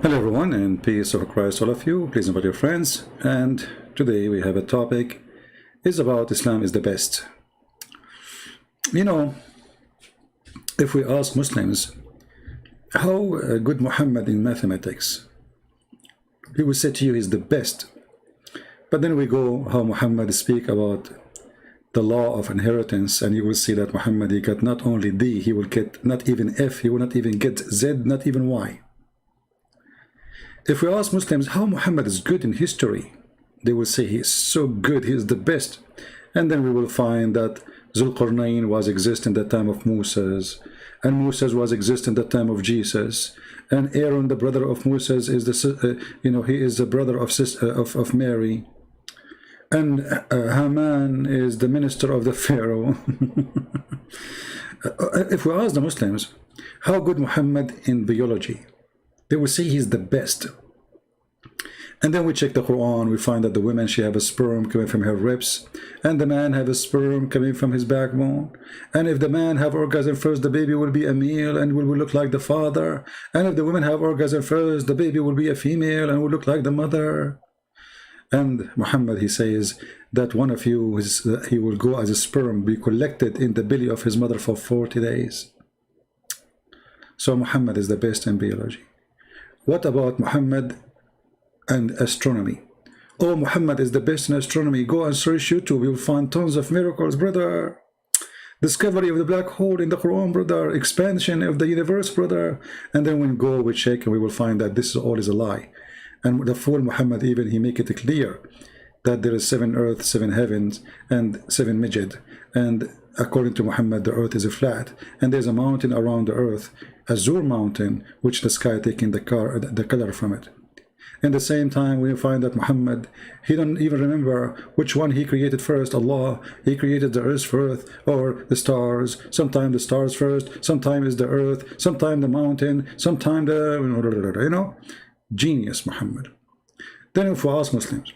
Hello everyone, and peace of Christ all of you. Please invite your friends. And today we have a topic is about Islam is the best. You know, if we ask Muslims how good Muhammad in mathematics, he will say to you he's the best. But then we go how Muhammad speak about the law of inheritance, and you will see that Muhammad, he got not only D, he will get not even F, he will not even get Z, not even Y. If we ask Muslims how Muhammad is good in history, they will say he is so good, he is the best. And then we will find that Zulqarnain was exist in the time of Moses, and Moses was exist in the time of Jesus, and Aaron, the brother of Moses, is the he is the brother of Mary, and Haman is the minister of the Pharaoh. If we ask the Muslims how good Muhammad in biology, they will say he's the best. And then we check the Quran, we find that the woman, she have a sperm coming from her ribs, and the man have a sperm coming from his backbone. And if the man have orgasm first, the baby will be a male and will look like the father. And if the woman have orgasm first, the baby will be a female and will look like the mother. And Muhammad, he says that one of you, he will go as a sperm, be collected in the belly of his mother for 40 days. So Muhammad is the best in biology. What about Muhammad and astronomy? Oh, Muhammad is the best in astronomy. Go and search YouTube, you'll find tons of miracles, brother. Discovery of the black hole in the Quran, brother. Expansion of the universe, brother. And then when we go, we check, and we will find that this all is a lie. And the fool Muhammad, even he make it clear that there is 7 earths, 7 heavens, and 7 midget. And according to Muhammad, the earth is a flat, and there's a mountain around the earth, Azure mountain, which the sky taking the color from it. In the same time, we find that Muhammad, he don't even remember which one he created first. Allah, he created the earth first, or the stars. Sometimes the stars first, sometimes is the earth, sometimes the mountain, sometimes the, genius Muhammad. Then if we ask Muslims,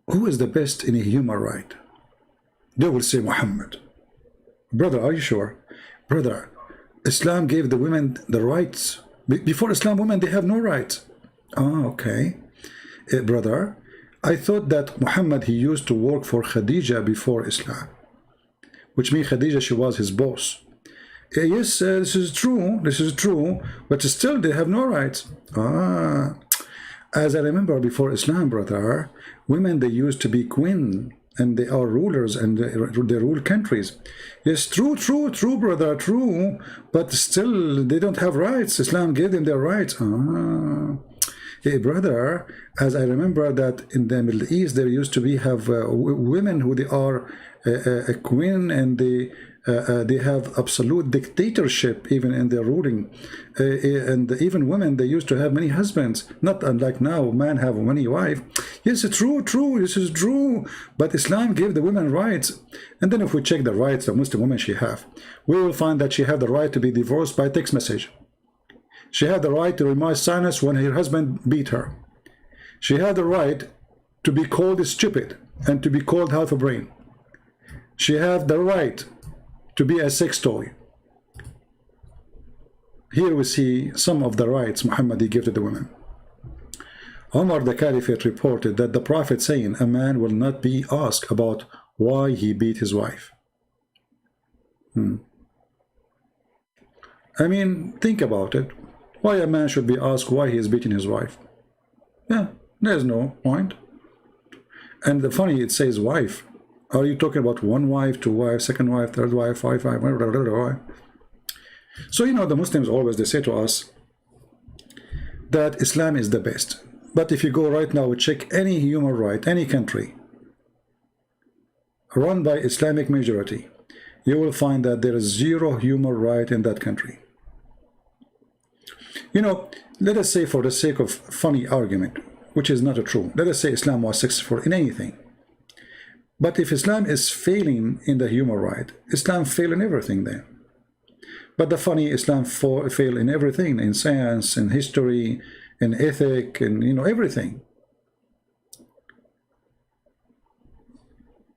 who is the best in a human right? They will say Muhammad. Brother, are you sure? Brother, Islam gave the women the rights. Before Islam, women, they have no rights. Ah, okay. Brother, I thought that Muhammad, he used to work for Khadija before Islam, which means Khadija, she was his boss. Yes, this is true, but still they have no rights. Ah, as I remember before Islam, brother, women, they used to be queen, and they are rulers, and they rule countries. Yes, true, brother, true, but still they don't have rights. Islam gave them their rights. Ah. Hey, brother, as I remember that in the Middle East, there used to be women who they are a queen, and they have absolute dictatorship even in their ruling, and even women, they used to have many husbands, not unlike now, man have many wives. Yes, true, this is true, but Islam gave the women rights. And then if we check the rights of Muslim women she have, we will find that she have the right to be divorced by text message. She had the right to remove silence when her husband beat her. She had the right to be called stupid and to be called half a brain. She had the right to be a sex toy. Here we see some of the rights Muhammad gave to the women. Omar the Caliphate reported that the Prophet saying a man will not be asked about why he beat his wife. I mean, think about it. Why a man should be asked why he is beating his wife? Yeah, there's no point. And the funny, it says wife. Are you talking about one wife, two wives, second wife, third wife, five wife? So, the Muslims always, they say to us that Islam is the best. But if you go right now, check any human right, any country run by Islamic majority, you will find that there is zero human right in that country. Let us say, for the sake of funny argument, which is not true, let us say Islam was successful in anything. But if Islam is failing in the human right, Islam fail in everything then. But the funny, Islam fail in everything, in science, in history, in ethic, and everything.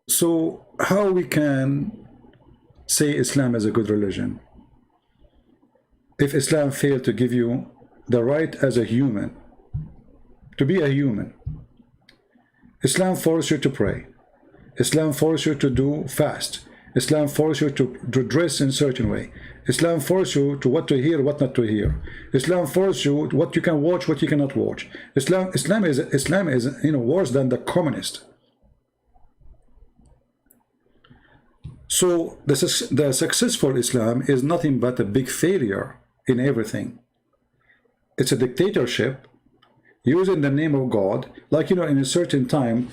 So how we can say Islam is a good religion? if Islam failed to give you the right as a human, to be a human. Islam forces you to pray. Islam forces you to do fast. Islam forces you to dress in a certain way. Islam forces you to what to hear, what not to hear. Islam forces you what you can watch, what you cannot watch. Islam is worse than the communist. So the successful Islam is nothing but a big failure in everything. It's a dictatorship using the name of God. Like, in a certain time,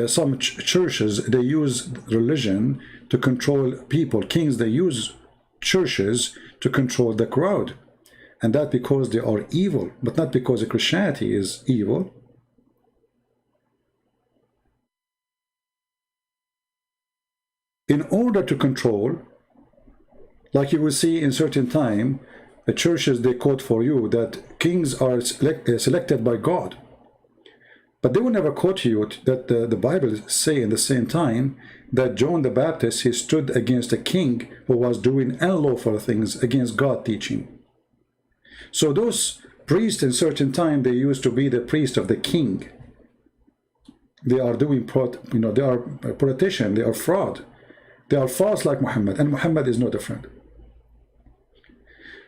some churches, they use religion to control people. Kings, they use churches to control the crowd. And that because they are evil, but not because Christianity is evil. In order to control, like you will see in certain time, the churches, they quote for you that kings are selected by God. But they will never quote you that the Bible say in the same time that John the Baptist, he stood against a king who was doing unlawful things against God teaching. So those priests in certain time, they used to be the priest of the king. They are doing, they are politician, they are fraud. They are false like Muhammad, and Muhammad is no different.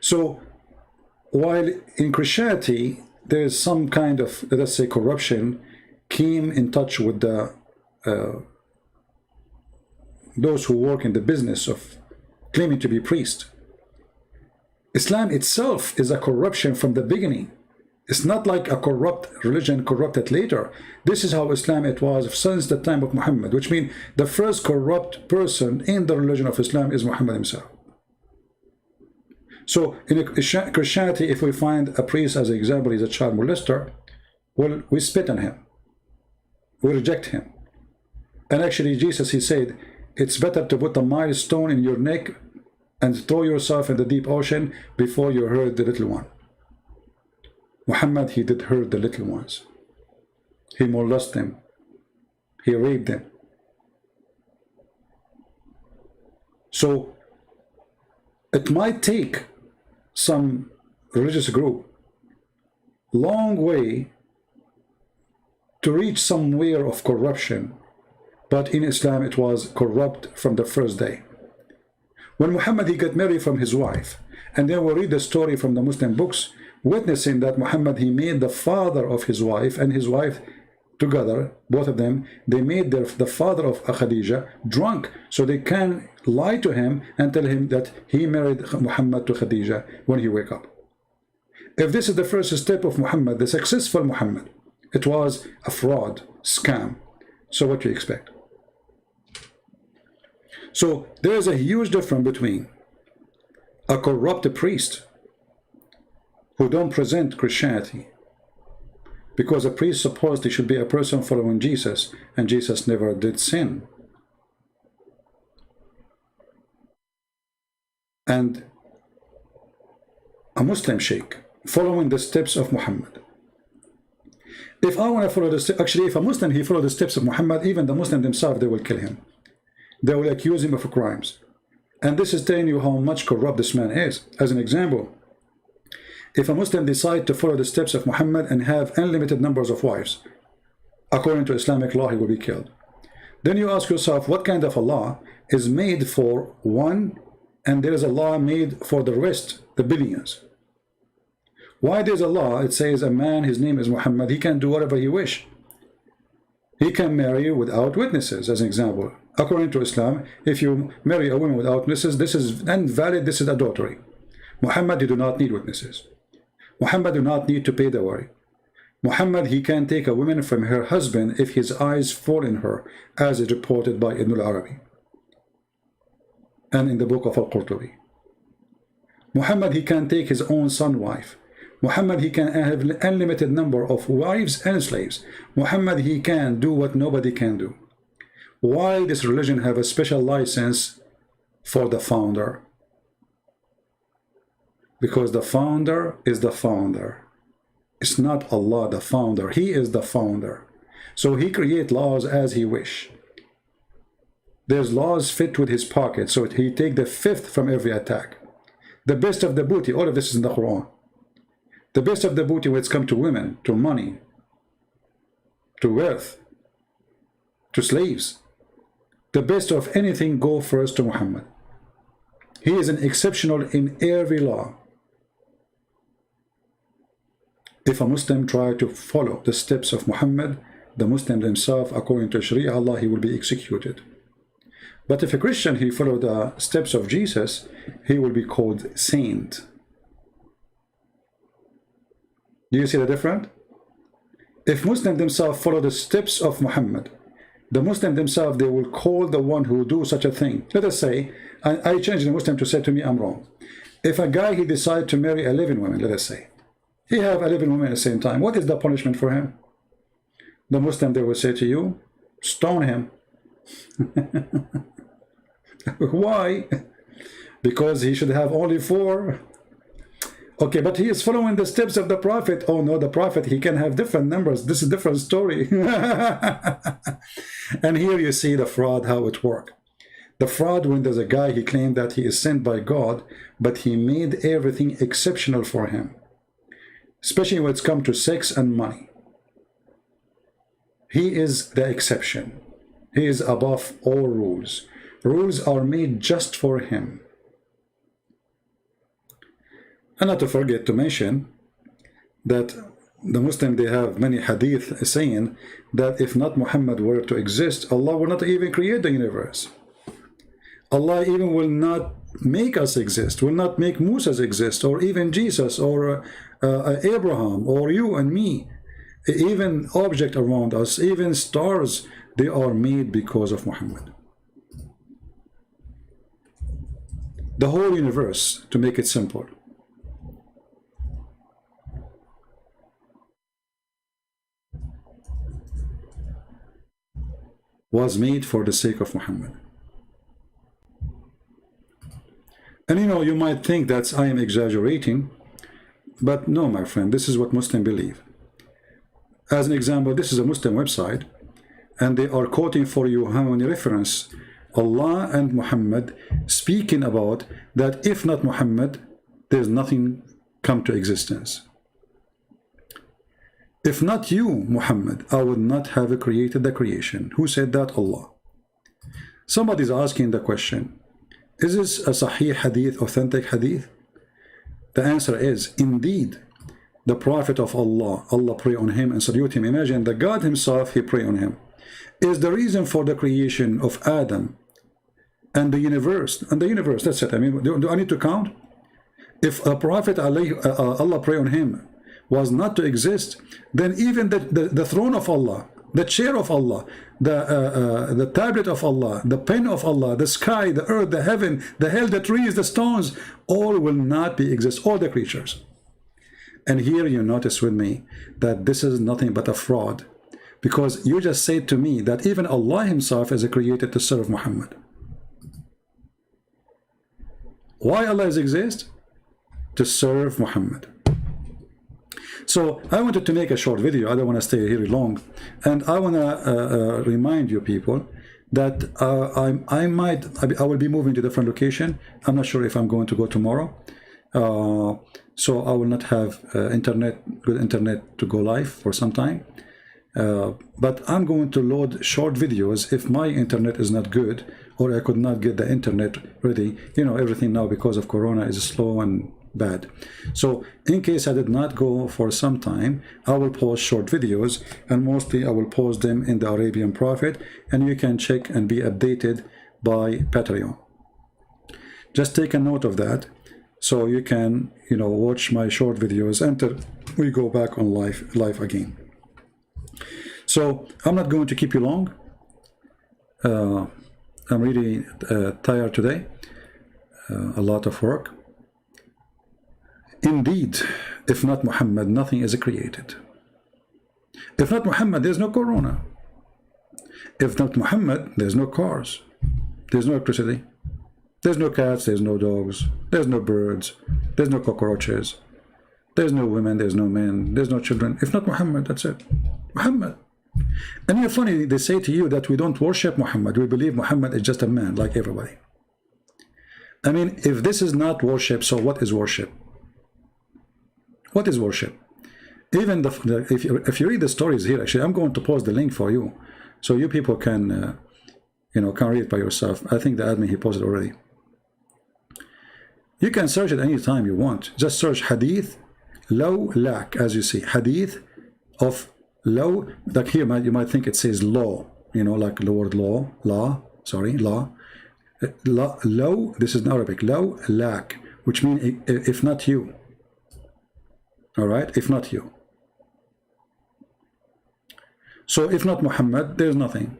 So while in Christianity there is some kind of, let's say, corruption came in touch with the those who work in the business of claiming to be priest. Islam itself is a corruption from the beginning. It's not like a corrupt religion corrupted later. This is how Islam it was since the time of Muhammad, which means the first corrupt person in the religion of Islam is Muhammad himself. So in Christianity, if we find a priest, as an example, he's a child molester, well, we spit on him. We reject him. And actually, Jesus, he said, it's better to put a milestone in your neck and throw yourself in the deep ocean before you hurt the little one. Muhammad, he did hurt the little ones. He molested them. He raped them. So it might take some religious group long way to reach somewhere of corruption, but in Islam it was corrupt from the first day. When Muhammad, he got married from his wife, and then we read the story from the Muslim books, witnessing that Muhammad, he made the father of his wife and his wife together, both of them, they made the father of Khadija drunk, so they can lie to him and tell him that he married Muhammad to Khadija when he wake up. If this is the first step of Muhammad, the successful Muhammad, it was a fraud, scam. So what do you expect? So there is a huge difference between a corrupt priest who don't present Christianity, because a priest supposed he should be a person following Jesus, and Jesus never did sin. And a Muslim sheikh following the steps of Muhammad. If I want to follow the steps, actually, if a Muslim, he follow the steps of Muhammad, even the Muslim themselves, they will kill him. They will accuse him of crimes. And this is telling you how much corrupt this man is. As an example, if a Muslim decide to follow the steps of Muhammad and have unlimited numbers of wives, according to Islamic law, he will be killed. Then you ask yourself, what kind of a law is made for one, and there is a law made for the rest, the billions? Why there's a law, it says a man, his name is Muhammad, he can do whatever he wish. He can marry without witnesses, as an example. According to Islam, if you marry a woman without witnesses, this is invalid, this is adultery. Muhammad, he do not need witnesses. Muhammad do not need to pay dowry. Muhammad, he can take a woman from her husband if his eyes fall in her, as is reported by Ibn al-Arabi and in the book of Al-Qurtubi. Muhammad, he can take his own son wife. Muhammad, he can have an unlimited number of wives and slaves. Muhammad, he can do what nobody can do. Why this religion have a special license for the founder? Because the founder is the founder. It's not Allah, the founder. He is the founder. So he create laws as he wish. There's laws fit with his pocket, so he take the fifth from every attack. The best of the booty, all of this is in the Quran. The best of the booty when it's come to women, to money, to wealth, to slaves. The best of anything go first to Muhammad. He is an exceptional in every law. If a Muslim try to follow the steps of Muhammad, the Muslim himself, according to Sharia Allah, he will be executed. But if a Christian, he follow the steps of Jesus, he will be called saint. Do you see the difference? If Muslims themselves follow the steps of Muhammad, the Muslim themselves, they will call the one who do such a thing. Let us say, I change the Muslim to say to me, I'm wrong. If a guy, he decide to marry 11 women, let us say, he have 11 women at the same time, what is the punishment for him? The Muslim, they will say to you, stone him. Why? Because he should have only 4. Okay, but he is following the steps of the Prophet. Oh no, the Prophet, he can have different numbers. This is a different story. And here you see the fraud, how it works. The fraud, when there's a guy, he claimed that he is sent by God, but he made everything exceptional for him. Especially when it's come to sex and money. He is the exception. He is above all rules. Rules are made just for him. And not to forget to mention that the Muslim, they have many hadith saying that if not Muhammad were to exist, Allah will not even create the universe. Allah even will not make us exist, will not make Musa exist, or even Jesus, or Abraham, or you and me. Even object around us, even stars, they are made because of Muhammad. The whole universe, to make it simple. Was made for the sake of Muhammad. And you know, you might think that I am exaggerating, but no, my friend, this is what Muslims believe. As an example, this is a Muslim website, and they are quoting for you how many reference Allah and Muhammad speaking about that if not Muhammad, there's nothing come to existence. If not you, Muhammad, I would not have created the creation. Who said that? Allah. Somebody's asking the question, is this a Sahih Hadith, authentic Hadith? The answer is, indeed, the Prophet of Allah, Allah pray on him and salute him. Imagine the God himself, he pray on him. Is the reason for the creation of Adam and the universe. And the universe, that's it. I mean, do I need to count? If a Prophet, Allah pray on him, was not to exist, then even the throne of Allah, the chair of Allah, the tablet of Allah, the pen of Allah, the sky, the earth, the heaven, the hell, the trees, the stones, all will not be exist, all the creatures. And here you notice with me that this is nothing but a fraud, because you just said to me that even Allah himself is created to serve Muhammad. Why Allah exists? To serve Muhammad. So I wanted to make a short video. I don't want to stay here long, and I want to remind you people that I will be moving to a different location. I'm not sure if I'm going to go tomorrow, so I will not have good internet to go live for some time. But I'm going to load short videos if my internet is not good, or I could not get the internet ready. You know, everything now because of Corona is slow and bad. So in case I did not go for some time, I will post short videos, and mostly I will post them in the Arabian Prophet, and you can check and be updated by Patreon. Just take a note of that, so you can, you know, watch my short videos until we go back on live again. So I'm not going to keep you long. I'm really tired today, a lot of work. Indeed, if not Muhammad, nothing is created. If not Muhammad, there's no Corona. If not Muhammad, there's no cars. There's no electricity. There's no cats, there's no dogs. There's no birds. There's no cockroaches. There's no women, there's no men. There's no children. If not Muhammad, that's it. Muhammad. And you're funny, they say to you that we don't worship Muhammad. We believe Muhammad is just a man like everybody. I mean, if this is not worship, so what is worship? What is worship? Even if you read the stories here, actually, I'm going to post the link for you, so you people can, you know, can read it by yourself. I think the admin, he posted already. You can search it anytime you want. Just search hadith, law, lak, as you see, hadith of law. Like here, you might think it says law, you know, like the word law, law, sorry, law. Law, this is in Arabic, law, lak, which means if not you. All right, if not you. So if not Muhammad, there's nothing.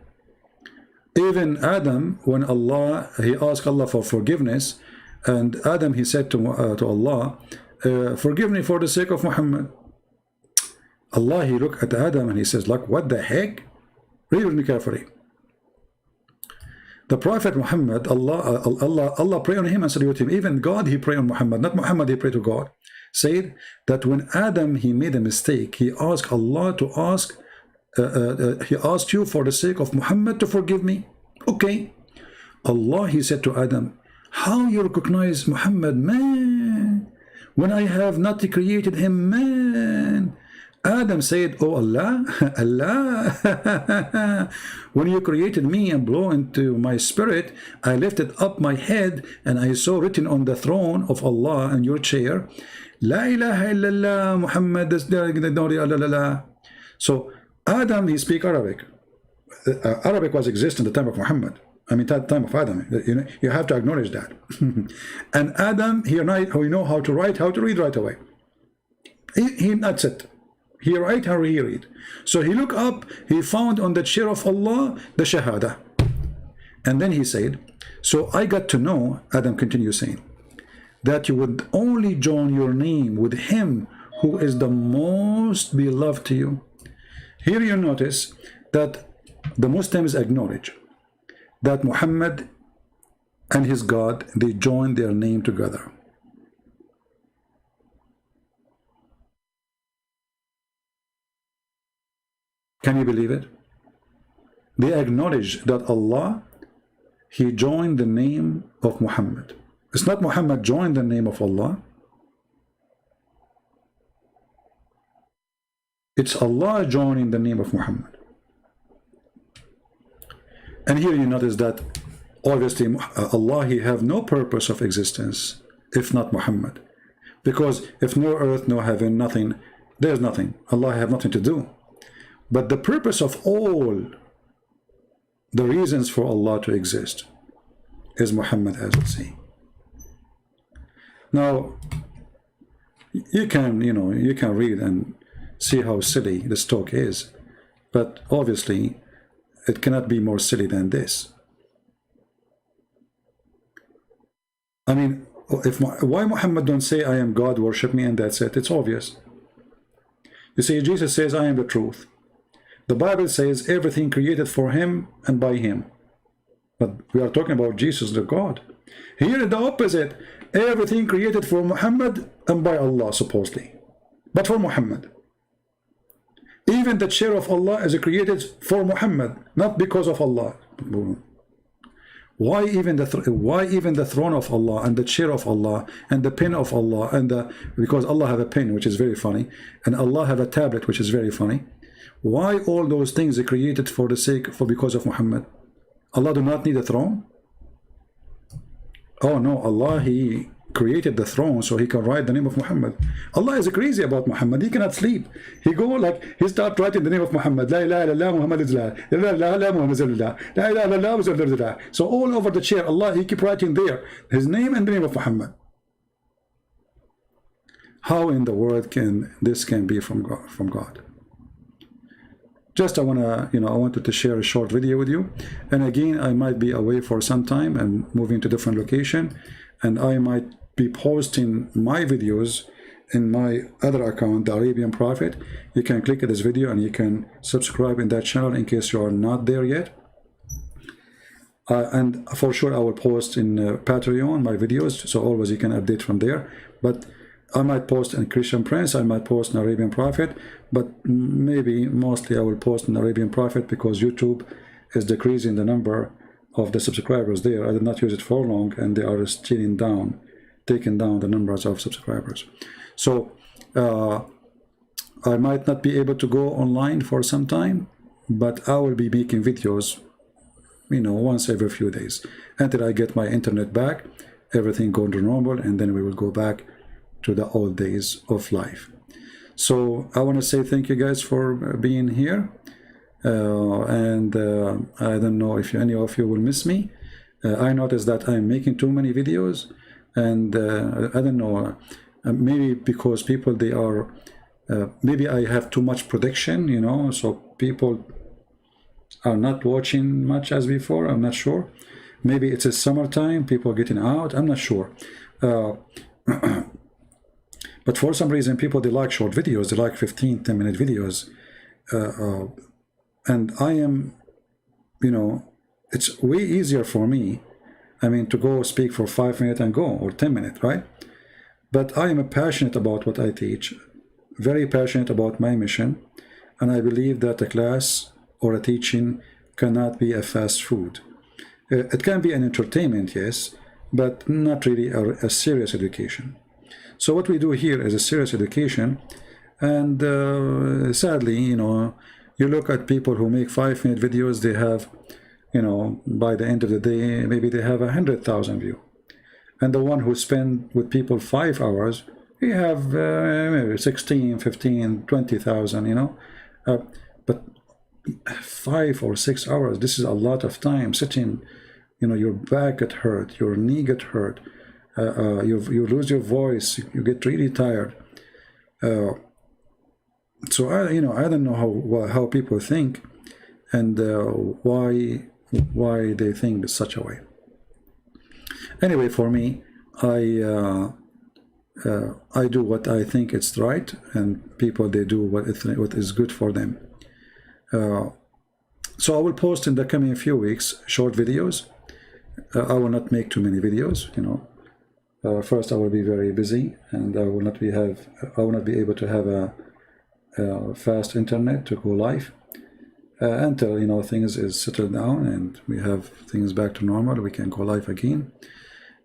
Even Adam, when he asked Allah for forgiveness, and Adam, he said to Allah, forgive me for the sake of Muhammad. Allah, he looked at Adam and he says, like, what the heck? Read with me carefully. The Prophet Muhammad, Allah prayed on him and saluted him. Even God, he prayed on Muhammad, not Muhammad, he prayed to God. Said that when Adam, he made a mistake, he asked Allah to he asked you for the sake of Muhammad to forgive me. Okay. Allah, he said to Adam, how you recognize Muhammad, man, when I have not created him, man? Adam said, oh Allah, Allah, when you created me and blew into my spirit, I lifted up my head and I saw written on the throne of Allah and your chair, La ilaha illallah, Muhammad. So Adam, he speak Arabic. Arabic was exist in the time of Muhammad. I mean, at the time of Adam. You have to acknowledge that. And Adam, he know how to write, how to read right away. That's it. He write how he read. So he looked up, he found on the chair of Allah the Shahada. And then he said, so I got to know, Adam continues saying, that you would only join your name with him who is the most beloved to you. Here you notice that the Muslims acknowledge that Muhammad and his God, they join their name together. Can you believe it? They acknowledge that Allah, he joined the name of Muhammad. It's not Muhammad joined the name of Allah. It's Allah joining the name of Muhammad. And here you notice that obviously Allah, he have no purpose of existence if not Muhammad. Because if no earth, no heaven, nothing, there's nothing. Allah have nothing to do. But the purpose of all the reasons for Allah to exist is Muhammad, as we'll see. Now, you can read and see how silly this talk is, but obviously it cannot be more silly than this. I mean, why Muhammad don't say, I am God, worship me, and that's it? It's obvious. You see, Jesus says, I am the truth. The Bible says everything created for him and by him. But we are talking about Jesus, the God. Here the opposite. Everything created for Muhammad and by Allah, supposedly. But for Muhammad. Even the chair of Allah is created for Muhammad, not because of Allah. Why even the throne of Allah and the chair of Allah and the pen of Allah because Allah have a pen, which is very funny, and Allah have a tablet, which is very funny. Why all those things are created because of Muhammad? Allah do not need a throne? Oh no, Allah, he created the throne so he can write the name of Muhammad. Allah is crazy about Muhammad. He cannot sleep. He start writing the name of Muhammad. La ilaha illallah Muhammad is la ilaha Muhammad is la ilaha illallah. So all over the chair, Allah, he keep writing there his name and the name of Muhammad. How in the world can this be from God? Just I wanted to share a short video with you. And again, I might be away for some time and moving to different location, and I might be posting my videos in my other account, the Arabian Prophet. You can click at this video and you can subscribe in that channel in case you are not there yet. And for sure I will post in Patreon my videos, so always you can update from there. But I might post in Christian Prince, I might post in Arabian Prophet, but maybe mostly I will post in Arabian Prophet because YouTube is decreasing the number of the subscribers there. I did not use it for long, and they are taking down the numbers of subscribers. So I might not be able to go online for some time, but I will be making videos, you know, once every few days until I get my internet back, everything go to normal, and then we will go back to the old days of life. So I want to say thank you guys for being here, and I don't know if any of you will miss me. I noticed that I'm making too many videos, and I don't know, maybe because people, they are maybe I have too much production, you know, so people are not watching much as before. I'm not sure. Maybe it's a summertime, people getting out, I'm not sure. But for some reason, people, they like short videos, they like 15-10-minute videos. And I am, you know, it's way easier for me, I mean, to go speak for 5 minutes and go, or 10 minutes, right? But I am passionate about what I teach, very passionate about my mission, and I believe that a class or a teaching cannot be a fast food. It can be an entertainment, yes, but not really a serious education. So what we do here is a serious education, and sadly, you know, you look at people who make 5-minute videos, they have, you know, by the end of the day, maybe they have 100,000 views. And the one who spend with people 5 hours, we have maybe 16, 15, 20,000, you know. But 5 or 6 hours, this is a lot of time sitting, you know, your back get hurt, your knee get hurt, you lose your voice, you get really tired. So I don't know how people think, and why they think such a way. Anyway, for me, I do what I think it's right, and people, they do what is good for them. So I will post in the coming few weeks short videos. I will not make too many videos, you know. First, I will be very busy, and I will not be able to have a fast internet to go live until, you know, things is settled down and we have things back to normal. We can go live again.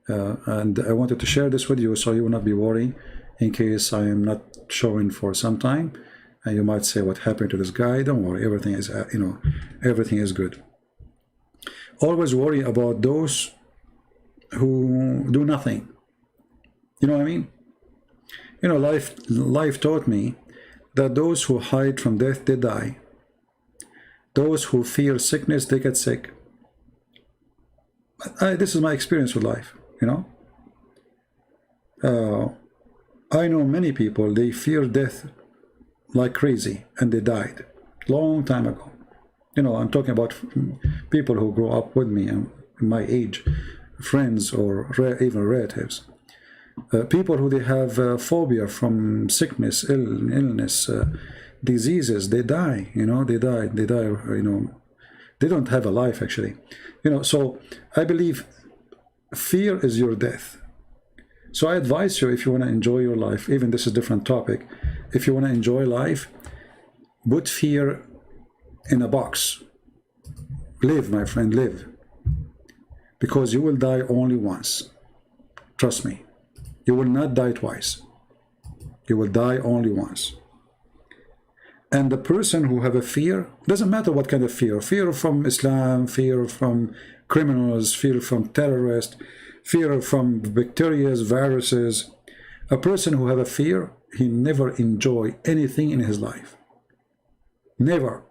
And I wanted to share this with you so you will not be worried in case I am not showing for some time. And you might say, what happened to this guy? Don't worry, everything is, you know, everything is good. Always worry about those who do nothing. You know what I mean? You know, life taught me that those who hide from death, they die. Those who fear sickness, they get sick. This is my experience with life, you know. I know many people, they fear death like crazy, and they died long time ago. You know, I'm talking about people who grew up with me and my age, friends or even relatives. People who they have phobia from sickness, illness, diseases, they die, you know, they die, you know, they don't have a life actually. You know, so I believe fear is your death. So I advise you, if you want to enjoy your life, even this is a different topic, if you want to enjoy life, put fear in a box. Live, my friend, live. Because you will die only once. Trust me. You will not die twice. You will die only once. And the person who have a fear, doesn't matter what kind of fear from Islam, fear from criminals, fear from terrorists, fear from bacteria, viruses. A person who have a fear, he never enjoy anything in his life. Never.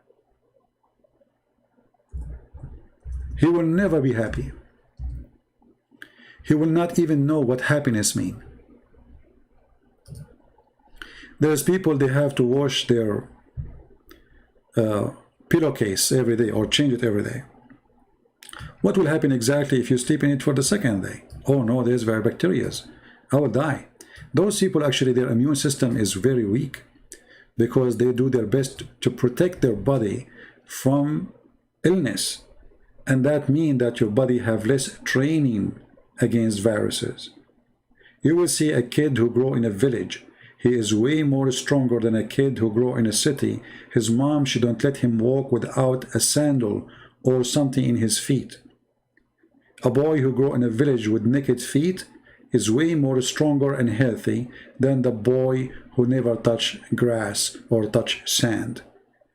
He will never be happy. He will not even know what happiness means. There's people, they have to wash their pillowcase every day or change it every day. What will happen exactly if you sleep in it for the second day? Oh no, there's bacteria. I will die. Those people, actually, their immune system is very weak because they do their best to protect their body from illness. And that means that your body have less training against viruses. You will see a kid who grow in a village. He is way more stronger than a kid who grow in a city. His mom, she don't let him walk without a sandal or something in his feet. A boy who grew in a village with naked feet is way more stronger and healthy than the boy who never touched grass or touched sand.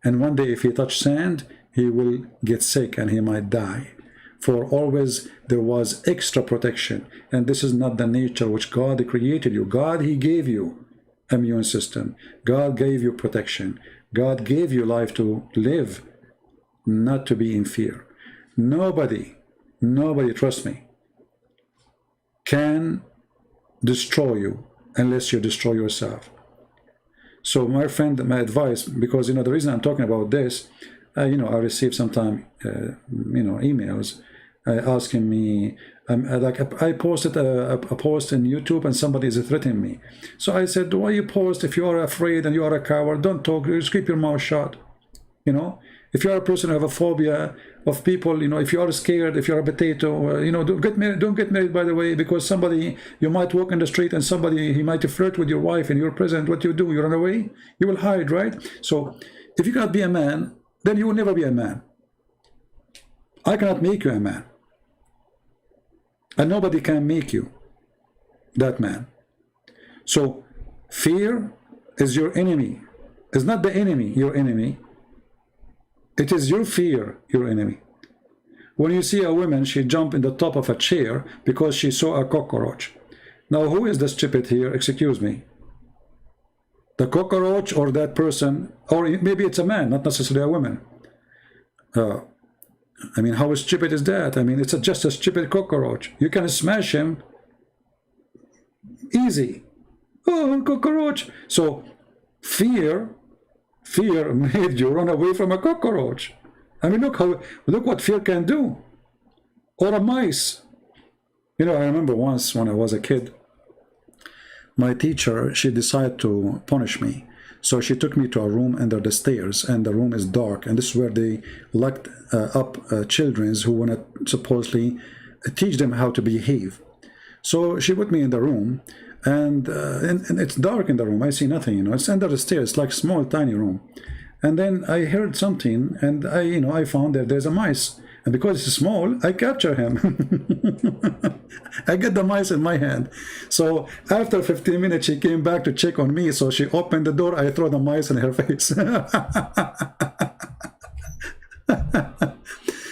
And one day if he touched sand, he will get sick and he might die. For always there was extra protection. And this is not the nature which God created you. God, he gave you immune system. God gave you protection. God gave you life to live, not to be in fear. Nobody, trust me, can destroy you unless you destroy yourself. So my friend, my advice, because the reason I'm talking about this, I receive sometimes emails asking me, like I posted a post in YouTube and somebody is threatening me. So I said, why you post? If you are afraid and you are a coward, don't talk, just keep your mouth shut. If you are a person who have a phobia of people, if you are scared, if you are a potato, don't get married, by the way, because somebody, you might walk in the street and somebody, he might flirt with your wife and you're present. What you do? You run away? You will hide, right? So if you cannot be a man, then you will never be a man. I cannot make you a man. And nobody can make you that man. So fear is your enemy. It's not the enemy, your enemy. It is your fear, your enemy. When you see a woman, she jumped in the top of a chair because she saw a cockroach. Now, who is the stupid here? Excuse me. The cockroach or that person, or maybe it's a man, not necessarily a woman. How stupid is that? It's just a stupid cockroach. You can smash him easy. Oh, cockroach. So fear made you run away from a cockroach. Look what fear can do. Or a mice. I remember once when I was a kid, my teacher, she decided to punish me. So she took me to a room under the stairs, and the room is dark, and this is where they locked up children who want to supposedly teach them how to behave. So she put me in the room, and it's dark in the room. I see nothing, it's under the stairs, like small, tiny room. And then I heard something, and I found that there's a mice. And because it's small, I capture him. I get the mice in my hand. So after 15 minutes, she came back to check on me. So she opened the door. I throw the mice in her face.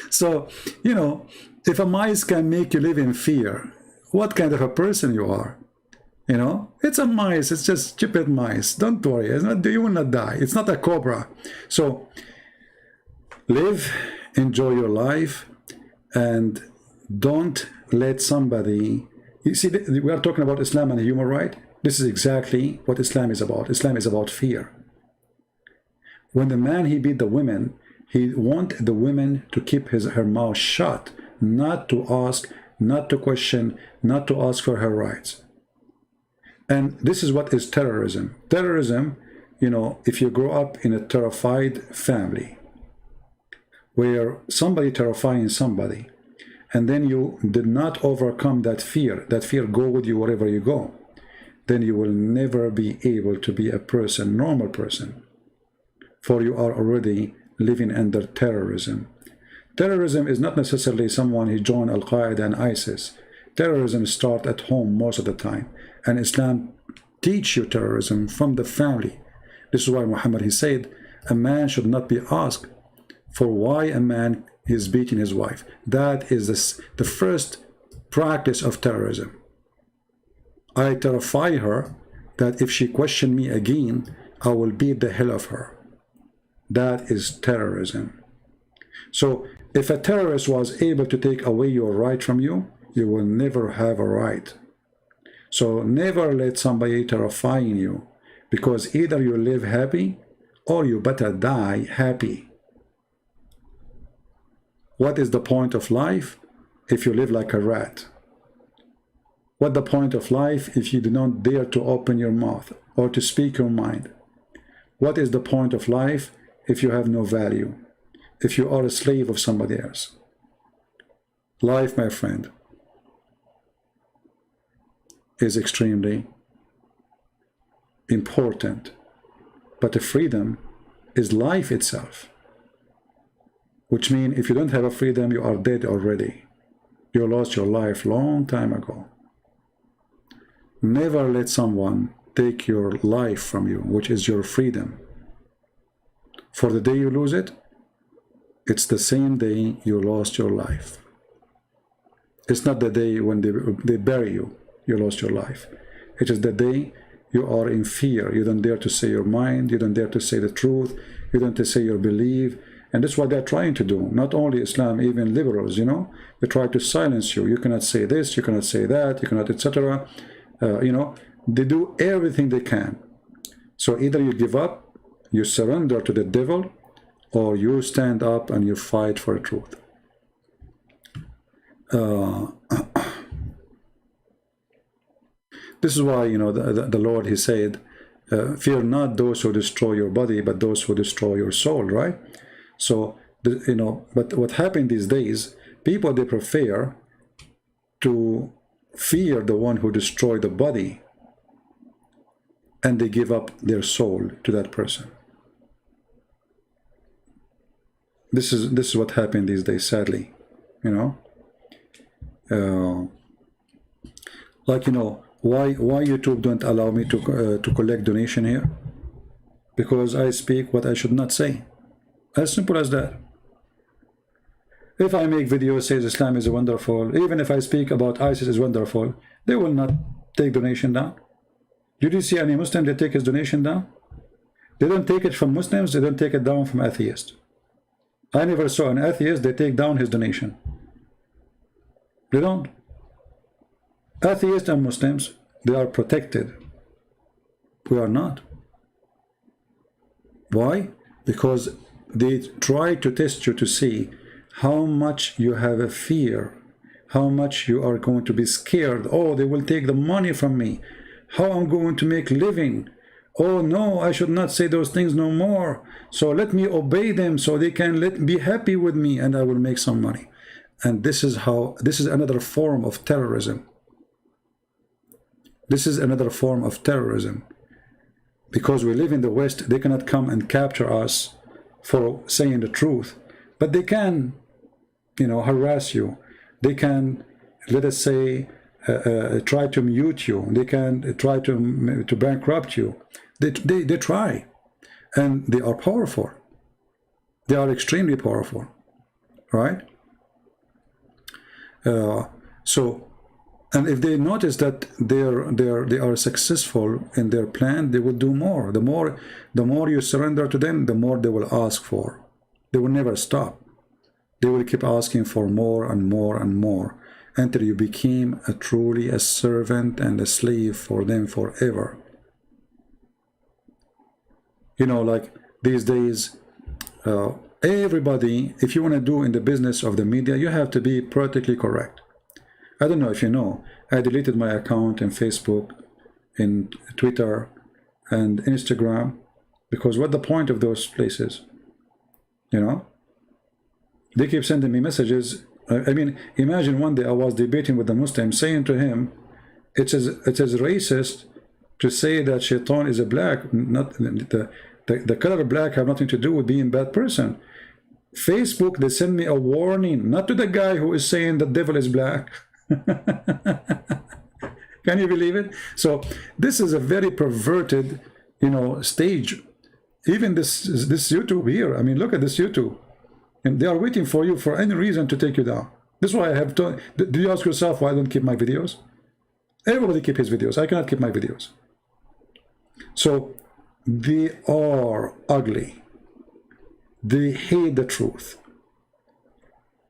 So, if a mice can make you live in fear, what kind of a person you are? It's a mice. It's just stupid mice. Don't worry. You will not die. It's not a cobra. So live, enjoy your life, and don't let somebody... You see, we are talking about Islam and human right. This is exactly what Islam is about. Islam is about fear. When the man, he beat the women, he want the women to keep her mouth shut, not to ask, not to question, not to ask for her rights. And this is what is terrorism. Terrorism, if you grow up in a terrified family, where somebody terrifying somebody, and then you did not overcome that fear go with you wherever you go, then you will never be able to be a person, normal person, for you are already living under terrorism. Terrorism is not necessarily someone who joined Al-Qaeda and ISIS. Terrorism starts at home most of the time, and Islam teach you terrorism from the family. This is why Muhammad, he said, a man should not be asked for why a man is beating his wife. That is the first practice of terrorism. I terrify her that if she questions me again, I will beat the hell of her. That is terrorism. So if a terrorist was able to take away your right from you, you will never have a right. So never let somebody terrifying you, because either you live happy or you better die happy. What is the point of life if you live like a rat? What the point of life if you do not dare to open your mouth or to speak your mind? What is the point of life if you have no value, if you are a slave of somebody else? Life, my friend, is extremely important, but the freedom is life itself. Which means if you don't have a freedom, you are dead already. You lost your life long time ago. Never let someone take your life from you, which is your freedom. For the day you lose it, it's the same day you lost your life. It's not the day when they bury you, you lost your life. It is the day you are in fear. You don't dare to say your mind. You don't dare to say the truth. You don't dare to say your belief. And that's what they're trying to do. Not only Islam, even liberals, you know. They try to silence you. You cannot say this, you cannot say that, you cannot, etc. You know, they do everything they can. So either you give up, you surrender to the devil, or you stand up and you fight for the truth. This is why, you know, the Lord, he said, fear not those who destroy your body, but those who destroy your soul, right? So, you know, but what happened these days, people, they prefer to fear the one who destroyed the body, and they give up their soul to that person. This is what happened these days, sadly, you know. Like, you know, why YouTube don't allow me to collect donation here? Because I speak what I should not say. As simple as that. If I make videos says Islam is wonderful, even if I speak about ISIS is wonderful, they will not take donation down. Did you see any Muslim that take his donation down? They don't take it from Muslims, they don't take it down from atheists. I never saw an atheist they take down his donation. They don't. Atheists and Muslims, they are protected. We are not. Why? Because they try to test you to see how much you have a fear, how much you are going to be scared. Oh, they will take the money from me. How I'm going to make living. Oh no, I should not say those things no more. So let me obey them so they can be happy with me and I will make some money. And this is another form of terrorism. This is another form of terrorism. Because we live in the West, they cannot come and capture us for saying the truth. But they can, you know, harass you. They can, let us say, try to mute you. They can try to bankrupt you. They try. And they are powerful. They are extremely powerful. Right? And if they notice that they are successful in their plan, they will do more. The more you surrender to them, the more they will ask for. They will never stop. They will keep asking for more and more and more until you became truly a servant and a slave for them forever. You know, like these days, everybody, if you want to do in the business of the media, you have to be politically correct. I don't know if you know, I deleted my account in Facebook, in Twitter, and Instagram, because what the point of those places? You know? They keep sending me messages. I mean, imagine one day I was debating with a Muslim, saying to him, it is racist to say that shaitan is a black, not the color black have nothing to do with being a bad person. Facebook, they send me a warning, not to the guy who is saying the devil is black. Can you believe it? So this is a very perverted, you know, stage. Even this YouTube here, I mean, look at this YouTube. And they are waiting for you for any reason to take you down. This is why I have to. Do you ask yourself why I don't keep my videos? Everybody keep his videos. I cannot keep my videos. So they are ugly. They hate the truth.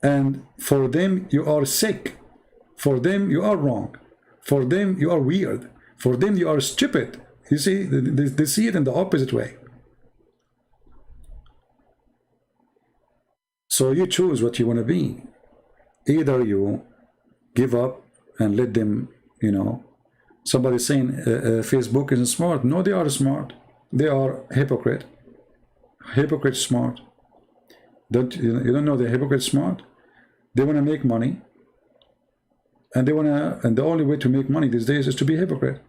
And for them, you are sick. For them, you are wrong. For them, you are weird. For them, you are stupid. You see, they see it in the opposite way. So you choose what you want to be. Either you give up and let them, you know, somebody saying Facebook isn't smart. No, they are smart. They are hypocrite. Hypocrite smart. You don't know the hypocrite smart? They want to make money. And the only way to make money these days is to be a hypocrite.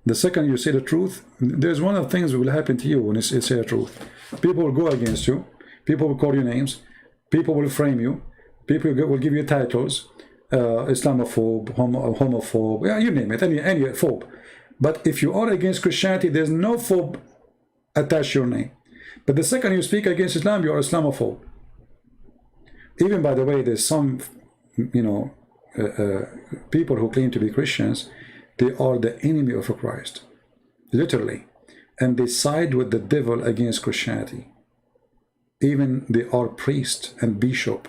The second you say the truth, there's one of the things that will happen to you when you say the truth. People will go against you. People will call you names. People will frame you. People will give you titles. Islamophobe, homophobe, yeah, you name it, any phobe. But if you are against Christianity, there's no phobe attached to your name. But the second you speak against Islam, you are Islamophobe. Even, by the way, there's some, people who claim to be Christians, they are the enemy of Christ, literally. And they side with the devil against Christianity. Even they are priest and bishop.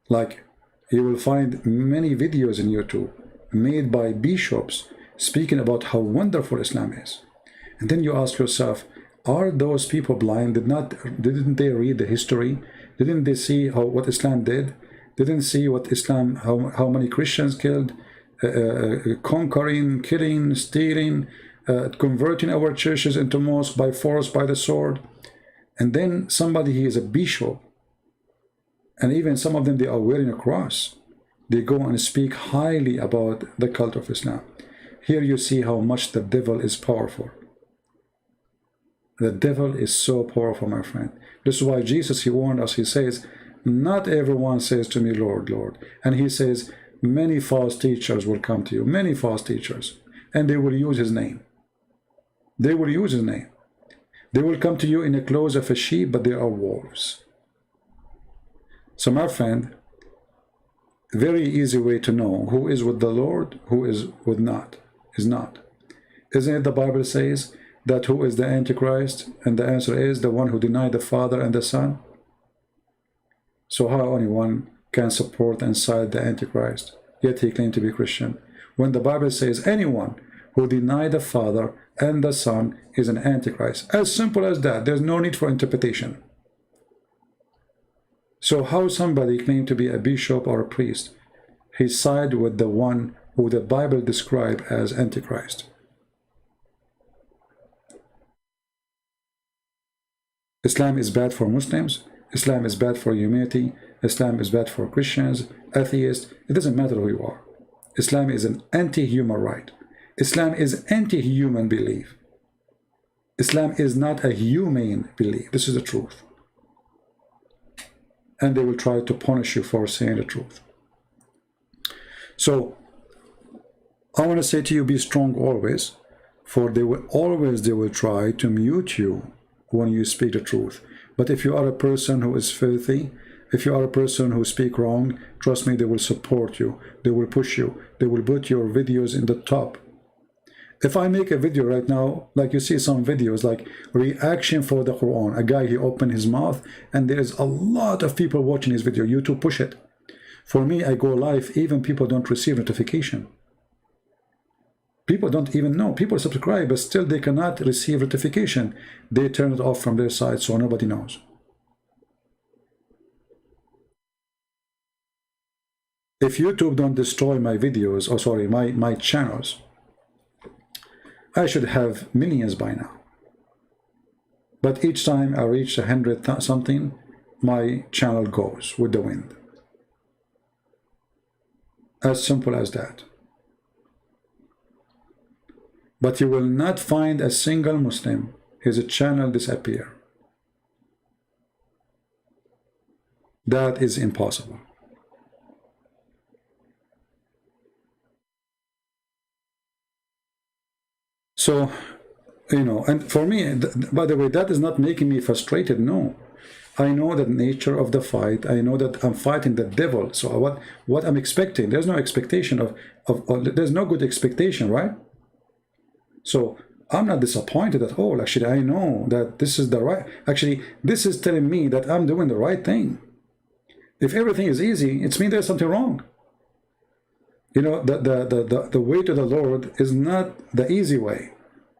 Like, you will find many videos in YouTube made by bishops speaking about how wonderful Islam is. And then you ask yourself, are those people blind? Didn't they read the history? Didn't they see what Islam did? Didn't see what Islam, how many Christians killed, conquering, killing, stealing, converting our churches into mosques by force, by the sword? And then somebody, he is a bishop, and even some of them, they are wearing a cross. They go and speak highly about the cult of Islam. Here you see how much the devil is powerful. The devil is so powerful, my friend. This is why Jesus, he warned us. He says, not everyone says to me, Lord, Lord. And he says, many false teachers will come to you, many false teachers, and they will use his name. They will use his name. They will come to you in the clothes of a sheep, but they are wolves. So, my friend, very easy way to know who is with the Lord, who is not. Isn't it the Bible says that who is the Antichrist? And the answer is the one who denied the Father and the Son. So how anyone can support and side the Antichrist, yet he claimed to be Christian? When the Bible says anyone who denied the Father and the Son is an Antichrist. As simple as that. There's no need for interpretation. So how somebody claimed to be a bishop or a priest, he sided with the one who the Bible described as Antichrist. Islam is bad for Muslims. Islam is bad for humanity. Islam is bad for Christians, atheists. It doesn't matter who you are. Islam is an anti-human right. Islam is anti-human belief. Islam is not a humane belief. This is the truth. And they will try to punish you for saying the truth. So, I want to say to you, be strong always, for they will try to mute you when you speak the truth. But if you are a person who is filthy, if you are a person who speaks wrong, trust me, they will support you. They will push you. They will put your videos in the top. If I make a video right now, like you see some videos like reaction for the Quran, a guy, he opened his mouth and there is a lot of people watching his video. YouTube push it. For me, I go live, even people don't receive notification. People don't even know. People subscribe, but still they cannot receive notification. They turn it off from their side, so nobody knows. If YouTube don't destroy my videos, or sorry, my channels, I should have millions by now. But each time I reach 100 something, my channel goes with the wind. As simple as that. But you will not find a single Muslim, his channel disappear. That is impossible. So, you know, and for me, by the way, that is not making me frustrated, no. I know the nature of the fight. I know that I'm fighting the devil. So what I'm expecting, there's no expectation there's no good expectation, right? So I'm not disappointed at all. Actually, I know that this is the right, actually, this is telling me that I'm doing the right thing. If everything is easy, it means there's something wrong. You know, the way to the Lord is not the easy way.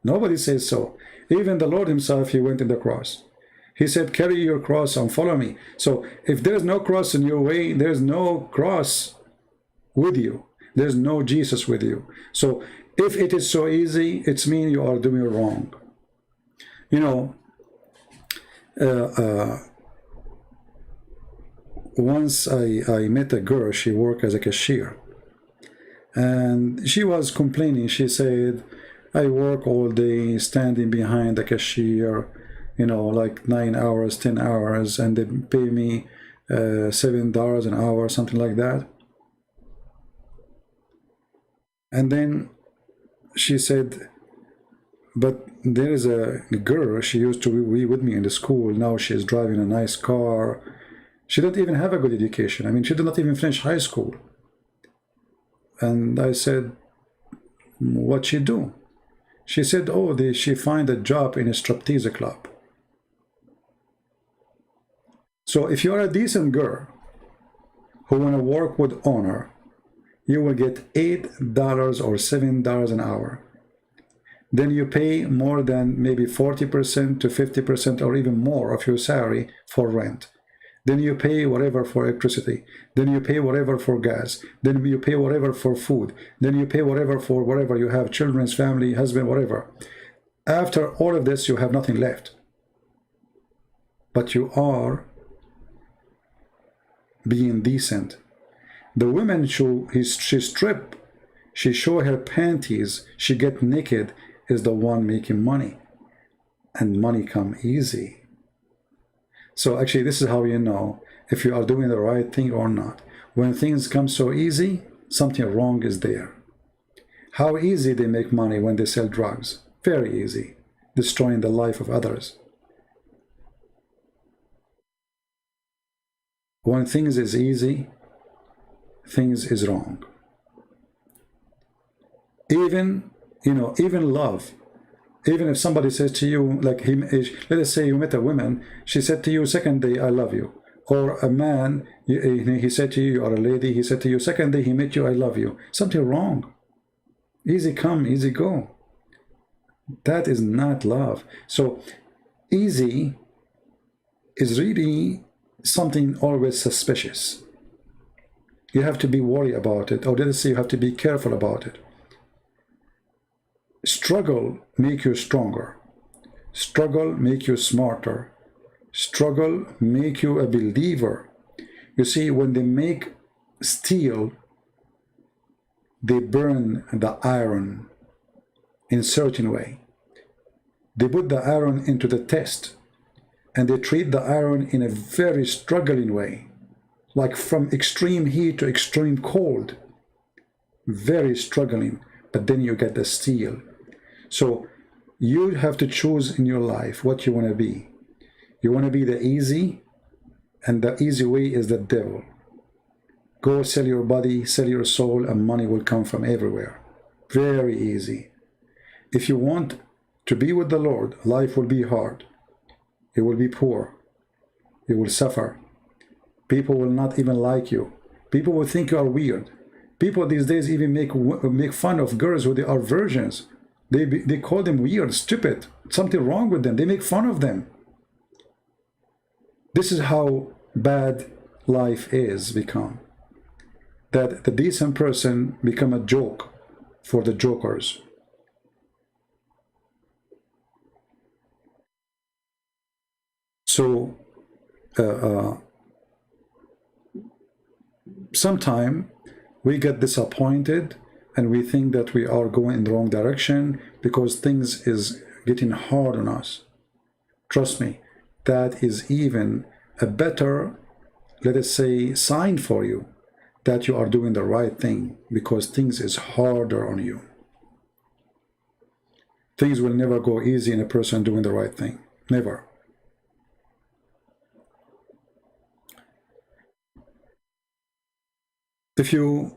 Nobody says so. Even the Lord himself, he went in the cross. He said, carry your cross and follow me. So if there's no cross in your way, there's no cross with you. There's no Jesus with you. So if it is so easy, it means you are doing wrong. You know, once I met a girl, she worked as a cashier. And she was complaining. She said, I work all day standing behind the cashier, you know, like 9 hours, 10 hours, and they pay me $7 an hour, something like that. And then she said, but there is a girl, she used to be with me in the school, now she's driving a nice car. She didn't even have a good education. I mean, she did not even finish high school. And I said, what'd she do? She said, oh, she find a job in a striptease club. So if you're a decent girl who want to work with honor, you will get $8 or $7 an hour. Then you pay more than maybe 40% to 50% or even more of your salary for rent. Then you pay whatever for electricity. Then you pay whatever for gas. Then you pay whatever for food. Then you pay whatever for whatever you have, children's, family, husband, whatever. After all of this, you have nothing left. But you are being decent. The women she strip, she show her panties, she get naked, is the one making money. And money come easy. So actually, this is how you know if you are doing the right thing or not. When things come so easy, something wrong is there. How easy they make money when they sell drugs. Very easy. Destroying the life of others. When things is easy, things is wrong. Even, even love. Even if somebody says to you, like let us say you met a woman, she said to you, second day, I love you. Or a man, he said to you, you are a lady, he said to you, second day he met you, I love you. Something wrong. Easy come, easy go. That is not love. So easy is really something always suspicious. You have to be worried about it, or let us say you have to be careful about it. Struggle make you stronger. Struggle make you smarter. Struggle make you a believer. You see, when they make steel, they burn the iron in a certain way. They put the iron into the test, and they treat the iron in a very struggling way, like from extreme heat to extreme cold. Very struggling, but then you get the steel. So you have to choose in your life what you want to be. You want to be the easy, and the easy way is the devil. Go sell your body, sell your soul, and money will come from everywhere. Very easy. If you want to be with the Lord, life will be hard. You will be poor. You will suffer. People will not even like you. People will think you are weird. People these days even make fun of girls who they are virgins. They call them weird, stupid, something wrong with them. They make fun of them. This is how bad life is become. That the decent person become a joke for the jokers. So, sometime we get disappointed and we think that we are going in the wrong direction because things is getting hard on us. Trust me, that is even a better, let us say, sign for you that you are doing the right thing, because things is harder on you. Things will never go easy in a person doing the right thing. Never. If you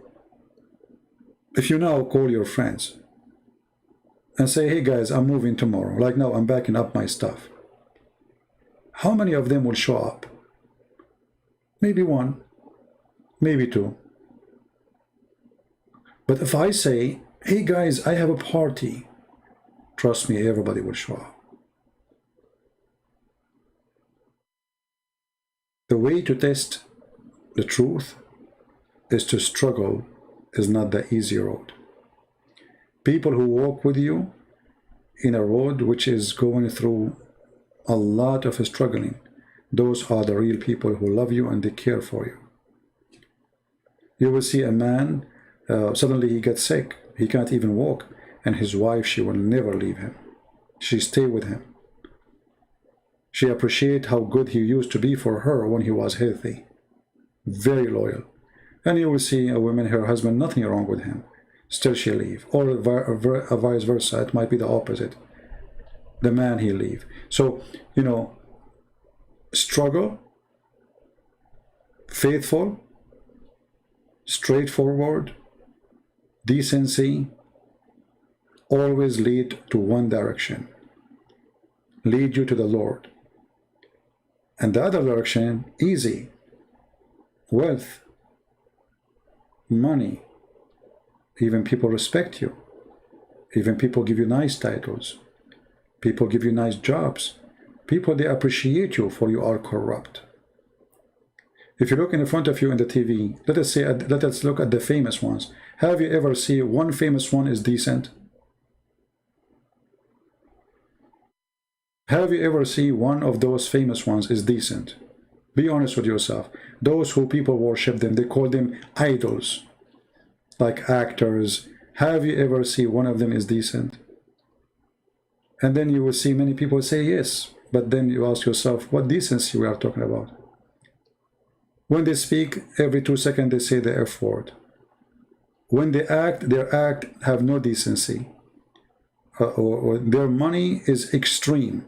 now call your friends and say, hey guys, I'm moving tomorrow, like now I'm backing up my stuff, how many of them will show up? Maybe one, maybe two. But if I say, hey guys, I have a party, trust me, everybody will show up. The way to test the truth is to struggle, is not the easy road. People who walk with you in a road which is going through a lot of struggling, those are the real people who love you and they care for you. You will see a man, suddenly he gets sick, he can't even walk, and his wife, she will never leave him. She stay with him. She appreciates how good he used to be for her when he was healthy. very loyal. And you will see a woman, her husband, nothing wrong with him, still she leave. Or vice versa, it might be the opposite. The man, he leave. So, you know, struggle, faithful, straightforward, decency, always lead to one direction. Lead you to the Lord. And the other direction, easy. Wealth, money, even people respect you. Even people give you nice titles. People give you nice jobs. People, they appreciate you for you are corrupt. If you look in front of you in the TV, let us look at the famous ones. Have you ever seen one famous one is decent? Have you ever seen one of those famous ones is decent? Be honest with yourself. Those who people worship them, they call them idols, like actors. Have you ever seen one of them is decent? And then you will see many people say yes, but then you ask yourself, what decency we are talking about? When they speak, every 2 seconds they say the F word. When they act, their act have no decency. Or their money is extreme.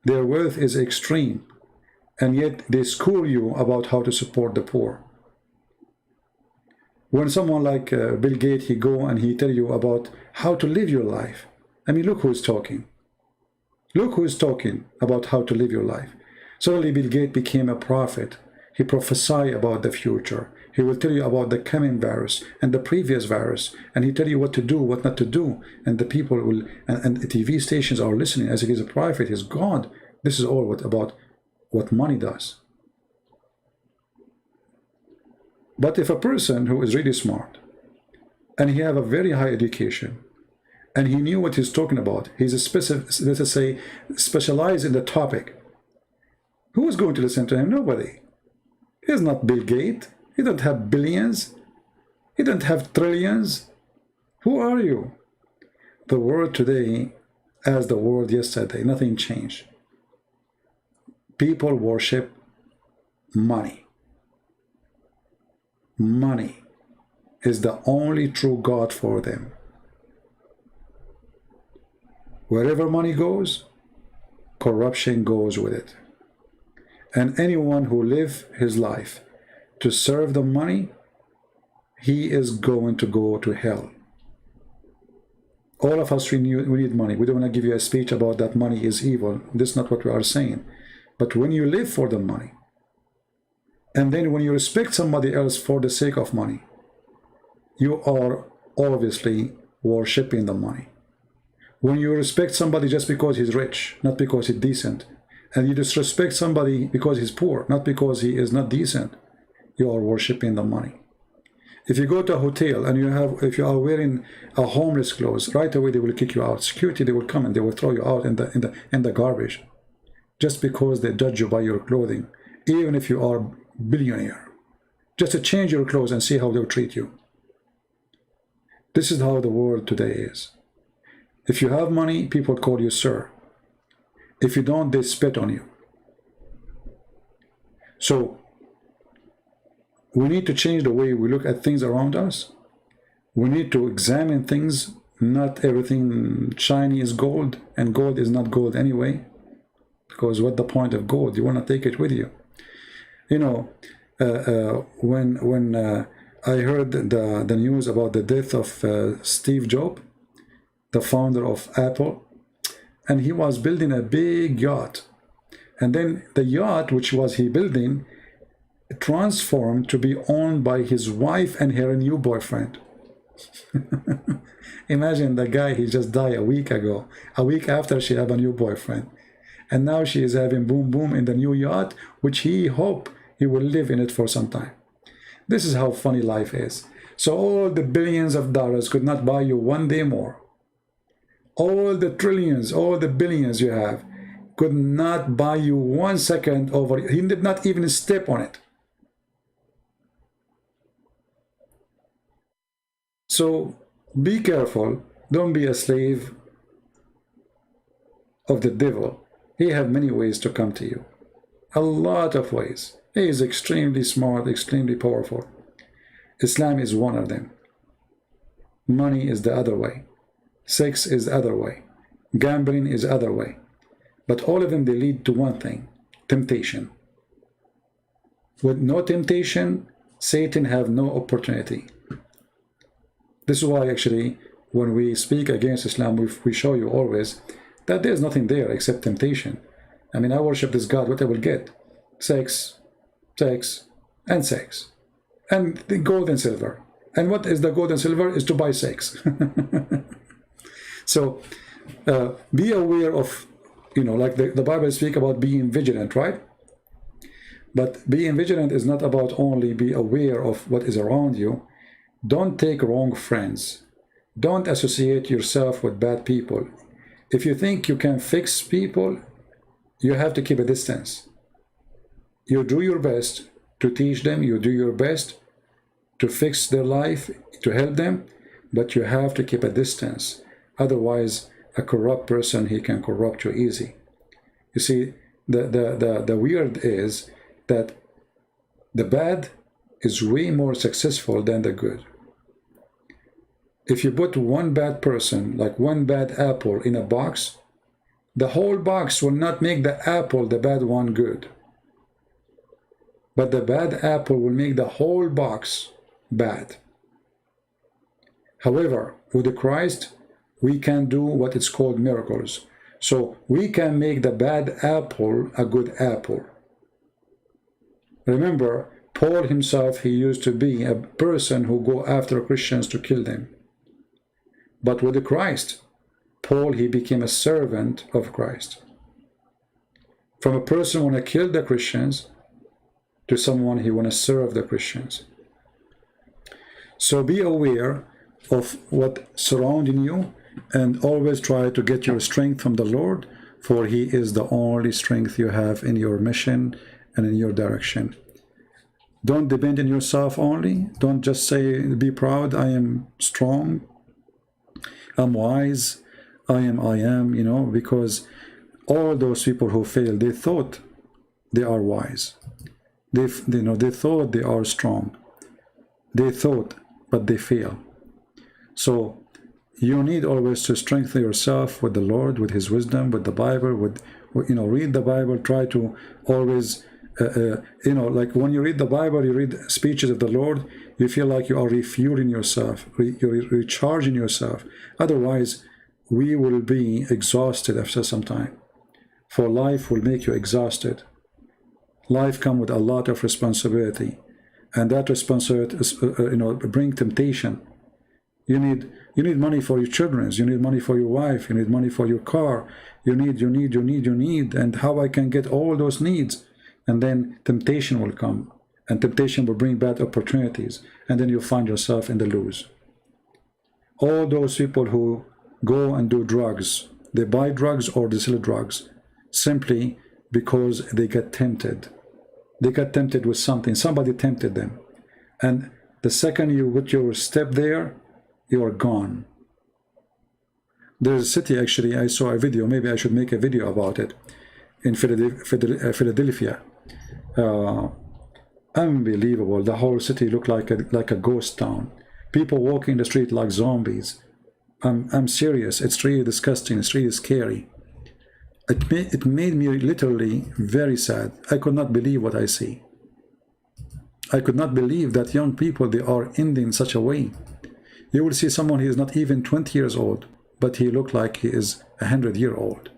Their wealth is extreme. And yet they school you about how to support the poor. When someone like Bill Gates, he go and he tell you about how to live your life. I mean, look who's talking. Look who's talking about how to live your life. Suddenly Bill Gates became a prophet. He prophesied about the future. He will tell you about the coming virus and the previous virus. And he tell you what to do, what not to do. And the people will, and the TV stations are listening as if he's a prophet, he's God. This is all about what money does. But if a person who is really smart, and he have a very high education, and he knew what he's talking about, he's a let's say, specialized in the topic, who is going to listen to him? Nobody. He's not Bill Gates. He don't have billions. He don't have trillions. Who are you? The world today, as the world yesterday, nothing changed. People worship money. Money is the only true God for them. Wherever money goes, corruption goes with it. And anyone who lives his life to serve the money, he is going to go to hell. All of us, we need money. We don't want to give you a speech about that money is evil. This is not what we are saying. But when you live for the money, and then when you respect somebody else for the sake of money, you are obviously worshipping the money. When you respect somebody just because he's rich, not because he's decent, and you disrespect somebody because he's poor, not because he is not decent, you are worshipping the money. If you go to a hotel and if you are wearing a homeless clothes, right away they will kick you out. Security, they will come and they will throw you out in the garbage, just because they judge you by your clothing, even if you are billionaire. Just to change your clothes and see how they'll treat you. This is how the world today is. If you have money, people call you sir. If you don't, they spit on you. So we need to change the way we look at things around us. We need to examine things. Not everything shiny is gold, and gold is not gold anyway. Because what the point of gold? You want to take it with you. You know, when I heard the news about the death of Steve Jobs, the founder of Apple, and he was building a big yacht. And then the yacht, which was he building, transformed to be owned by his wife and her new boyfriend. Imagine the guy, he just died a week ago, a week after she had a new boyfriend. And now she is having boom boom in the new yacht, which he hope he will live in it for some time. This is how funny life is. So all the billions of dollars could not buy you one day more. All the trillions, all the billions you have could not buy you 1 second over. He did not even step on it. So be careful. Don't be a slave of the devil. He have many ways to come to you. A lot of ways. He is extremely smart, extremely powerful. Islam is one of them. Money is the other way. Sex is the other way. Gambling is the other way. But all of them, they lead to one thing: temptation. With no temptation, Satan have no opportunity. This is why actually when we speak against Islam, we show you always that there's nothing there except temptation. I mean, I worship this God, what I will get? Sex, sex, and sex. And the gold and silver. And what is the gold and silver? Is to buy sex. So be aware of, like the Bible speaks about being vigilant, right? But being vigilant is not about only be aware of what is around you. Don't take wrong friends. Don't associate yourself with bad people. If you think you can fix people, you have to keep a distance. You do your best to teach them. You do your best to fix their life, to help them, but you have to keep a distance. Otherwise, a corrupt person, he can corrupt you easy. You see, the weird is that the bad is way more successful than the good. If you put one bad person, like one bad apple, in a box, the whole box will not make the apple, the bad one, good. But the bad apple will make the whole box bad. However, with Christ, we can do what is called miracles. So we can make the bad apple a good apple. Remember, Paul himself, he used to be a person who go after Christians to kill them. But with Christ, Paul, he became a servant of Christ. From a person who want to kill the Christians to someone he want to serve the Christians. So be aware of what surrounding you, and always try to get your strength from the Lord, for he is the only strength you have in your mission and in your direction. Don't depend on yourself only. Don't just say, be proud, I am strong, I'm wise, I am, because all those people who failed, they thought they are wise. They thought they are strong. They thought, but they fail. So you need always to strengthen yourself with the Lord, with his wisdom, with the Bible, read the Bible, try to always, like when you read the Bible, you read speeches of the Lord, you feel like you are refueling yourself, you're recharging yourself. Otherwise, we will be exhausted after some time. For life will make you exhausted. Life comes with a lot of responsibility, and that responsibility is, bring temptation. You need money for your children, you need money for your wife, you need money for your car, you need, and how I can get all those needs. And then temptation will come, and temptation will bring bad opportunities, and then you'll find yourself in the lose. All those people who go and do drugs, they buy drugs or they sell drugs, simply because they get tempted. They got tempted with something, somebody tempted them. And the second you put your step there, you are gone. There's a city, actually, I saw a video, maybe I should make a video about it, in Philadelphia. Unbelievable. The whole city looked like a ghost town. People walking the street like zombies. I'm serious. It's really disgusting. It's really scary. It made me literally very sad. I could not believe what I see. I could not believe that young people, they are ending in such a way. You will see someone who is not even 20 years old, but he looked like he is 100-year-old.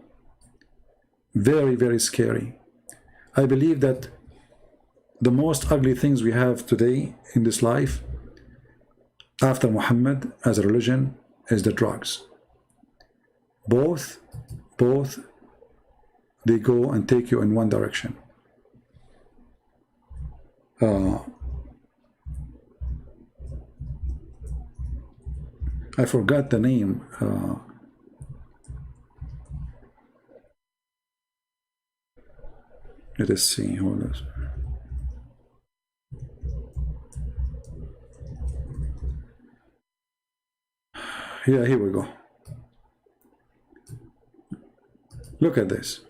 Very, very scary. I believe that the most ugly things we have today in this life, after Muhammad as a religion, is the drugs. Both, they go and take you in one direction. I forgot the name. Let us see. Hold on. Yeah, here we go. Look at this.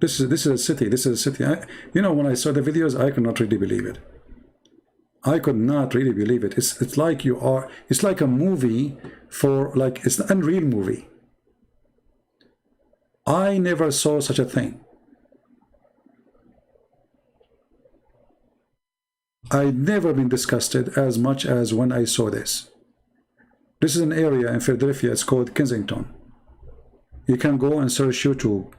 This is a city. This is a city. You know, when I saw the videos, I could not really believe it. I could not really believe it. It's like you are. It's like a movie for like it's an unreal movie. I never saw such a thing. I'd never been disgusted as much as when I saw this. This is an area in Philadelphia. It's called Kensington. You can go and search YouTube.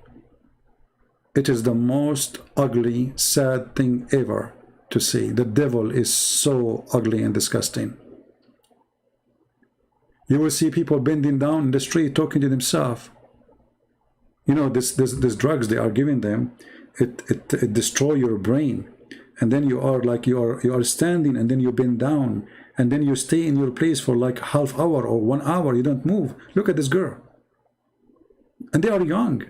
It is the most ugly, sad thing ever to see. The devil is so ugly and disgusting. You will see people bending down in the street talking to themselves. You know, this drugs they are giving them, it destroy your brain. And then you are like you are standing, and then you bend down, and then you stay in your place for like half hour or 1 hour. You don't move. Look at this girl. And they are young.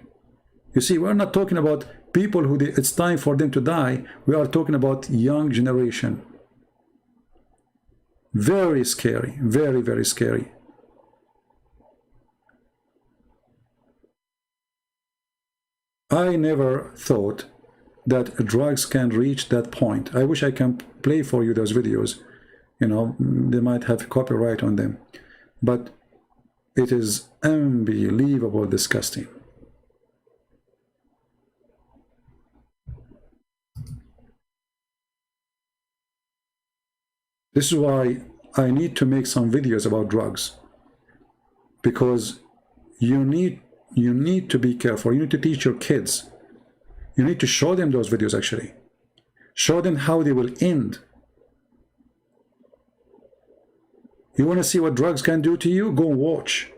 You see, we're not talking about people who it's time for them to die. We are talking about young generation. Very scary. Very, very scary. I never thought that drugs can reach that point. I wish I can play for you those videos. You know, they might have copyright on them. But it is unbelievable disgusting. This is why I need to make some videos about drugs, because you need to be careful. You need to teach your kids. You need to show them those videos, actually. Show them how they will end. You want to see what drugs can do to you? Go and watch.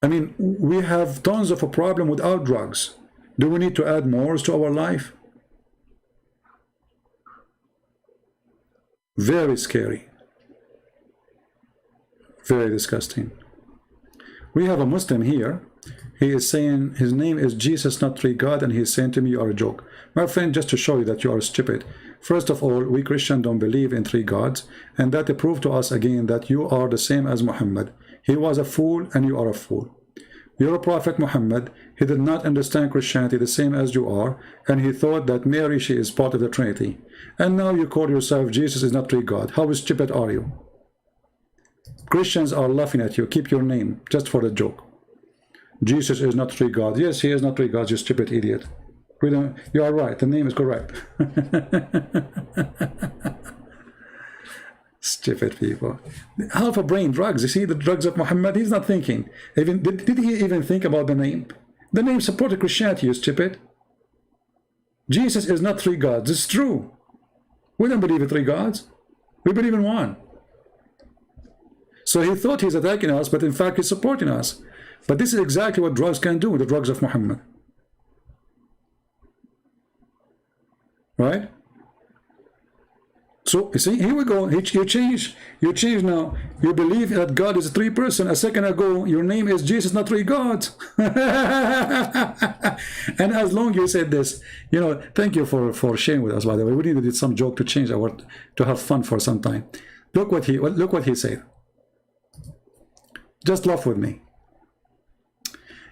I mean, we have tons of a problem without drugs. Do we need to add more to our life? Very scary. Very disgusting. We have a Muslim here. He is saying his name is Jesus, not three God, and he's saying to me, you are a joke. My friend, just to show you that you are stupid. First of all, we Christians don't believe in three gods, and that proved to us again that you are the same as Muhammad. He was a fool, and you are a fool. Your prophet Muhammad, he did not understand Christianity the same as you are, and he thought that Mary, she is part of the Trinity. And now you call yourself Jesus is not three God. How stupid are you? Christians are laughing at you. Keep your name, just for the joke. Jesus is not three gods. Yes, he is not three gods, you stupid idiot. You are right, the name is correct. Stupid people. Half a brain drugs. You see the drugs of Muhammad, he's not thinking. Even did he even think about the name? The name supported Christianity, you stupid. Jesus is not three gods. It's true. We don't believe in three gods. We believe in one. So he thought he's attacking us, but in fact he's supporting us. But this is exactly what drugs can do, the drugs of Muhammad. Right? So, you see, here we go. You change now. You believe that God is a three person. A second ago, your name is Jesus, not three gods. And as long as you said this, you know, thank you for sharing with us, by the way. We needed some joke to change our, to have fun for some time. Look what he said. Just laugh with me.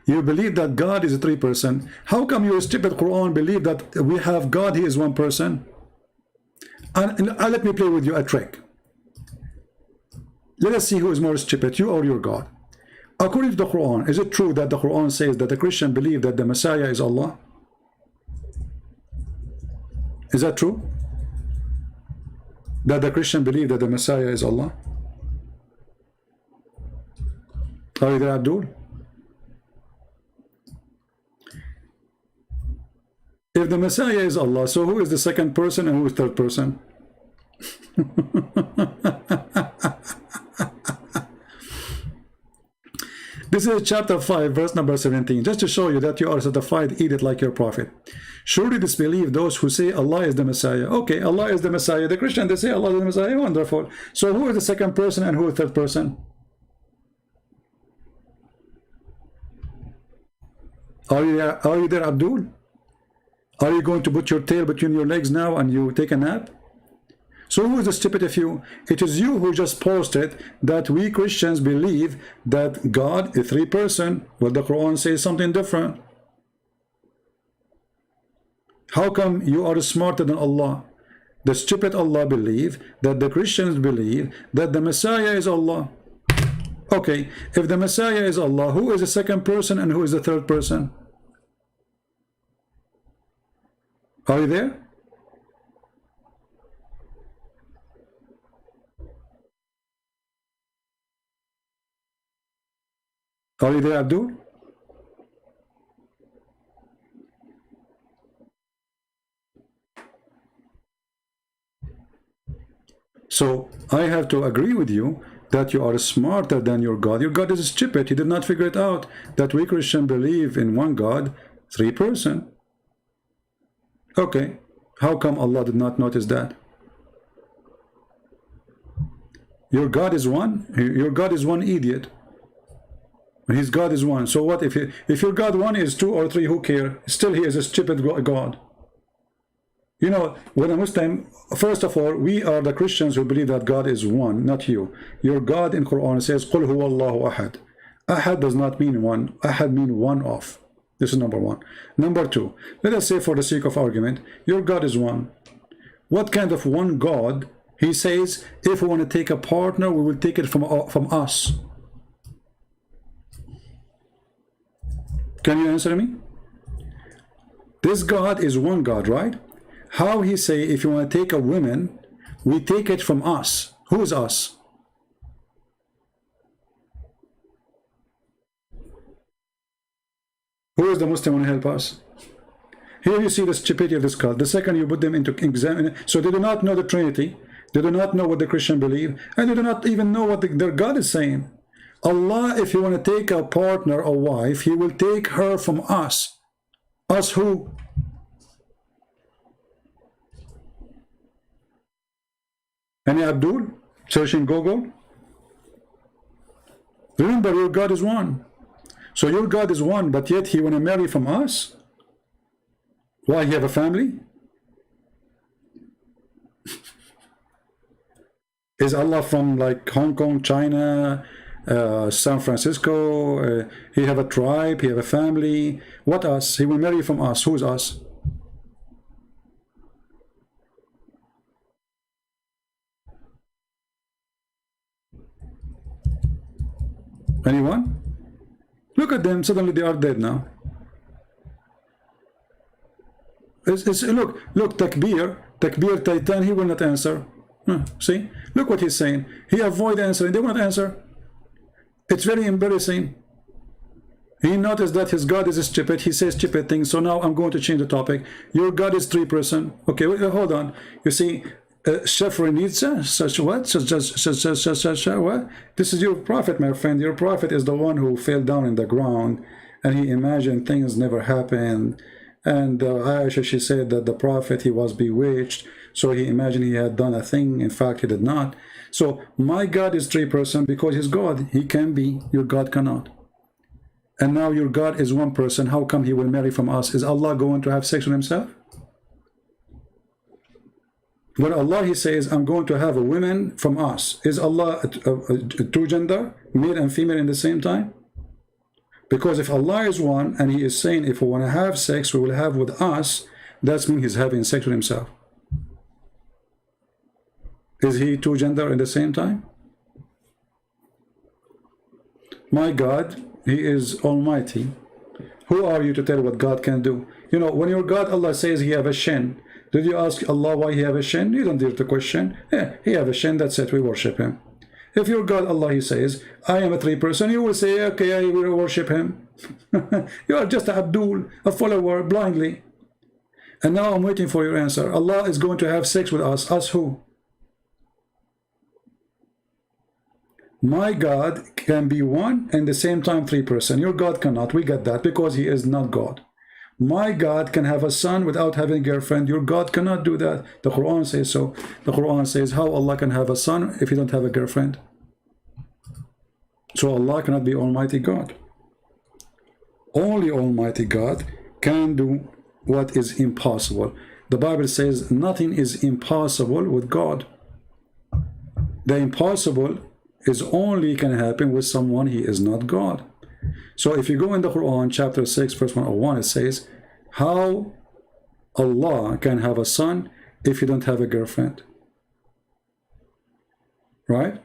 You believe that God is a three person. How come your stupid Quran believe that we have God, he is one person? And let me play with you a trick. Let us see who is more stupid, you or your God. According to the Quran, is it true that the Quran says that the Christian believe that the Messiah is Allah? Is that true? That the Christian believe that the Messiah is Allah? Are you there, Abdul? If the Messiah is Allah, so who is the second person and who is the third person? This is chapter 5, verse number 17. Just to show you that you are certified, eat it like your prophet. Surely disbelieve those who say Allah is the Messiah. Okay, Allah is the Messiah. The Christian, they say Allah is the Messiah. Wonderful. So who is the second person and who is the third person? Are you there, Abdul? Are you going to put your tail between your legs now and you take a nap? So who is the stupid of you? It is you who just posted that we Christians believe that God is three-person. Well, the Quran says something different. How come you are smarter than Allah? The stupid Allah believe that the Christians believe that the Messiah is Allah. Okay, if the Messiah is Allah, who is the second person and who is the third person? Are you there? Are you there, Abdul? So I have to agree with you that you are smarter than your God. Your God is stupid. He did not figure it out that we Christians believe in one God, three-person. Okay, how come Allah did not notice that? Your God is one. Your God is one idiot. His God is one. So what if your God one is two or three? Who care? Still, he is a stupid God. You know, when a Muslim, first of all, we are the Christians who believe that God is one, not you. Your God in Quran says, "Qul huwa Allahu ahad." Ahad does not mean one. Ahad means one of. This is number one. Number two, let us say for the sake of argument, your God is one. What kind of one God? He says, if we want to take a partner, we will take it from us. Can you answer me? This God is one God, right? How he say, if you want to take a woman, we take it from us. Who is us? Who is the Muslim who will help us? Here you see the stupidity of this cult. The second you put them into examine, so they do not know the Trinity, they do not know what the Christian believe, and they do not even know what their God is saying. Allah, if you want to take a partner or wife, he will take her from us. Us who? Any Abdul? Searching Google? Remember, your God is one. So your God is one, but yet he want to marry from us? Why, he have a family? Is Allah from like Hong Kong, China, San Francisco? He have a tribe, he have a family. What us? He will marry from us. Who's us? Anyone? Look at them, suddenly they are dead now. Look, Takbir Titan, he will not answer. See? Look what he's saying. He avoid answering, they will not answer. It's very embarrassing. He noticed that his God is stupid, he says stupid things, so now I'm going to change the topic. Your God is three-person. Okay, wait, hold on. You see, Shafranitza, such what? Such what? This is your prophet, my friend. Your prophet is the one who fell down in the ground and he imagined things never happened. And Aisha, she said that the prophet, he was bewitched, so he imagined he had done a thing. In fact, he did not. So my God is three-person because he's God. He can be, your God cannot. And now your God is one person. How come he will marry from us? Is Allah going to have sex with himself? When Allah, he says, I'm going to have a woman from us, is Allah a two gender, male and female in the same time? Because if Allah is one, and he is saying, if we want to have sex, we will have with us, that means he's having sex with himself. Is he two gender in the same time? My God, he is almighty. Who are you to tell what God can do? You know, when your God, Allah says he have a shin, did you ask Allah why he have a shin? You don't dare to question. Yeah, he have a shin, that's it, we worship him. If your God, Allah, he says, I am a three-person, you will say, okay, I will worship him. You are just a Abdul, a follower, blindly. And now I'm waiting for your answer. Allah is going to have sex with us. Us who? My God can be one and the same time three-person. Your God cannot. We get that because he is not God. My God can have a son without having a girlfriend. Your God cannot do that. The Quran says so. The Quran says how Allah can have a son if he don't have a girlfriend. So Allah cannot be Almighty God. Only Almighty God can do what is impossible. The Bible says nothing is impossible with God. The impossible is only can happen with someone he is not God. So if you go in the Quran, chapter 6, verse 101, it says, how Allah can have a son if you don't have a girlfriend? Right?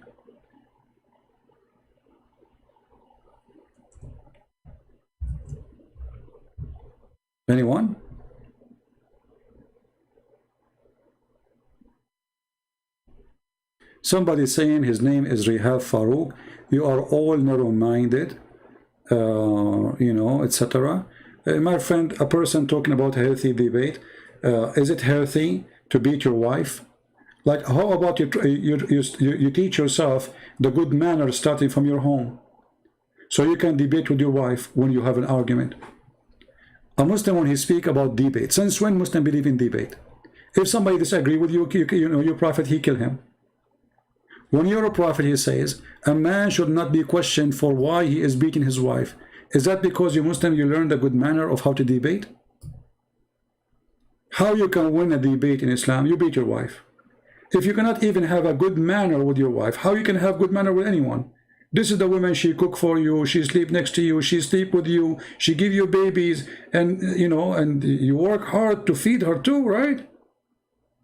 Anyone? Somebody saying his name is Rihab Farouk. You are all narrow-minded, you know, etc. My friend, a person talking about healthy debate. Is it healthy to beat your wife? Like, how about you teach yourself the good manners starting from your home, so you can debate with your wife when you have an argument. A Muslim, when he speak about debate, since when Muslim believe in debate? If somebody disagree with you, you know, your prophet, he kill him. When you're a prophet, he says, a man should not be questioned for why he is beating his wife. Is that because you Muslim, you learned a good manner of how to debate? How you can win a debate in Islam? You beat your wife. If you cannot even have a good manner with your wife, how you can have good manner with anyone? This is the woman, she cook for you, she sleep next to you, she sleep with you, she give you babies, and you know, and you work hard to feed her too, right?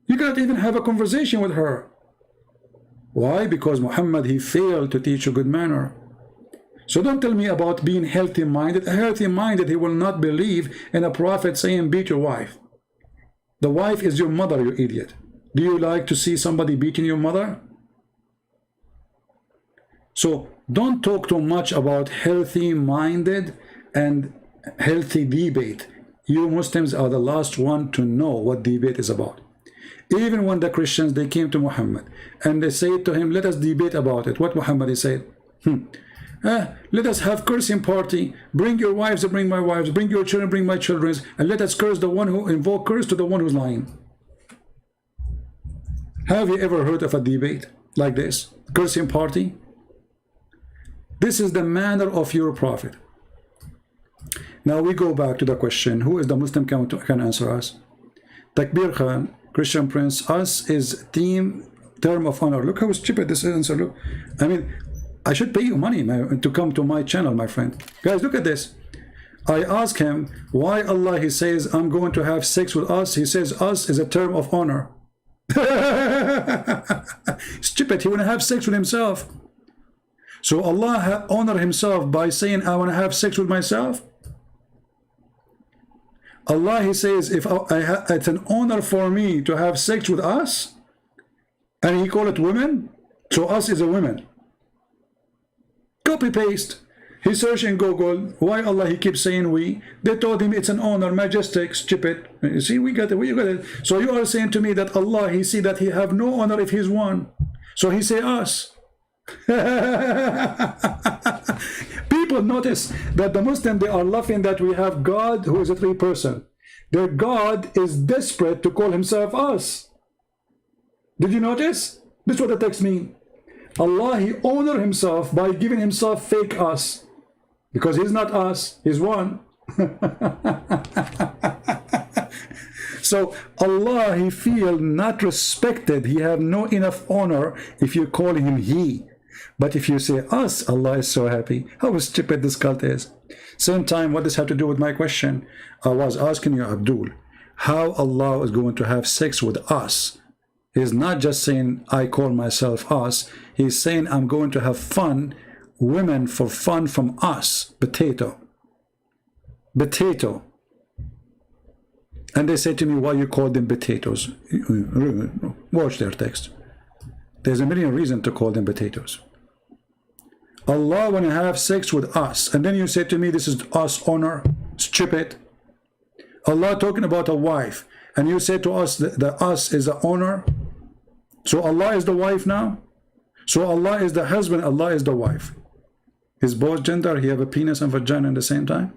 You cannot even have a conversation with her. Why? Because Muhammad, he failed to teach a good manner. So don't tell me about being healthy-minded. Healthy-minded, he will not believe in a prophet saying beat your wife. The wife is your mother, you idiot. Do you like to see somebody beating your mother? So don't talk too much about healthy-minded and healthy debate. You Muslims are the last one to know what debate is about. Even when the Christians, they came to Muhammad and they said to him, let us debate about it. What Muhammad said? Let us have cursing party. Bring your wives and bring my wives. Bring your children, bring my children. And let us curse the one who invoke curse to the one who's lying. Have you ever heard of a debate like this? Cursing party? This is the manner of your prophet. Now we go back to the question, who is the Muslim can answer us? Takbir Khan, Christian Prince, us is term of honor. Look how stupid this answer. Look, I mean, I should pay you money to come to my channel, my friend. Guys, look at this. I ask him why Allah, he says, I'm going to have sex with us. He says us is a term of honor. Stupid, he want to have sex with himself. So Allah honor himself by saying, I want to have sex with myself. Allah, he says, if it's an honor for me to have sex with us, and he call it women, so us is a woman. Copy paste. He searched in Google, why Allah he keeps saying we? They told him it's an honor, majestic, stupid. You see, we got it. So you are saying to me that Allah, he see that he have no honor if he's one. So he say us. People notice that the Muslim, they are laughing that we have God who is a three-person. Their God is desperate to call himself us. Did you notice? This is what the text means. Allah, he honor himself by giving himself fake us. Because he's not us, he's one. So Allah, he feel not respected. He have no enough honor if you call him he. But if you say us, Allah is so happy. How stupid this cult is. Same time, what does have to do with my question? I was asking you, Abdul, how Allah is going to have sex with us. He's not just saying, I call myself us. He's saying, I'm going to have fun, women for fun from us. Potato. Potato. And they say to me, why you call them potatoes? Watch their text. There's a million reasons to call them potatoes. Allah want to have sex with us, and then you say to me, this is us honor. Stupid. Allah talking about a wife, and you say to us that the us is the honor. So Allah is the wife now. So Allah is the husband, Allah is the wife. Is both gender, he have a penis and vagina at the same time?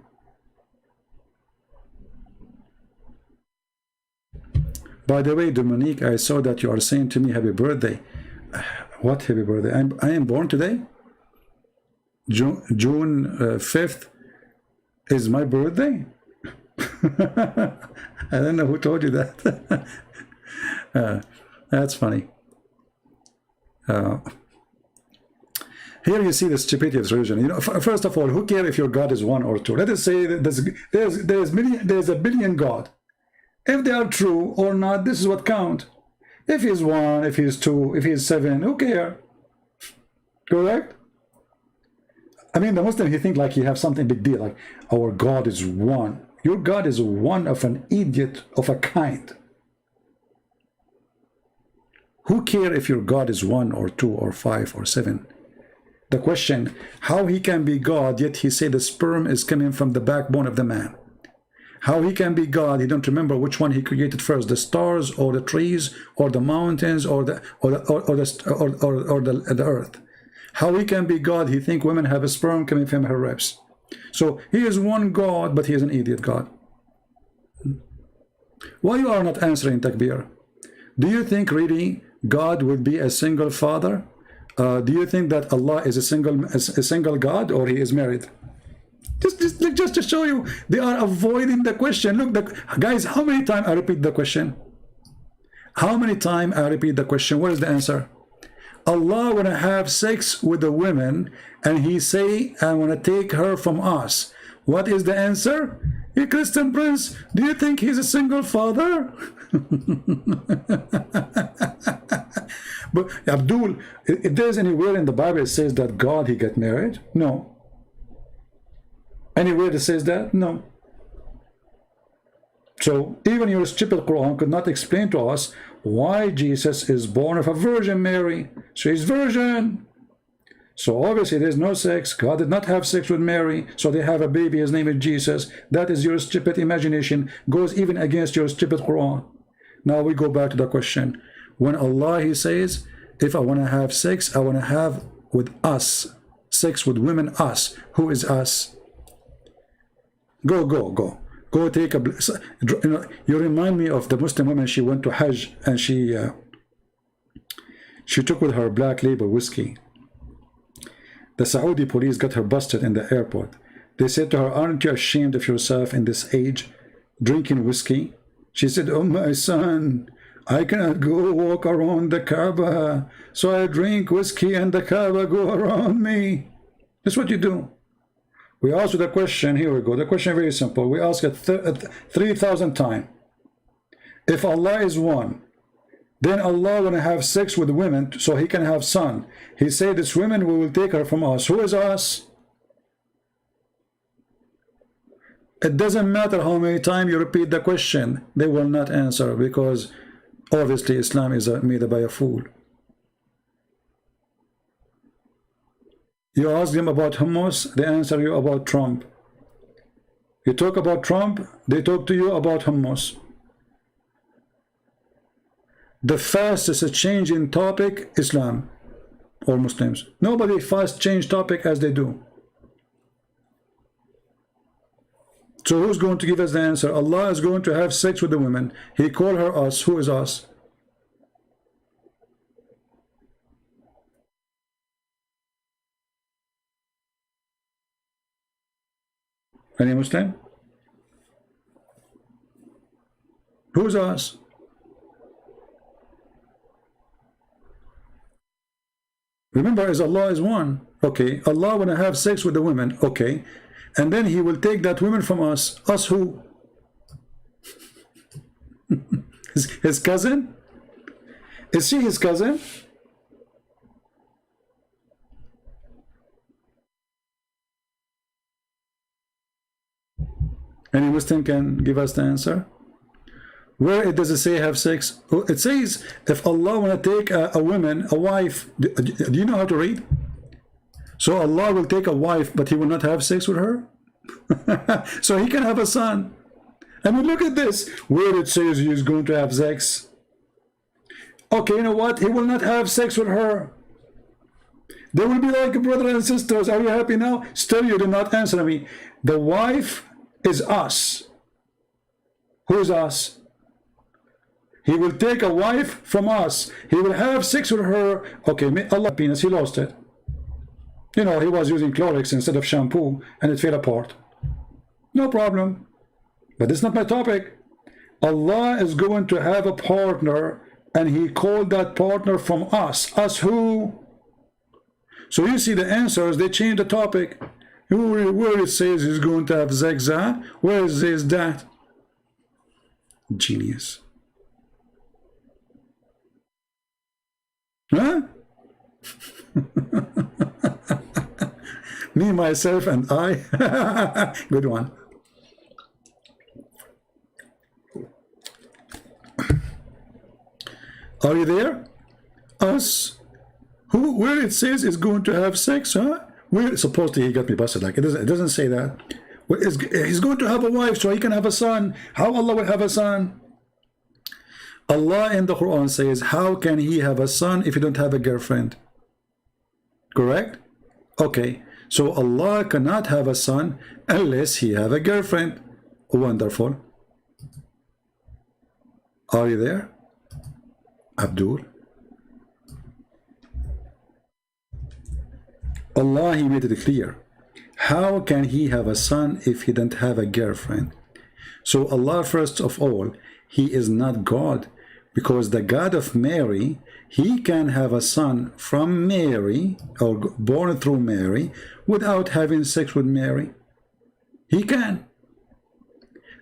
By the way, Dominique, I saw that you are saying to me happy birthday. What happy birthday? I am born today? June 5th is my birthday? I don't know who told you that. That's funny. Here you see the stupidity of religion. You know, first of all, who cares if your God is one or two? Let us say that there's a billion God. If they are true or not, this is what count. If he's one, if he's two, if he's seven, who cares? Correct? I mean, the Muslim, he think like he have something big deal, like our God is one. Your God is one of an idiot of a kind. Who care if your God is one or two or five or seven? The question, how he can be God, yet he say the sperm is coming from the backbone of the man. How he can be God, he don't remember which one he created first, the stars or the trees or the mountains or the earth. How he can be God, he think women have a sperm coming from her ribs. So he is one God, but he is an idiot God. Why you are not answering takbir? Do you think really God would be a single father? Do you think that Allah is a single God, or he is married? Just to show you, they are avoiding the question. Look, guys, how many times I repeat the question? How many times I repeat the question? What is the answer? Allah wanna have sex with the women, and he say, I wanna take her from us. What is the answer? You Christian prince, do you think he's a single father? But Abdul, if there's anywhere in the Bible it says that God, he get married? No. Anywhere that says that? No. So even your stupid Quran could not explain to us why Jesus is born of a Virgin Mary. So he's virgin. So obviously there's no sex. God did not have sex with Mary. So they have a baby. His name is Jesus. That is your stupid imagination. Goes even against your stupid Quran. Now we go back to the question. When Allah, he says, if I want to have sex, I want to have with us. Sex with women, us. Who is us? Go take a, you know, you remind me of the Muslim woman. She went to Hajj and she took with her Black Label whiskey. The Saudi police got her busted in the airport. They said to her, aren't you ashamed of yourself in this age drinking whiskey? She said, oh my son, I cannot go walk around the Kaaba, so I drink whiskey and the Kaaba go around me. That's what you do. We ask the question, here we go. The question is very simple. We ask it 3,000 times. If Allah is one, then Allah want to have sex with women so he can have son. He said, this woman, we will take her from us. Who is us? It doesn't matter how many times you repeat the question, they will not answer, because obviously Islam is made by a fool. You ask them about hummus, they answer you about Trump. You talk about Trump, they talk to you about hummus. The fastest change in topic, Islam or Muslims. Nobody fast change topic as they do. So who's going to give us the answer? Allah is going to have sex with the women. He called her us. Who is us? Any Muslim? Who's us? Remember, as Allah is one. Okay, Allah want to have sex with the women. Okay, and then he will take that woman from us. Us who? His cousin? Is she his cousin? Any Muslim can give us the answer? Where it does it say have sex? It says if Allah want to take a woman, a wife. Do you know how to read? So Allah will take a wife, but he will not have sex with her. So he can have a son. I mean, look at this. Where it says he is going to have sex. Okay, you know what? He will not have sex with her. They will be like brothers and sisters. Are you happy now? Still, you did not answer me. The wife is us. Who is us? He will take a wife from us. He will have sex with her. Okay, Allah penis, he lost it. You know, he was using Clorox instead of shampoo and it fell apart. No problem. But it's not my topic. Allah is going to have a partner and he called that partner from us. Us who? So you see the answers, they change the topic. Where it says he's going to have sex, where is that? Genius. Huh? Me, myself, and I. Good one. Are you there? Us. Who? Where it says is going to have sex, huh? Where? Supposedly he got me busted. Like it doesn't say that. Well, he's going to have a wife so he can have a son. How Allah will have a son? Allah in the Quran says, how can he have a son if he don't have a girlfriend? Correct? Okay. So Allah cannot have a son unless he have a girlfriend. Wonderful. Are you there? Abdul? Allah, he made it clear. How can he have a son if he doesn't have a girlfriend? So Allah, first of all, he is not God, because the God of Mary, he can have a son from Mary, or born through Mary, without having sex with Mary. He can.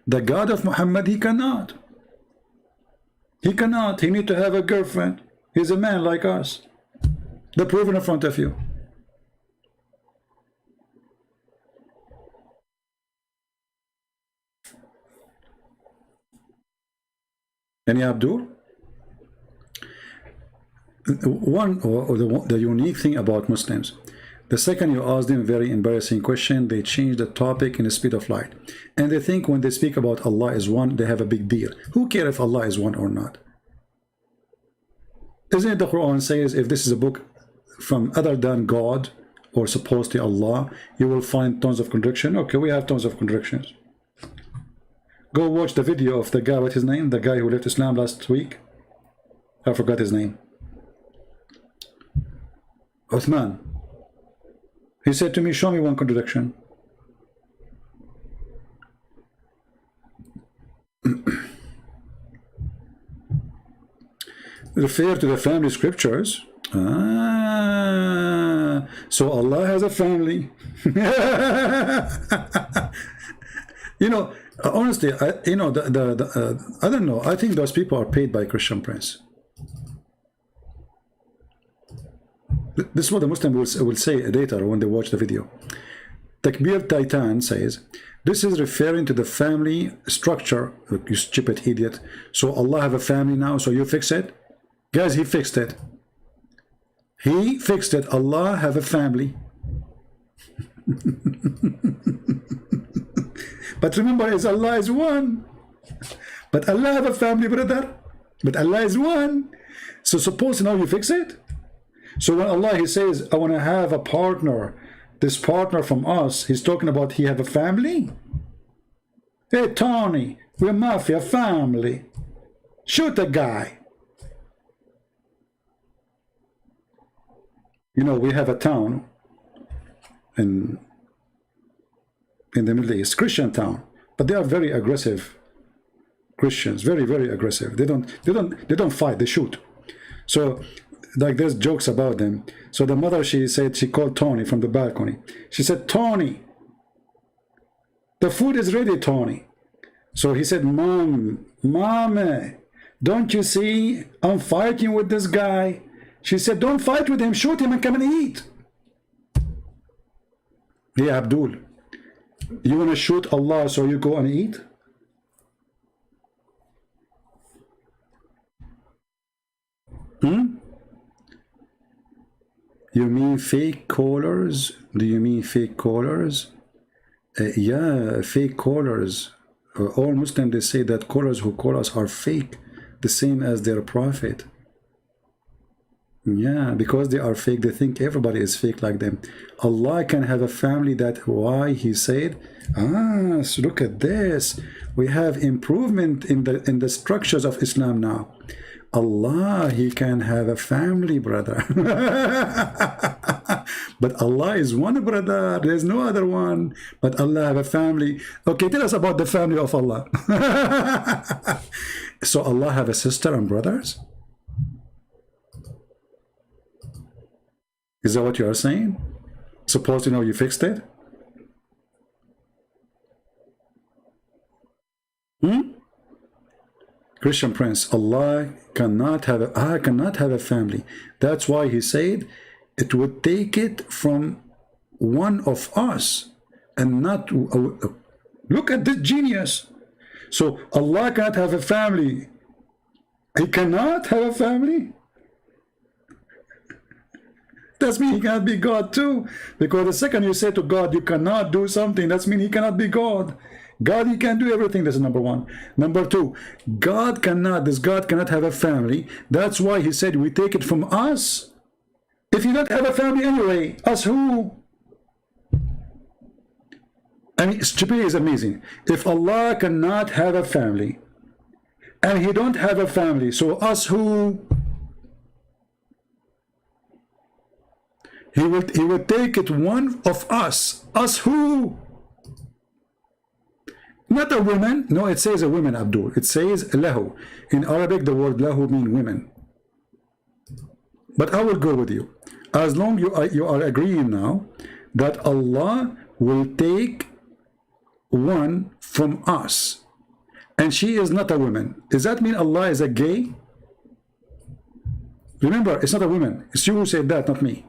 The God of Muhammad, he cannot. He cannot. He need to have a girlfriend. He's a man like us. The proof in front of you. Any Abdul? The unique thing about Muslims, the second you ask them a very embarrassing question, they change the topic in the speed of light. And they think when they speak about Allah is one, they have a big deal. Who cares if Allah is one or not? Isn't it the Quran says if this is a book from other than God or supposed to Allah, you will find tons of contradiction? Okay, we have tons of contradictions. Go watch the video of the guy, what's his name? The guy who left Islam last week. I forgot his name. Uthman. He said to me, show me one contradiction. Refer to the family scriptures. Ah, so Allah has a family. You know, honestly, I don't know. I think those people are paid by Christian Prince. This is what the Muslim will say later when they watch the video. Takbir Titan says, this is referring to the family structure. You stupid idiot. So Allah have a family now, so you fix it? Guys, he fixed it. He fixed it. Allah have a family. But remember, Allah is one. But Allah have a family, brother. But Allah is one. So suppose now you fix it. So when Allah, he says, I want to have a partner, this partner from us, he's talking about he have a family. Hey, Tony, we're mafia family. Shoot a guy. You know, we have a town in the Middle East, Christian town, but they are very aggressive Christians, very, very aggressive. They don't fight, they shoot. So like there's jokes about them. So the mother, she said, she called Tony from the balcony. She said, Tony, the food is ready, Tony. So he said, Mommy, don't you see I'm fighting with this guy? She said, don't fight with him, shoot him and come and eat. Yeah, Abdul, you want to shoot Allah so you go and eat? You mean fake callers? Do you mean fake callers? Yeah, fake callers. All Muslims, they say that callers who call us are fake, the same as their prophet. Yeah, because they are fake, they think everybody is fake like them. Allah can have a family. That why he said, so look at this. We have improvement in the structures of Islam now. Allah, he can have a family, brother. But Allah is one, brother. There's no other one. But Allah have a family. Okay, tell us about the family of Allah. So Allah have a sister and brothers? Is that what you are saying? Suppose you know you fixed it? Christian Prince, Allah cannot have a family. That's why he said it would take it from one of us and not look at this genius. So Allah cannot have a family. He cannot have a family. That means he cannot be God too. Because the second you say to God, you cannot do something, that means he cannot be God. God, he can do everything. That's number one. Number two, God cannot have a family. That's why he said we take it from us. If you don't have a family anyway, us who? I mean, stupidity is amazing. If Allah cannot have a family, and he don't have a family, so us who? He will take it one of us. Us who? Not a woman. No, it says a woman, Abdul. It says lahu. In Arabic, the word lahu means women. But I will go with you. As long you are agreeing now that Allah will take one from us, and she is not a woman. Does that mean Allah is a gay? Remember, it's not a woman. It's you who said that, not me.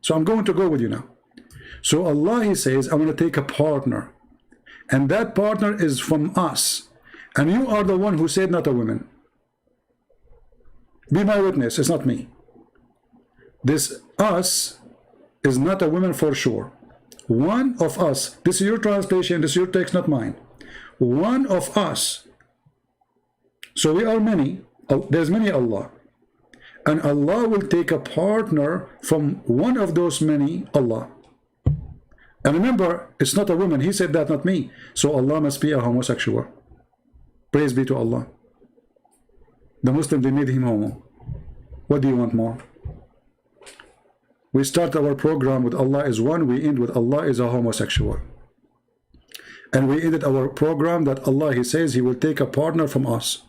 So I'm going to go with you now. So Allah, he says, I'm going to take a partner. And that partner is from us. And you are the one who said not a woman. Be my witness, it's not me. This us is not a woman for sure. One of us, this is your translation, this is your text, not mine. One of us. So we are many. There's many Allah. And Allah will take a partner from one of those many Allah. And remember, it's not a woman. He said that, not me. So Allah must be a homosexual. Praise be to Allah. The Muslims, they made him homo. What do you want more? We start our program with Allah is one. We end with Allah is a homosexual. And we ended our program that Allah, he says, he will take a partner from us.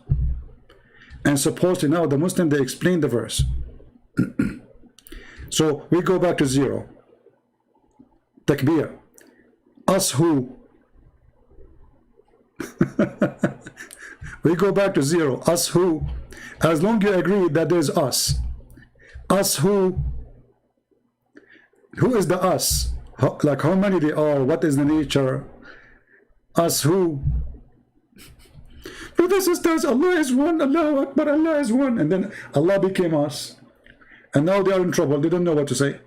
And supposedly now the Muslim, they explain the verse. So we go back to zero. Takbir. Us who? We go back to zero. Us who? As long as you agree that there's us. Us who? Who is the us? Like how many they are? What is the nature? Us who? Brothers and sisters, Allah is one, Allahu Akbar, Allah is one. And then Allah became us. And now they are in trouble. They don't know what to say.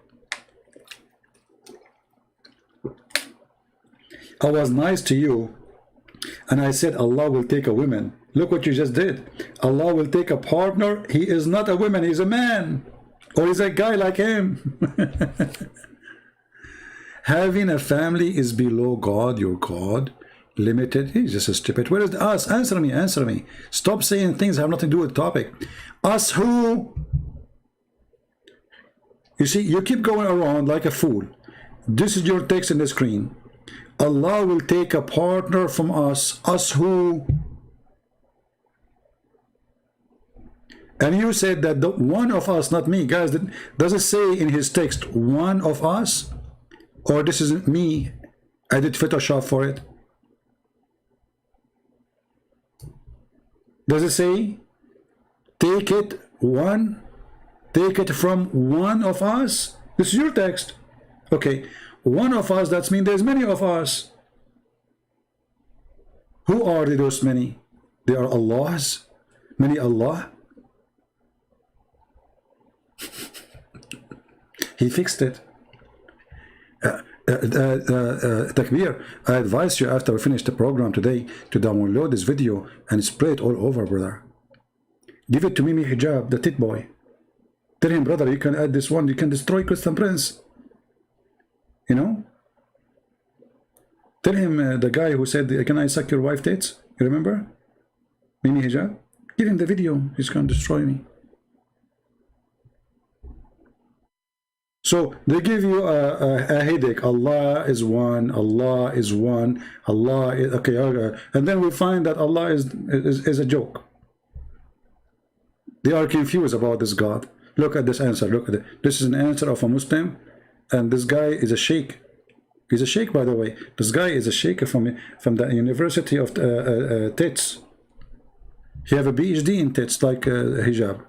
I was nice to you. And I said Allah will take a woman. Look what you just did. Allah will take a partner. He is not a woman. He's a man. Or he's a guy like him. Having a family is below God, your God. Limited. He's just a stupid. Where is the us? Answer me, answer me. Stop saying things that have nothing to do with the topic. Us who? You see, you keep going around like a fool. This is your text in the screen. Allah will take a partner from us. Us who? And you said that the one of us, not me. Guys, does it say in his text one of us? Or this isn't me? I did Photoshop for it. Does it say, take it one, take it from one of us? This is your text. Okay, one of us, that means there's many of us. Who are those many? They are Allahs? Many Allah? He fixed it. Takbir, I advise you after we finish the program today to download this video and spray it all over, brother. Give it to Mimi Hijab, the tit boy. Tell him, brother, you can add this one, you can destroy Christian Prince. You know? Tell him the guy who said, can I suck your wife tits? You remember? Mimi Hijab? Give him the video, he's going to destroy me. So they give you a headache. Allah is one. Allah is one. Allah is okay. And then we find that Allah is a joke. They are confused about this God. Look at this answer. Look at it. This is an answer of a Muslim, and this guy is a sheikh. He's a sheikh, by the way. This guy is a sheikh from the University of Tits. He have a PhD in Tits, like hijab.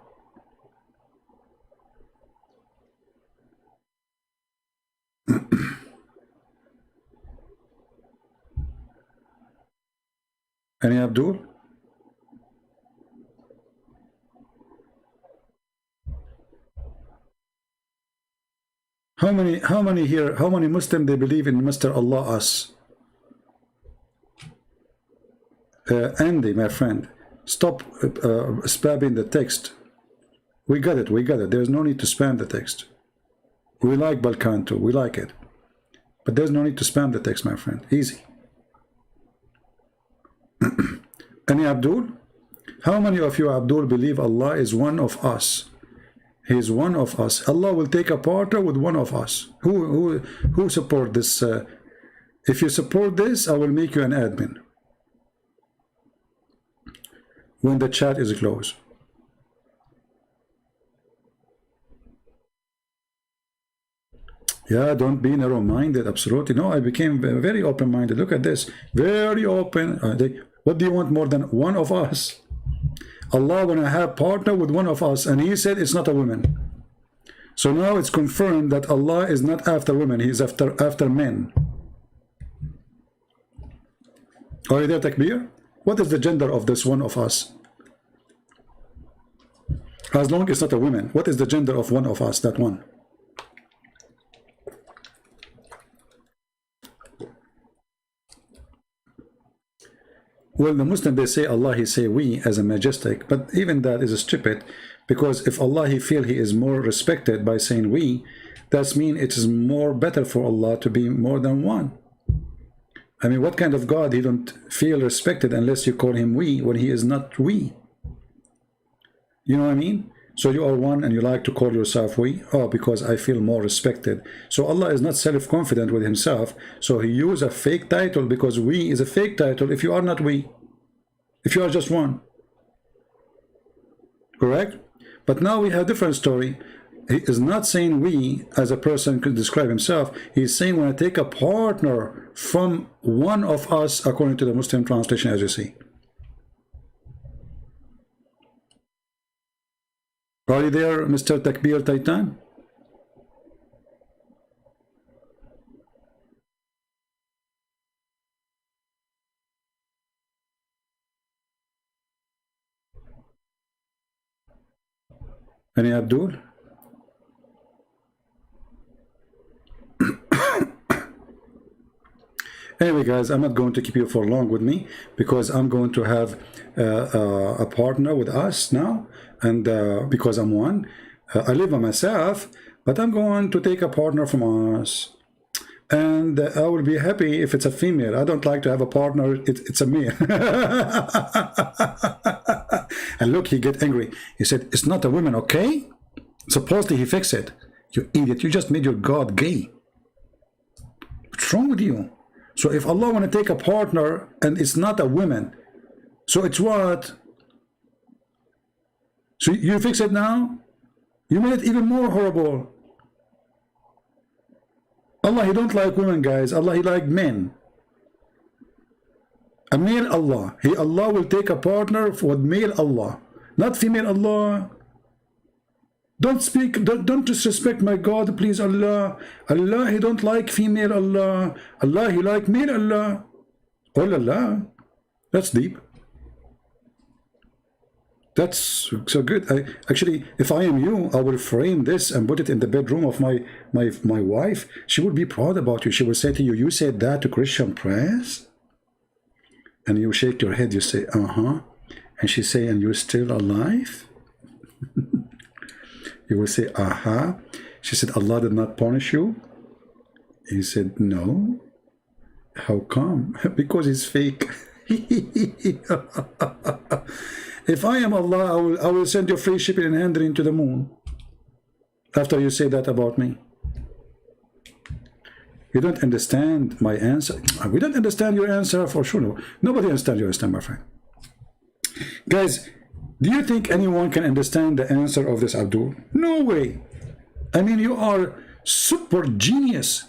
Any Abdul? How many here, how many Muslims they believe in Mr. Allah us? Andy, my friend, stop spamming the text. We got it, we got it. There's no need to spam the text. We like Balkan too, we like it. But there's no need to spam the text, my friend. Easy. Any Abdul? How many of you, Abdul, believe Allah is one of us? He is one of us. Allah will take a partner with one of us. Who support this? If you support this, I will make you an admin when the chat is closed. Yeah, don't be narrow-minded. Absolutely. No, I became very open-minded. Look at this. Very open. What do you want more than one of us? Allah want to have partner with one of us, and he said it's not a woman. So now it's confirmed that Allah is not after women, he is after men. Are you there, Takbir? What is the gender of this one of us? As long as it's not a woman, what is the gender of one of us, that one? Well, the Muslim, they say Allah, he say we as a majestic, but even that is stupid, because if Allah, he feel he is more respected by saying we, that means it is more better for Allah to be more than one. I mean, what kind of God he don't feel respected unless you call him we when he is not we? You know what I mean? So you are one and you like to call yourself we? Oh, because I feel more respected. So Allah is not self-confident with himself, so he use a fake title, because we is a fake title if you are not we, if you are just one. Correct? But now we have a different story. He is not saying we as a person could describe himself. He's saying when I take a partner from one of us, according to the Muslim translation, as you see. Are you there, Mr. Takbir Titan? Any Abdul? Anyway, guys, I'm not going to keep you for long with me, because I'm going to have a partner with us now, and because I'm one, I live by myself, but I'm going to take a partner from us, and I will be happy if it's a female. I don't like to have a partner, it's a male. And look, he get angry. He said, it's not a woman, okay? Supposedly he fixed it. You idiot, you just made your God gay. What's wrong with you? So if Allah want to take a partner and it's not a woman, so it's what? So you fix it now? You made it even more horrible. Allah, he don't like women, guys. Allah, he like men. A male Allah. Allah will take a partner for male Allah, not female Allah. Don't speak, don't disrespect my God, please, Allah. Allah, he don't like female Allah. Allah, he like male Allah. Oh la la. That's deep. That's so good. Actually, if I am you, I will frame this and put it in the bedroom of my wife. She would be proud about you. She will say to you, you said that to Christian press? And you shake your head, you say, uh-huh. And she say, and you're still alive? You will say, aha. She said, Allah did not punish you? He said, no. How come? Because he's fake. If I am Allah, I will send you free shipping and handling to the moon. After you say that about me. You don't understand my answer. We don't understand your answer for sure. Nobody understands your answer, my friend. Guys, Do you think anyone can understand the answer of this, Abdul? No way. I mean, you are super genius.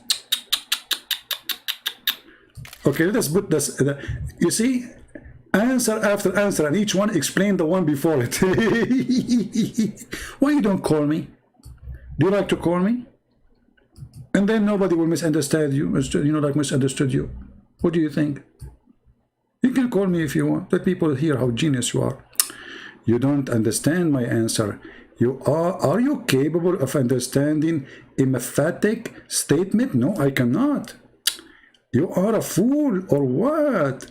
Okay, let us put this. You see, answer after answer, and each one explain the one before it. Why you don't call me? Do you like to call me? And then nobody will misunderstand you, like misunderstood you. What do you think? You can call me if you want. Let people hear how genius you are. You don't understand my answer. Are you capable of understanding a emphatic statement? No, I cannot. You are a fool or what?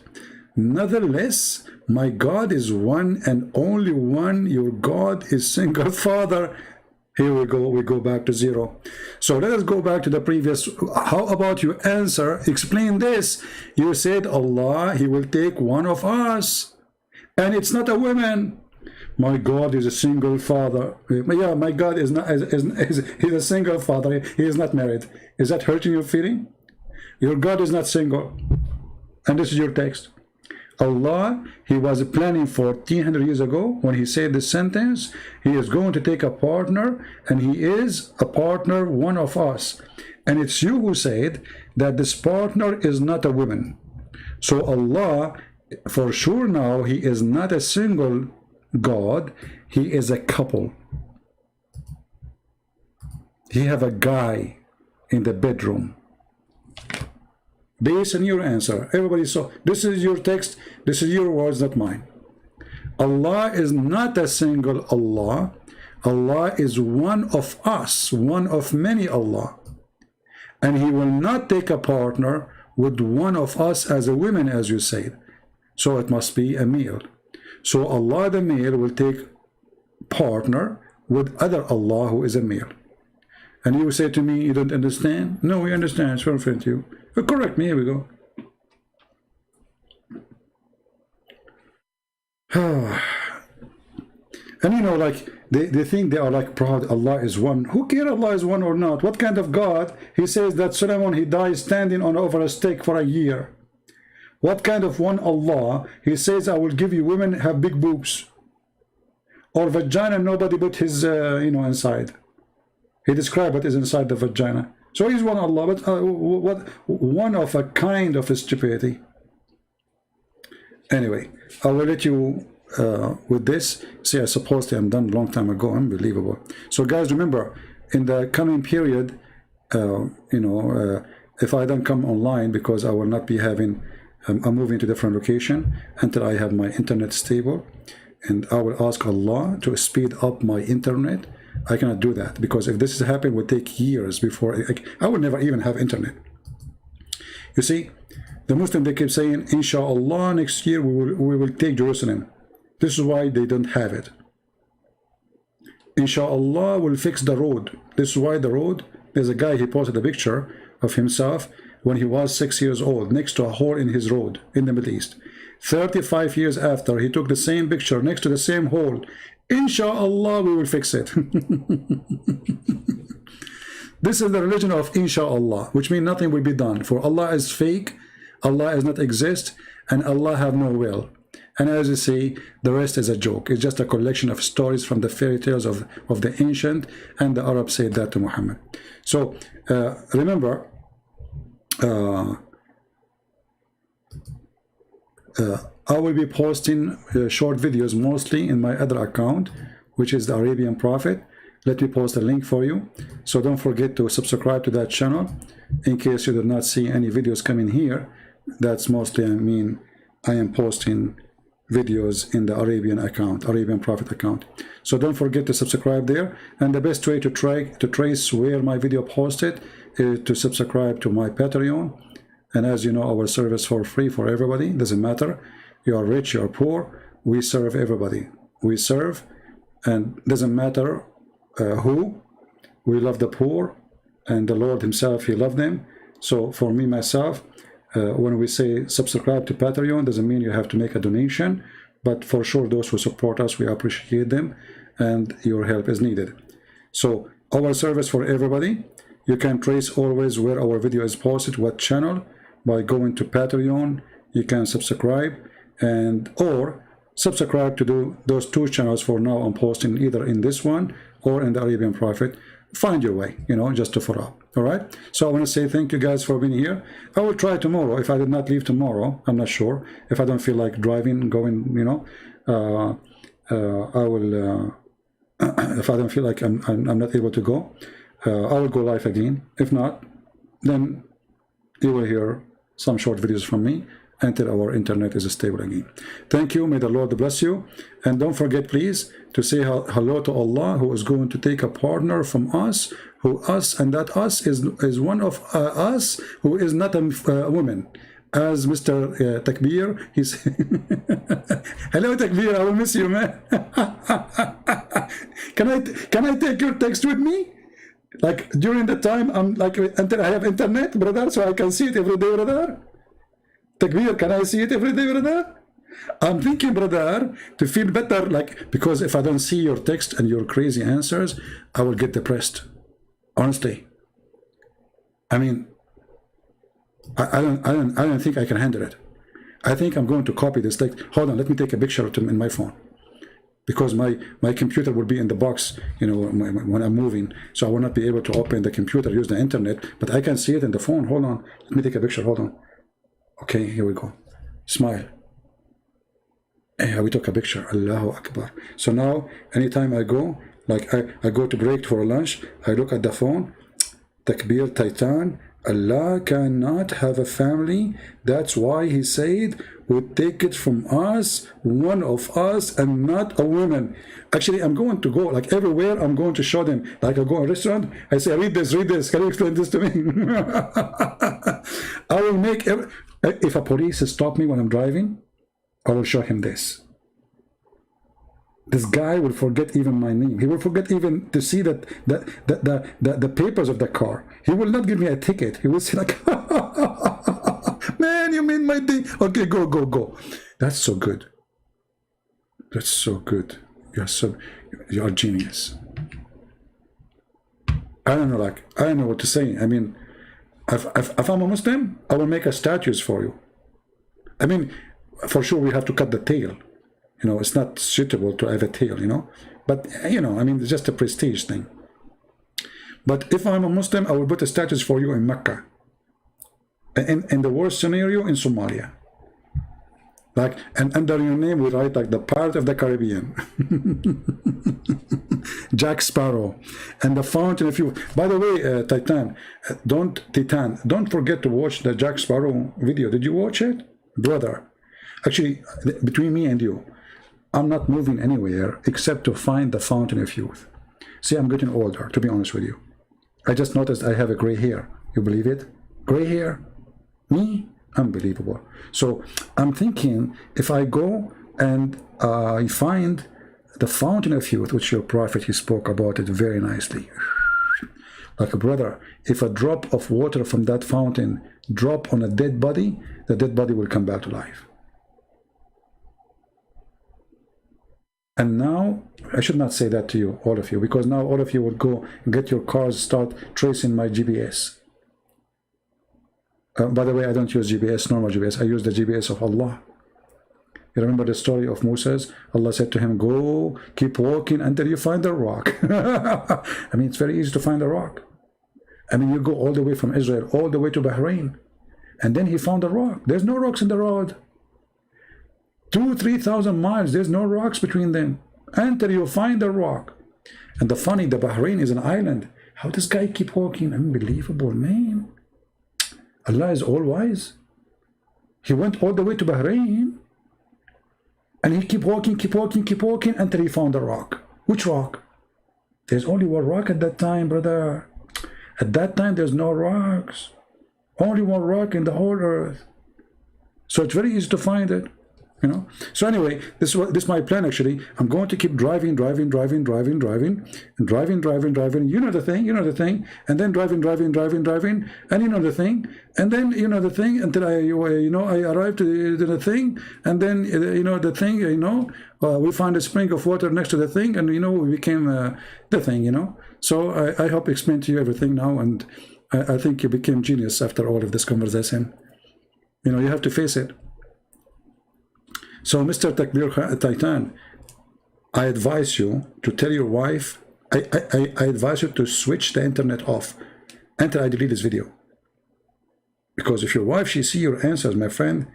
Nevertheless, my God is one and only one. Your God is single Father. Here we go back to zero. So let us go back to the previous. How about you answer, explain this? You said Allah, he will take one of us, and it's not a woman. My God is a single father. Yeah, my God is not. He's a single father. He is not married. Is that hurting your feeling? Your God is not single, and this is your text. Allah, he was planning 1400 years ago when he said this sentence. He is going to take a partner, and he is a partner, one of us. And it's you who said that this partner is not a woman. So Allah, for sure now, he is not a single God. He is a couple. He have a guy in the bedroom. Based on your answer, everybody saw. This is your text. This is your words, not mine. Allah is not a single Allah. Allah is one of us, one of many Allah. And he will not take a partner with one of us as a woman, as you said. So it must be a male. So Allah the male will take partner with other Allah who is a male. And you say to me, you don't understand? No, we understand. It's very friend to you. Correct me. Here we go. And you know, like they think they are like proud Allah is one. Who cares Allah is one or not? What kind of God? He says that Solomon, he died standing on over a stake for a year. What kind of one Allah? He says, I will give you women have big boobs or vagina, nobody put his inside. He described what is inside the vagina. So he's one Allah, but what one of a kind of a stupidity. Anyway, I will let you with this. See, I suppose I'm done a long time ago. Unbelievable. So guys, remember, in the coming period, if I don't come online, because I will not be having, I'm moving to different location until I have my internet stable, and I will ask Allah to speed up my internet. I cannot do that, because if this is happening, it will take years before I will never even have internet. You see, the Muslims, they keep saying, inshallah, next year we will take Jerusalem. This is why they don't have it. Inshallah, we'll fix the road. This is why the road, there's a guy, he posted a picture of himself when he was 6 years old, next to a hole in his road in the Middle East. 35 years after, he took the same picture next to the same hole. Inshallah, we will fix it. This is the religion of inshallah, which means nothing will be done. For Allah is fake, Allah does not exist, and Allah have no will. And as you see, the rest is a joke. It's just a collection of stories from the fairy tales of the ancient, and the Arabs said that to Muhammad. So remember, I will be posting short videos mostly in my other account, which is the Arabian Prophet. Let me post a link for you. So don't forget to subscribe to that channel in case you do not see any videos coming here. That's mostly, I am posting videos in the Arabian account, Arabian Prophet account. So don't forget to subscribe there. And the best way to trace where my video posted is to subscribe to my Patreon. And as you know, our service for free for everybody. Doesn't matter. You are rich, you are poor. We serve everybody. We serve, and doesn't matter who. We love the poor, and the Lord himself, he loved them. So for me, myself, when we say subscribe to Patreon, doesn't mean you have to make a donation, but for sure those who support us, we appreciate them, and your help is needed. So our service for everybody, you can trace always where our video is posted, what channel, by going to Patreon. You can subscribe, and or subscribe to those two channels for now. I'm posting either in this one or in the Arabian Prophet. Find your way, you know, just to follow up. All right. So I want to say thank you guys for being here. I will try tomorrow. If I did not leave tomorrow, I'm not sure. If I don't feel like driving, going, you know, I will. If I don't feel like I'm not able to go, I will go live again. If not, then you will hear some short videos from me until our internet is stable again. Thank you. May the Lord bless you. And don't forget, please, to say hello to Allah, who is going to take a partner from us, and that us is one of us who is not a woman. As Mr. Takbir, he's hello Takbir, I will miss you, man. Can I take your text with me? Like during the time I'm like until I have internet, brother, so I can see it every day, brother. Takbir, can I see it every day, brother? I'm thinking, brother, to feel better, like, because if I don't see your text and your crazy answers, I will get depressed. Honestly. I mean, I don't think I can handle it. I think I'm going to copy this text. Hold on, let me take a picture of it in my phone. Because my computer will be in the box, you know, when I'm moving. So I will not be able to open the computer, use the internet, but I can see it in the phone. Hold on, let me take a picture, hold on. Okay, here we go. Smile. We took a picture. Allahu Akbar. So now, anytime I go, like I go to break for lunch, I look at the phone, Takbir Titan, Allah cannot have a family. That's why he said, would take it from us, one of us, and not a woman. Actually, I'm going to go, like everywhere, I'm going to show them. Like I go to a restaurant, I say, read this, can you explain this to me? I will make, if a police stop me when I'm driving, I will show him this. This guy will forget even my name. He will forget even to see that the papers of the car. He will not give me a ticket. He will say like, man, you made my day. Okay, go. That's so good. That's so good. You are genius. I don't know, like, I don't know what to say. I mean, if I'm a Muslim, I will make a statues for you. I mean, for sure we have to cut the tail. You know, it's not suitable to have a tail, you know. But, you know, I mean, it's just a prestige thing. But if I'm a Muslim, I will put a statues for you in Mecca. In the worst scenario, in Somalia. Like, and under your name, we write like the Pirate of the Caribbean. Jack Sparrow. And the Fountain of Youth. By the way, Titan, don't forget to watch the Jack Sparrow video. Did you watch it? Brother. Actually, between me and you, I'm not moving anywhere except to find the Fountain of Youth. See, I'm getting older, to be honest with you. I just noticed I have a gray hair. You believe it? Gray hair? Me? Unbelievable. So I'm thinking, if I go and I find the Fountain of Youth, which your prophet, he spoke about it very nicely. Like a brother, if a drop of water from that fountain drop on a dead body, the dead body will come back to life. And now, I should not say that to you, all of you, because now all of you will go and get your cars, start tracing my GPS. By the way, I don't use GPS, normal GPS. I use the GPS of Allah. You remember the story of Moses? Allah said to him, go, keep walking until you find the rock. I mean, it's very easy to find a rock. I mean, you go all the way from Israel, all the way to Bahrain. And then he found a rock. There's no rocks in the road. 2,000-3,000 miles, there's no rocks between them until you find a rock. And the Bahrain is an island. How does guy keep walking? Unbelievable, man. Allah is all wise. He went all the way to Bahrain and he keep walking until he found a rock. Which rock? There's only one rock at that time, brother. At that time, there's no rocks. Only one rock in the whole earth. So it's very easy to find it. You know. So anyway, this is my plan. Actually, I'm going to keep driving. You know the thing, and then driving, and you know the thing, and then you know the thing until I arrived to the thing, and then the thing. We found a spring of water next to the thing, and we became the thing. So I hope I explained to you everything now, and I think you became genius after all of this conversation. You have to face it. So, Mr. Takbir Titan, I advise you to tell your wife, I advise you to switch the internet off until I delete this video. Because if your wife, she see your answers, my friend,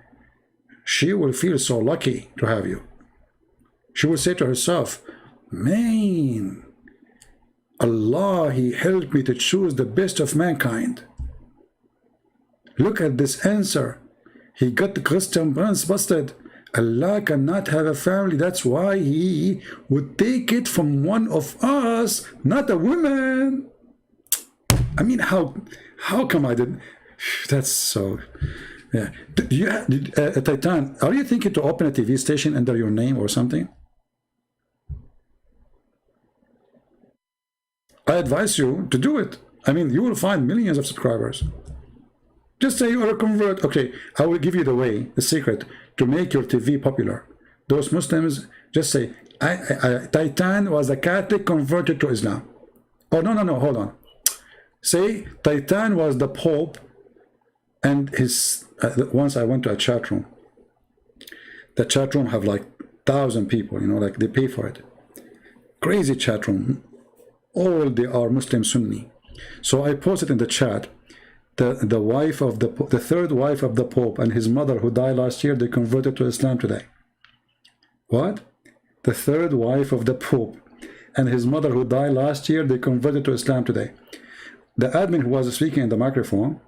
she will feel so lucky to have you. She will say to herself, man, Allah, He helped me to choose the best of mankind. Look at this answer. He got the Christian prince busted. Allah cannot have a family. That's why He would take it from one of us, not a woman. I mean, how come I didn't? That's so... Yeah. Titan, are you thinking to open a TV station under your name or something? I advise you to do it. I mean, you will find millions of subscribers. Just say you are a convert. Okay, I will give you the way, the secret to make your TV popular. Those Muslims, just say, Titan was a Catholic converted to Islam. Oh, no, hold on. Say, Titan was the Pope and his... once I went to a chat room. The chat room have like 1,000 people, you know, like they pay for it. Crazy chat room. All they are Muslim Sunni. So I posted in the chat, the wife of the third wife of the Pope and his mother who died last year, they converted to Islam today. What? The third wife of the Pope and his mother who died last year, they converted to Islam today. The admin who was speaking in the microphone,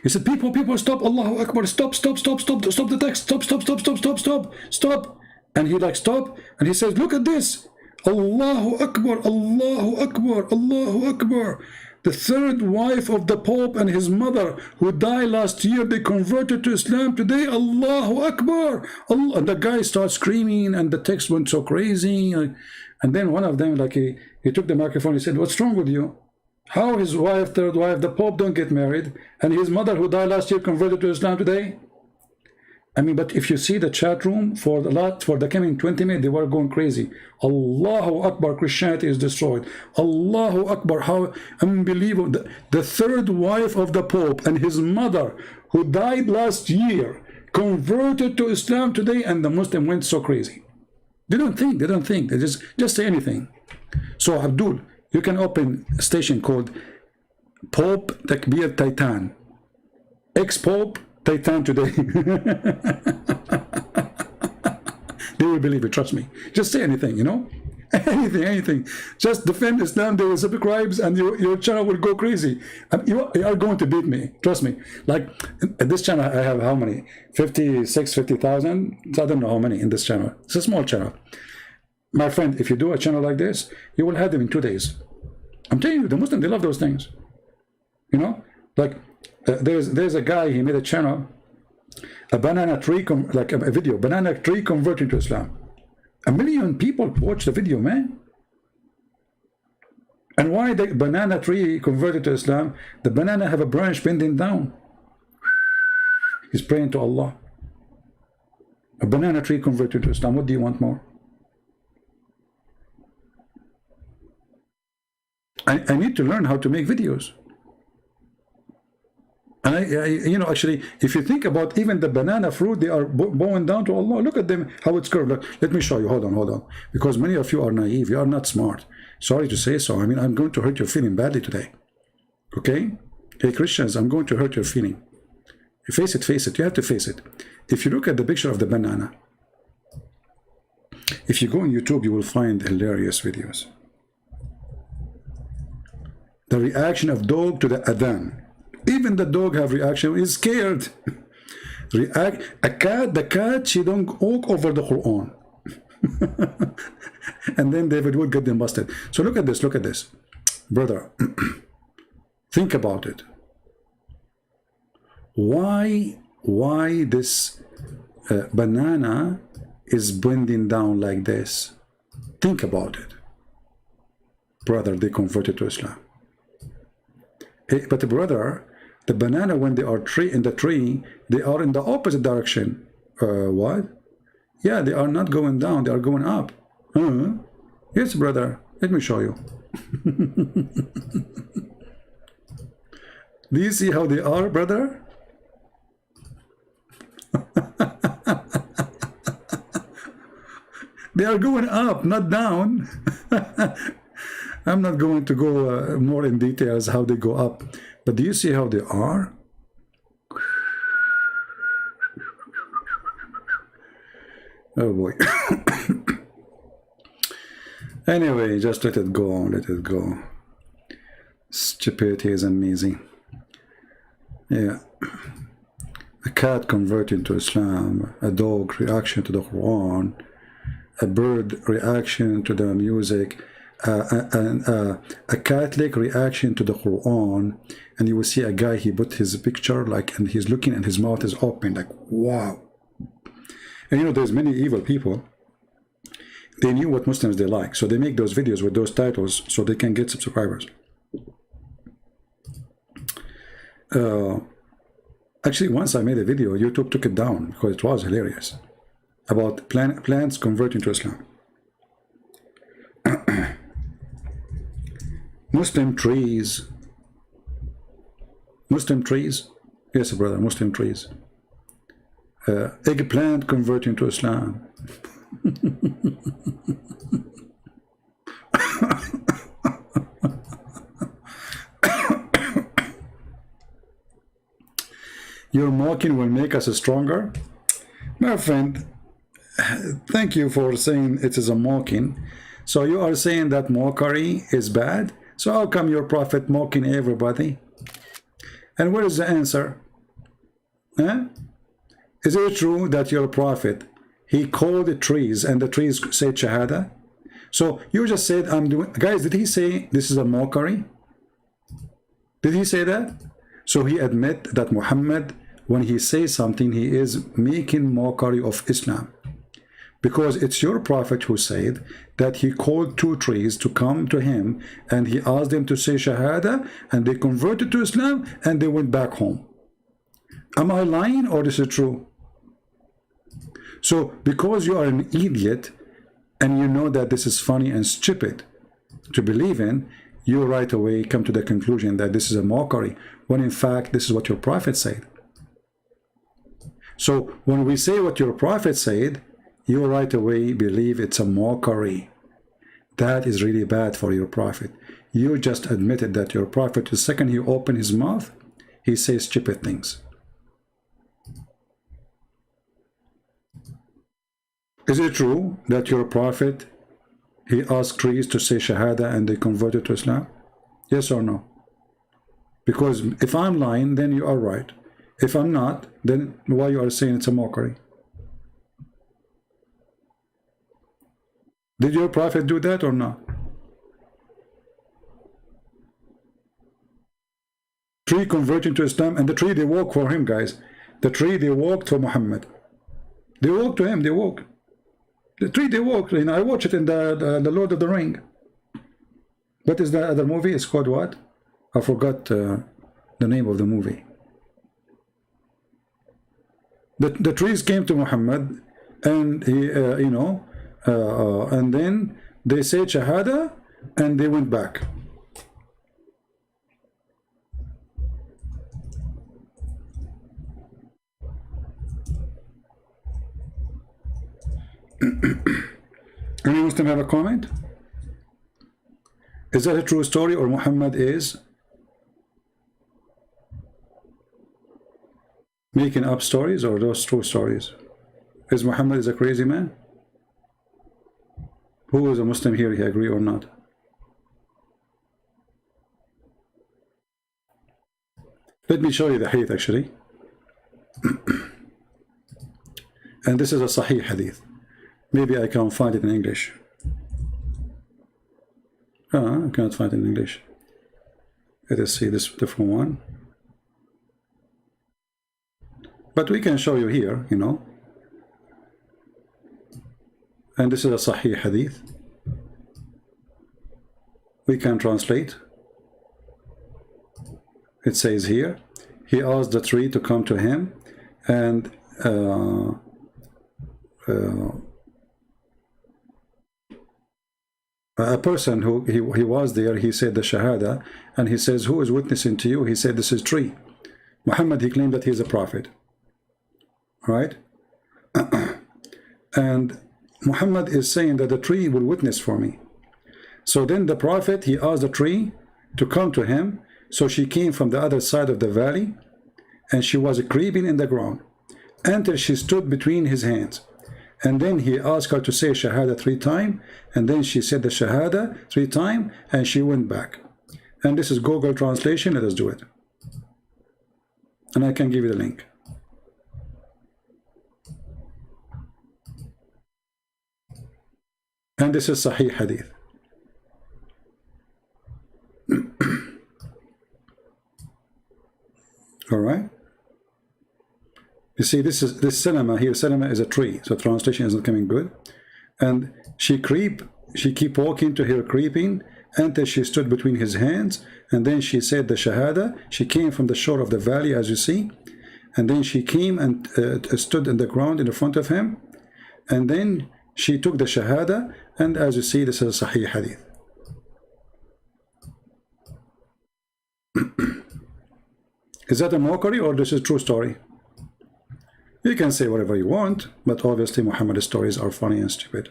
he said, people, stop, Allahu Akbar, stop the text, stop. And he like, stop, and he says, look at this, Allahu Akbar, Allahu Akbar, Allahu Akbar. The third wife of the Pope and his mother who died last year, they converted to Islam today, Allahu Akbar. Allah. And the guy starts screaming and the text went so crazy. And then one of them, like he took the microphone, he said, what's wrong with you? How his wife, third wife, the Pope don't get married, and his mother who died last year converted to Islam today? I mean, but if you see the chat room for the coming 20 minutes, they were going crazy. Allahu Akbar, Christianity is destroyed. Allahu Akbar, how unbelievable. The third wife of the Pope and his mother who died last year converted to Islam today, and the Muslim went so crazy. They don't think, they just say anything. So Abdul, you can open a station called Pope Takbir Titan. Ex-Pope Titan today. They will believe it, trust me. Just say anything, you know? Anything. Just defend Islam, they will subscribe and your channel will go crazy. You are going to beat me, trust me. Like, at this channel, I have how many? 50,000? I don't know how many in this channel. It's a small channel. My friend, if you do a channel like this, you will have them in 2 days. I'm telling you, the Muslims, they love those things. You know? Like, there's a guy, he made a channel, a banana tree, like a video, banana tree converting to Islam. 1 million people watch the video, man. And why the banana tree converted to Islam? The banana have a branch bending down. He's praying to Allah. A banana tree converted to Islam. What do you want more? I need to learn how to make videos. And you know, actually, if you think about even the banana fruit, they are bowing down to Allah. Look at them, how it's curved. Look, let me show you. Hold on. Because many of you are naive. You are not smart. Sorry to say so. I mean, I'm going to hurt your feeling badly today. Okay? Hey, Christians, I'm going to hurt your feeling. You face it. You have to face it. If you look at the picture of the banana, if you go on YouTube, you will find hilarious videos. The reaction of dog to the adhan. Even the dog have reaction. He's scared. The cat, she don't walk over the Quran. And then David would get them busted. So look at this. Brother, think about it. Why this banana is bending down like this? Think about it. Brother, they converted to Islam. Hey, but brother, the banana, when they are in the tree, they are in the opposite direction. What? Yeah, they are not going down, they are going up. Yes, brother, let me show you. Do you see how they are, brother? They are going up, not down. I'm not going to go more in details how they go up, but do you see how they are? Oh boy. Anyway, just let it go, let it go. Stupidity is amazing. Yeah. A cat converting to Islam, a dog reaction to the Quran, a bird reaction to the music, a Catholic reaction to the Quran, and you will see a guy, he put his picture like, and he's looking and his mouth is open like, wow. And you know, there's many evil people. They knew what Muslims they like, so they make those videos with those titles so they can get subscribers. Actually, once I made a video, YouTube took it down because it was hilarious, about plants converting to Islam. Muslim trees. Muslim trees? Yes, brother, Muslim trees. Eggplant converting to Islam. Your mocking will make us stronger. My friend, thank you for saying it is a mocking. So you are saying that mockery is bad? So how come your prophet mocking everybody? And what is the answer? Huh? Is it true that your prophet, he called the trees and the trees said Shahada? So you just said, I'm doing, guys, did he say this is a mockery? Did he say that? So he admit that Muhammad, when he says something, he is making mockery of Islam. Because it's your prophet who said that he called two trees to come to him and he asked them to say Shahada and they converted to Islam and they went back home. Am I lying or this is true? So because you are an idiot and you know that this is funny and stupid to believe in, you right away come to the conclusion that this is a mockery, when in fact this is what your prophet said. So when we say what your prophet said, you right away believe it's a mockery. That is really bad for your prophet. You just admitted that your prophet, the second he opened his mouth, he says stupid things. Is it true that your prophet, he asked trees to say Shahada and they converted to Islam? Yes or no? Because if I'm lying, then you are right. If I'm not, then why you are saying it's a mockery? Did your prophet do that or not? Tree converting to Islam, and the tree they walk for him, guys. The tree they walked for Muhammad. They walked to him, they walk. The tree they walked, you know, I watched it in the Lord of the Ring. What is the other movie? It's called what? I forgot the name of the movie. The trees came to Muhammad and he, you know, and then they said Shahada and they went back. Any Muslim have a comment? Is that a true story or Muhammad is making up stories, or those true stories? Is Muhammad is a crazy man? Who is a Muslim here, he agree or not? Let me show you the hadith actually. And this is a Sahih hadith. Maybe I can find it in English. I cannot find it in English. Let us see this different one. But we can show you here, you know. And this is a Sahih hadith. We can translate. It says here, he asked the tree to come to him, and a person who he was there, he said the Shahada, and he says, who is witnessing to you? He said, this is tree. Muhammad, he claimed that he is a prophet. Right? And Muhammad is saying that the tree will witness for me. So then the Prophet, he asked the tree to come to him. So she came from the other side of the valley, and she was creeping in the ground until she stood between his hands. And then he asked her to say Shahada 3 times, and then she said the Shahada 3 times, and she went back. And this is Google translation. Let us do it. And I can give you the link. And this is Sahih Hadith. All right. You see, this cinema here. Cinema is a tree, so translation isn't coming good. And she keep walking to her creeping until she stood between his hands, and then she said the Shahada. She came from the shore of the valley, as you see, and then she came and stood in the ground in front of him, and then she took the Shahada, and as you see, this is a Sahih Hadith. Is that a mockery or this is a true story? You can say whatever you want, but obviously Muhammad's stories are funny and stupid.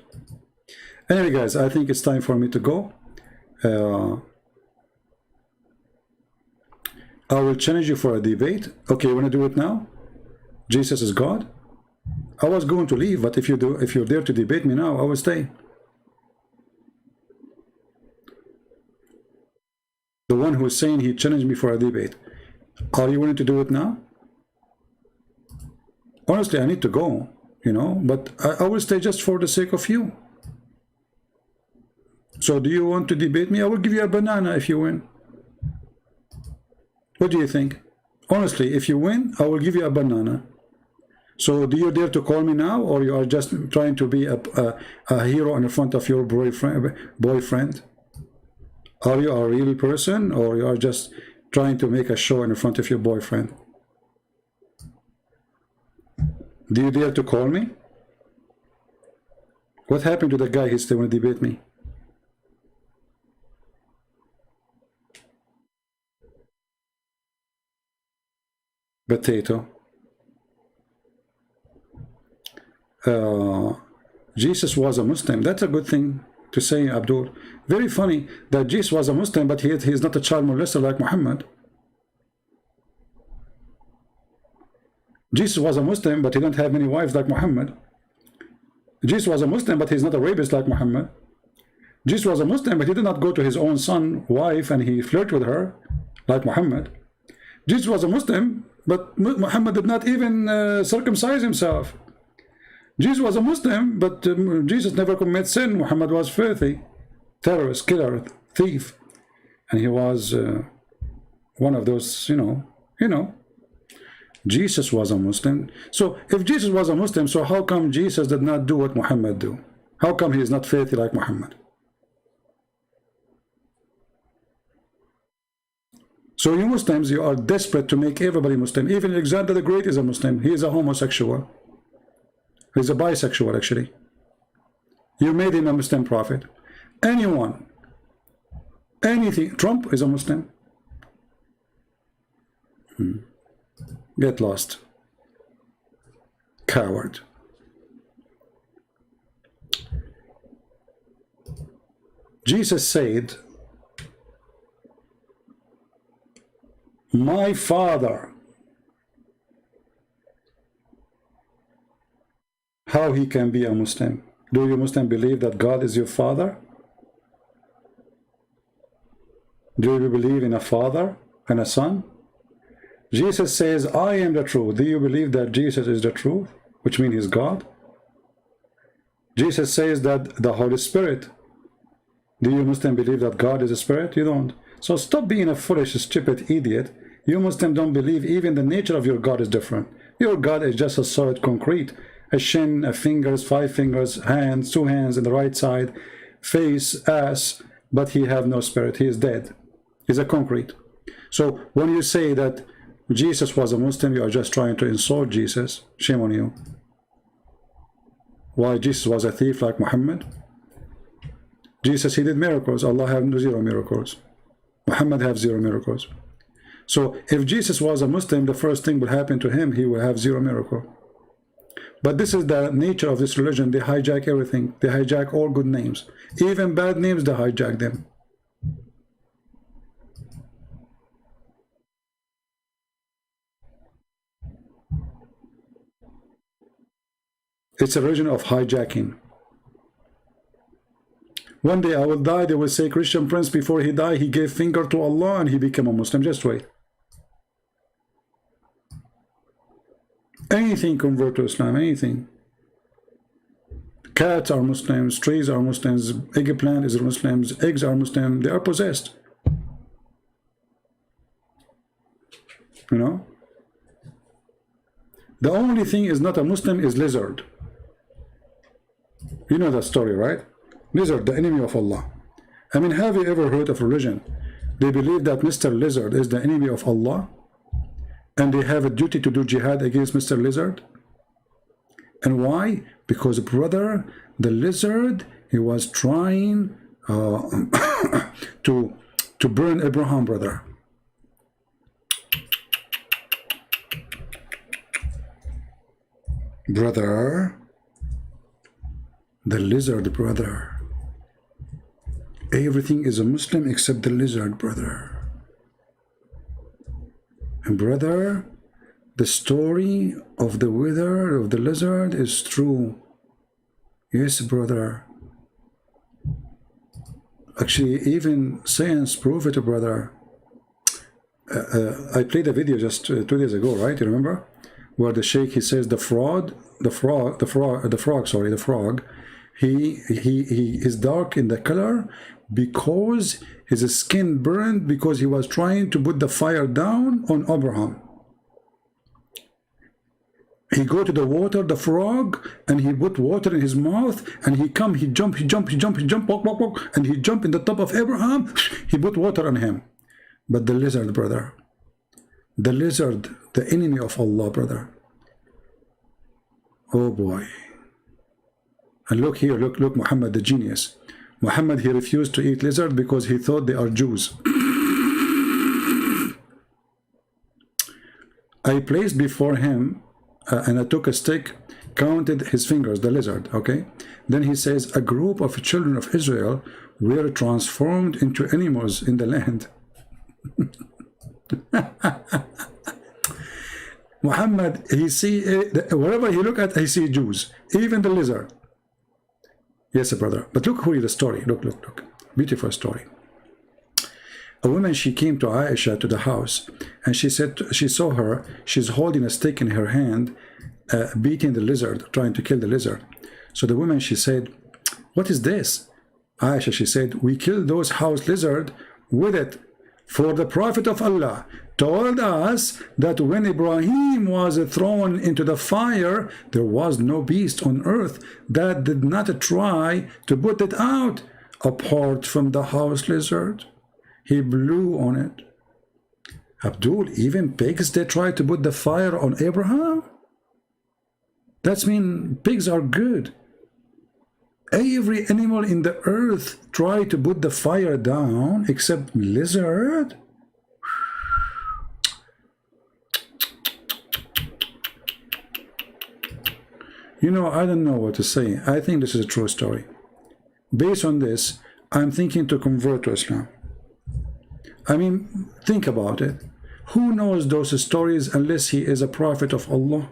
Anyway, guys, I think it's time for me to go. I will challenge you for a debate. Okay, you want to do it now? Jesus is God? I was going to leave, but if you're there to debate me now, I will stay. The one who's saying he challenged me for a debate. Are you willing to do it now? Honestly, I need to go, you know, but I will stay just for the sake of you. So do you want to debate me? I will give you a banana if you win. What do you think? Honestly, if you win, I will give you a banana. So do you dare to call me now, or you are just trying to be a hero in front of your boyfriend? Are you a real person, or you are just trying to make a show in front of your boyfriend? Do you dare to call me? What happened to the guy who still want to debate me? Potato. Jesus was a Muslim. That's a good thing to say, Abdul. Very funny that Jesus was a Muslim, but he is not a child molester like Muhammad. Jesus was a Muslim, but he didn't have many wives like Muhammad. Jesus was a Muslim, but he's not a rapist like Muhammad. Jesus was a Muslim, but he did not go to his own son's wife and he flirted with her like Muhammad. Jesus was a Muslim, but Muhammad did not even circumcise himself. Jesus was a Muslim, but Jesus never committed sin. Muhammad was filthy, terrorist, killer, thief, and he was one of those, you know. Jesus was a Muslim. So if Jesus was a Muslim, so how come Jesus did not do what Muhammad do? How come he is not filthy like Muhammad? So you Muslims, you are desperate to make everybody Muslim. Even Alexander the Great is a Muslim. He is a homosexual. He's a bisexual, actually. You made him a Muslim prophet. Anyone, anything. Trump is a Muslim. Get lost. Coward. Jesus said, my Father. How he can be a Muslim? Do you Muslim believe that God is your father? Do you believe in a father and a son? Jesus says, I am the truth. Do you believe that Jesus is the truth, which means he's God? Jesus says that the Holy Spirit. Do you Muslim believe that God is a spirit? You don't. So stop being a foolish, stupid idiot. You Muslim don't believe even the nature of your God is different. Your God is just a solid concrete. A shin, a fingers, 5 fingers, hands, 2 hands in the right side, face, ass, but he have no spirit. He is dead. He's a concrete. So when you say that Jesus was a Muslim, you are just trying to insult Jesus. Shame on you. Why Jesus was a thief like Muhammad? Jesus, he did miracles. Allah have 0 miracles. Muhammad have 0 miracles. So if Jesus was a Muslim, the first thing will happen to him, he will have 0 miracle. But this is the nature of this religion. They hijack everything. They hijack all good names. Even bad names, they hijack them. It's a religion of hijacking. One day I will die, they will say Christian Prince before he died, he gave finger to Allah and he became a Muslim. Just wait. Anything convert to Islam, anything. Cats are Muslims, trees are Muslims, eggplant is Muslims, eggs are Muslim, they are possessed. You know? The only thing is not a Muslim is lizard. You know that story, right? Lizard, the enemy of Allah. I mean, have you ever heard of religion? They believe that Mr. Lizard is the enemy of Allah, and they have a duty to do jihad against Mr. Lizard. And why? Because, brother, the lizard, he was trying to burn Abraham, brother. Brother, the lizard, brother. Everything is a Muslim except the lizard, brother. And brother, the story of the wither of the lizard is true. Yes, brother. Actually, even science prove it, brother. I played a video just 2 days ago, right? You remember? Where the sheikh, he says the frog, he is dark in the color because his skin burned because he was trying to put the fire down on Abraham. He go to the water, the frog, and he put water in his mouth, and he jump, walk, and he jump in the top of Abraham. He put water on him. But the lizard, brother, the lizard, the enemy of Allah, brother. Oh boy. And look here, look, Muhammad, the genius. Muhammad, he refused to eat lizard because he thought they are Jews. I placed before him, and I took a stick, counted his fingers, the lizard, okay? Then he says, a group of children of Israel were transformed into animals in the land. Muhammad, he see, wherever he look at, he see Jews, even the lizard. Yes, brother. But look who is the story. Look. Beautiful story. A woman, she came to Aisha to the house, and she said, she saw her, she's holding a stick in her hand, beating the lizard, trying to kill the lizard. So the woman, she said, what is this? Aisha, she said, we killed those house lizard with it, for the Prophet of Allah told us that when Ibrahim was thrown into the fire, there was no beast on earth that did not try to put it out apart from the house lizard. He blew on it. Abdul, even pigs, they try to put the fire on Abraham? That's mean pigs are good. Every animal in the earth try to put the fire down except lizard. You know, I don't know what to say. I think this is a true story. Based on this, I'm thinking to convert to Islam. I mean, think about it. Who knows those stories unless he is a prophet of Allah?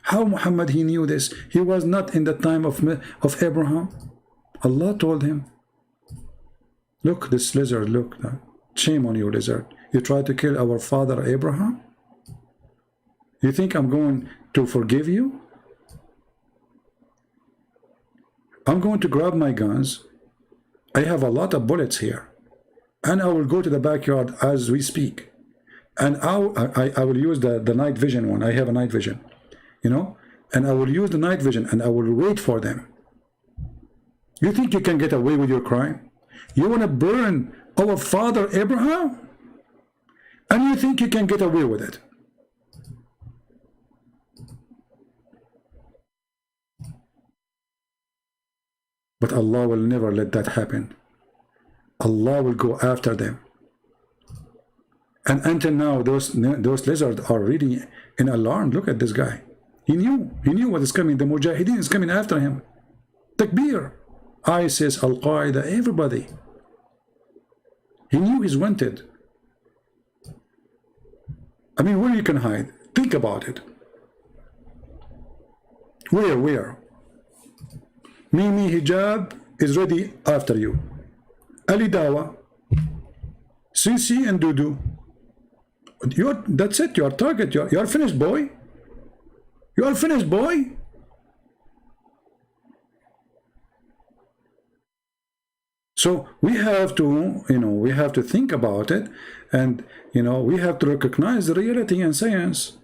How Muhammad, he knew this? He was not in the time of Abraham. Allah told him. Look, this lizard, look. Shame on you, lizard. You tried to kill our father Abraham? You think I'm going to forgive you? I'm going to grab my guns. I have a lot of bullets here. And I will go to the backyard as we speak. And I will use the night vision one. I have a night vision. You know, and I will use the night vision and I will wait for them. You think you can get away with your crime? You want to burn our father Abraham? And you think you can get away with it? But Allah will never let that happen. Allah will go after them. And until now, those lizards are really in alarm. Look at this guy. He knew what is coming. The Mujahideen is coming after him. Takbir. ISIS, Al-Qaeda, everybody. He knew he's wanted. I mean, where you can hide? Think about it. Where? Mimi Hijab is ready after you. Ali Dawa, Sisi and Dudu. That's it. You are target. You are finished, boy. You are finished, boy. So we have to, we have to think about it, and we have to recognize the reality and science.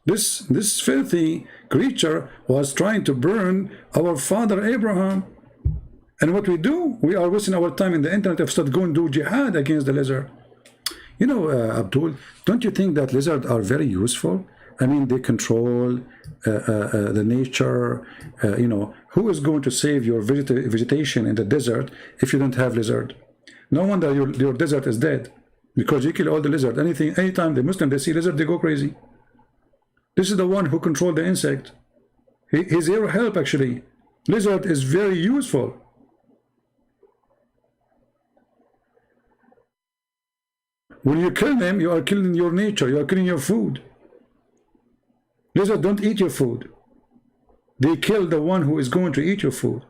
This filthy creature was trying to burn our father Abraham, and what we do, we are wasting our time in the internet if start going to do jihad against the lizard. Abdul, don't you think that lizards are very useful? I mean, they control the nature. Who is going to save your vegetation in the desert if you don't have lizard? No wonder your desert is dead, because you kill all the lizard. Anytime the Muslim, they see lizard, they go crazy. This is the one who controls the insect. He's here to help, actually. Lizard is very useful. When you kill them, you are killing your nature. You are killing your food. Lizards don't eat your food. They kill the one who is going to eat your food.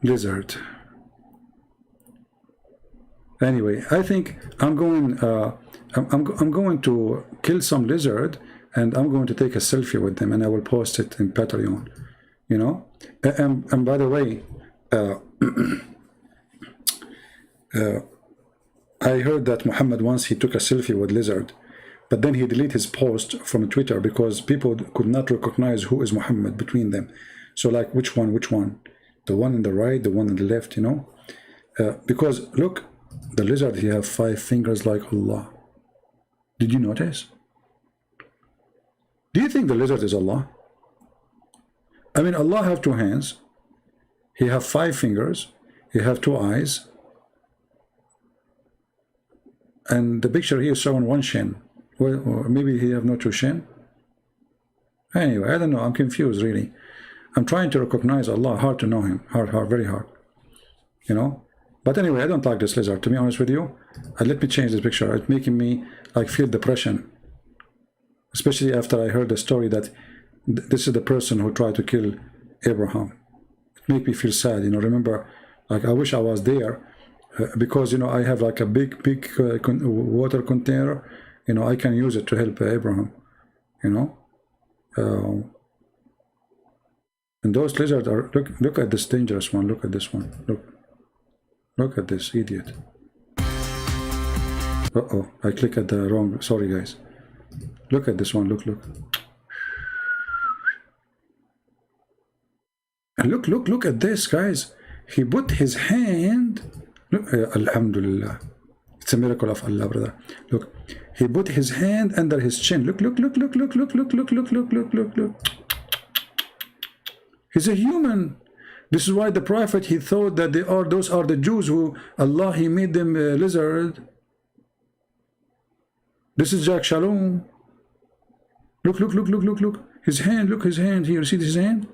Lizard. Anyway, I think I'm going to kill some lizard, and I'm going to take a selfie with them, and I will post it in Patreon. And by the way, I heard that Muhammad once he took a selfie with lizard, but then he deleted his post from Twitter because people could not recognize who is Muhammad between them. So like, which one? The one on the right, the one on the left, because look, the lizard, he have 5 fingers like Allah. Did you notice? Do you think the lizard is Allah? I mean, Allah have 2 hands. He have 5 fingers. He have 2 eyes. And the picture here is showing 1 shin. Well, or maybe he have no 2 shin. Anyway, I don't know. I'm confused, really. I'm trying to recognize Allah. Hard to know him. Hard, very hard. But anyway, I don't like this lizard, to be honest with you. Let me change this picture. It's making me like feel depression. Especially after I heard the story that this is the person who tried to kill Abraham. It made me feel sad, remember, like I wish I was there, because, I have like a big water container, I can use it to help Abraham, and those lizards are, look at this dangerous one, look at this one, look at this idiot. Uh-oh, I clicked at the wrong, sorry guys. Look at this one, look. And look at this, guys. He put his hand, look, Alhamdulillah. It's a miracle of Allah, brother. Look, he put his hand under his chin. Look. He's a human. This is why the Prophet, he thought that those are the Jews who Allah, he made them a lizard. This is Jack Shalom. Look. His hand, look, his hand here. See his hand?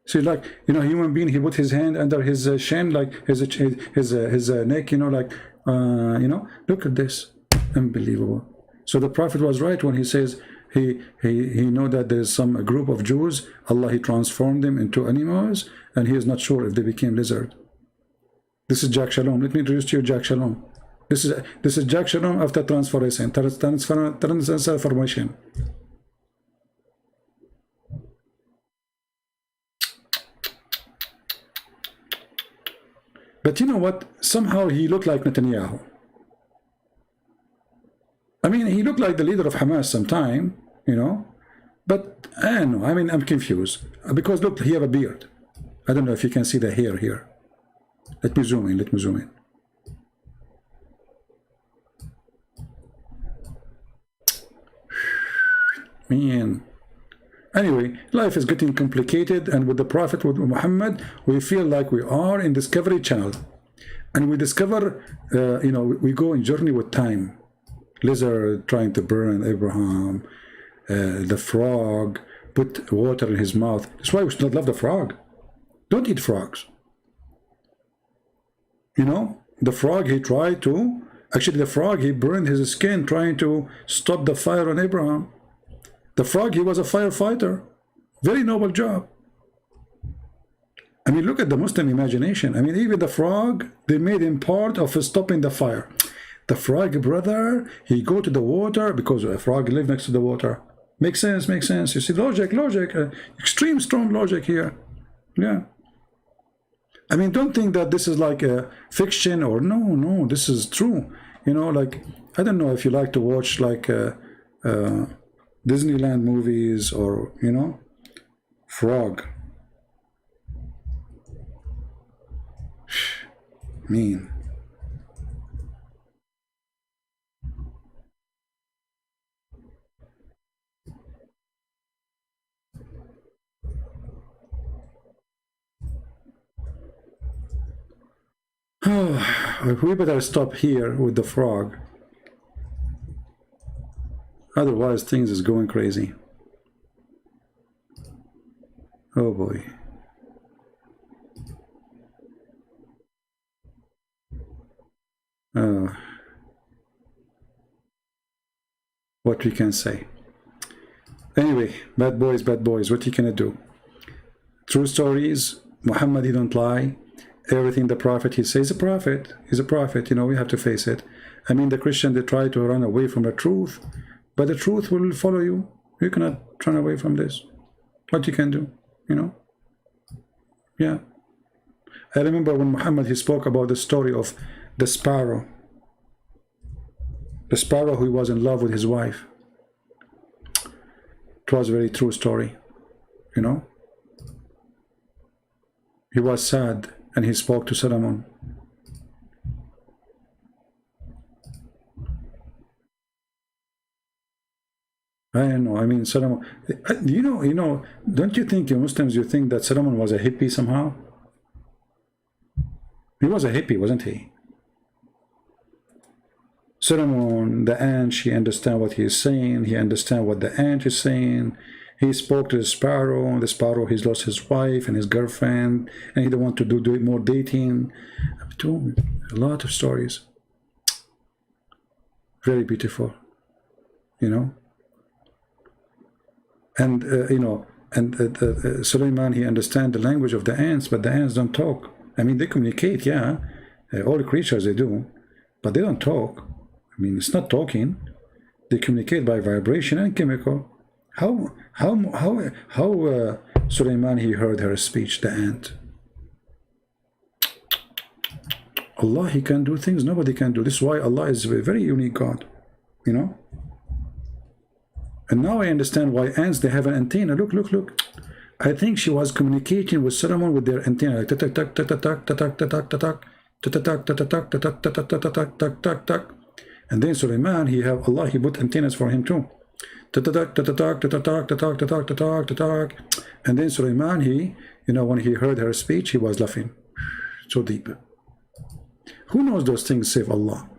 See, like, human being, he put his hand under his shin, like his neck, like, look at this. Unbelievable. So the Prophet was right when he says he know that there's some group of Jews, Allah, he transformed them into animals, and he is not sure if they became lizard. This is Jack Shalom. Let me introduce to you Jack Shalom. This is Jack Shalom after transformation. But you know what? Somehow he looked like Netanyahu. I mean, he looked like the leader of Hamas sometime, But I don't know. I mean, I'm confused. Because look, he have a beard. I don't know if you can see the hair here. Let me zoom in. Man. Anyway, life is getting complicated, and with the Prophet, with Muhammad, we feel like we are in Discovery Channel. And we discover, you know, we go in journey with time. Lizard trying to burn Abraham, the frog put water in his mouth. That's why we should not love the frog. Don't eat frogs. You know, the frog, he tried to, actually the frog, he burned his skin trying to stop the fire on Abraham. The frog, he was a firefighter. Very noble job. I mean, look at the Muslim imagination. I mean, even the frog, they made him part of stopping the fire. The frog, brother, he go to the water because a frog live next to the water. Makes sense, makes sense. You see, logic, extreme strong logic here. Yeah. I mean, don't think that this is like a fiction or no, this is true. You know, like, I don't know if you like to watch like Disneyland movies or, you know, frog. Mean. We better stop here with the frog. Otherwise, things is going crazy. Oh boy. What we can say. Anyway, bad boys, what you gonna do? True stories. Muhammad, he don't lie. Everything the prophet he says, a prophet. He's a prophet, you know, we have to face it. I mean, the Christian, they try to run away from the truth, but the truth will follow you. You cannot run away from this. What you can do, you know? Yeah. I remember when Muhammad, he spoke about the story of the sparrow. The sparrow who was in love with his wife. It was a very true story, you know? He was sad and he spoke to Solomon. I don't know, I mean, Solomon, you know, don't you think, you Muslims, you think that Solomon was a hippie somehow? He was a hippie, wasn't he? Solomon, the ant, she understand what he is saying. He understand what the ant is saying. He spoke to the sparrow. The sparrow, he's lost his wife and his girlfriend, and he don't want to do more dating. I've told a lot of stories. Very beautiful, you know. And you know, and Suleiman, he understand the language of the ants, but the ants don't talk. I mean, they communicate, yeah. All the creatures, they do, but they don't talk. I mean, it's not talking. They communicate by vibration and chemical. How Suleiman, he heard her speech, the ant. Allah, he can do things nobody can do. This is why Allah is a very unique God, you know. And now I understand why ants, they have an antenna. Look. I think she was communicating with Solomon with their antenna, like tak tak tak tak tak tak tak tak tak tak tak tak tak tak tak tak. And then Suleiman, he have Allah, he put antennas for him too. And then Suleiman, he, you know, when he heard her speech, he was laughing so deep. Who knows those things save Allah?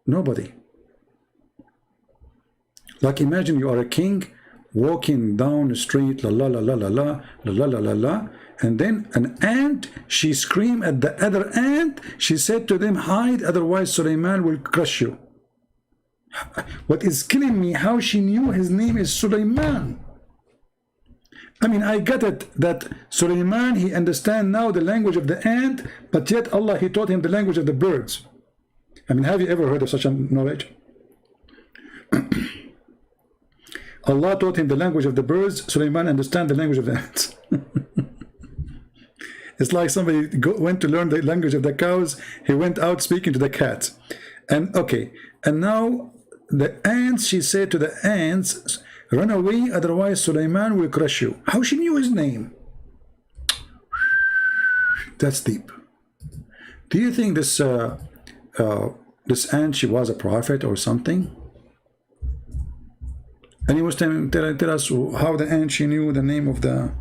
Nobody. Like, imagine you are a king walking down the street, la la la la la la la la la la, and then an ant, she screamed at the other ant. She said to them, hide, otherwise Suleiman will crush you. What is killing me, how she knew his name is Suleiman. I mean, I get it that Suleiman, he understand now the language of the ant, but yet Allah, he taught him the language of the birds. I mean, have you ever heard of such a knowledge? Allah taught him the language of the birds. Suleiman understand the language of the ants. It's like somebody went to learn the language of the cows. He went out speaking to the cats. And okay, and now the ants, she said to the ants, run away, otherwise Suleiman will crush you. How she knew his name? That's deep. Do you think this this ant, she was a prophet or something? And he was tell us how the ant, she knew the name of the...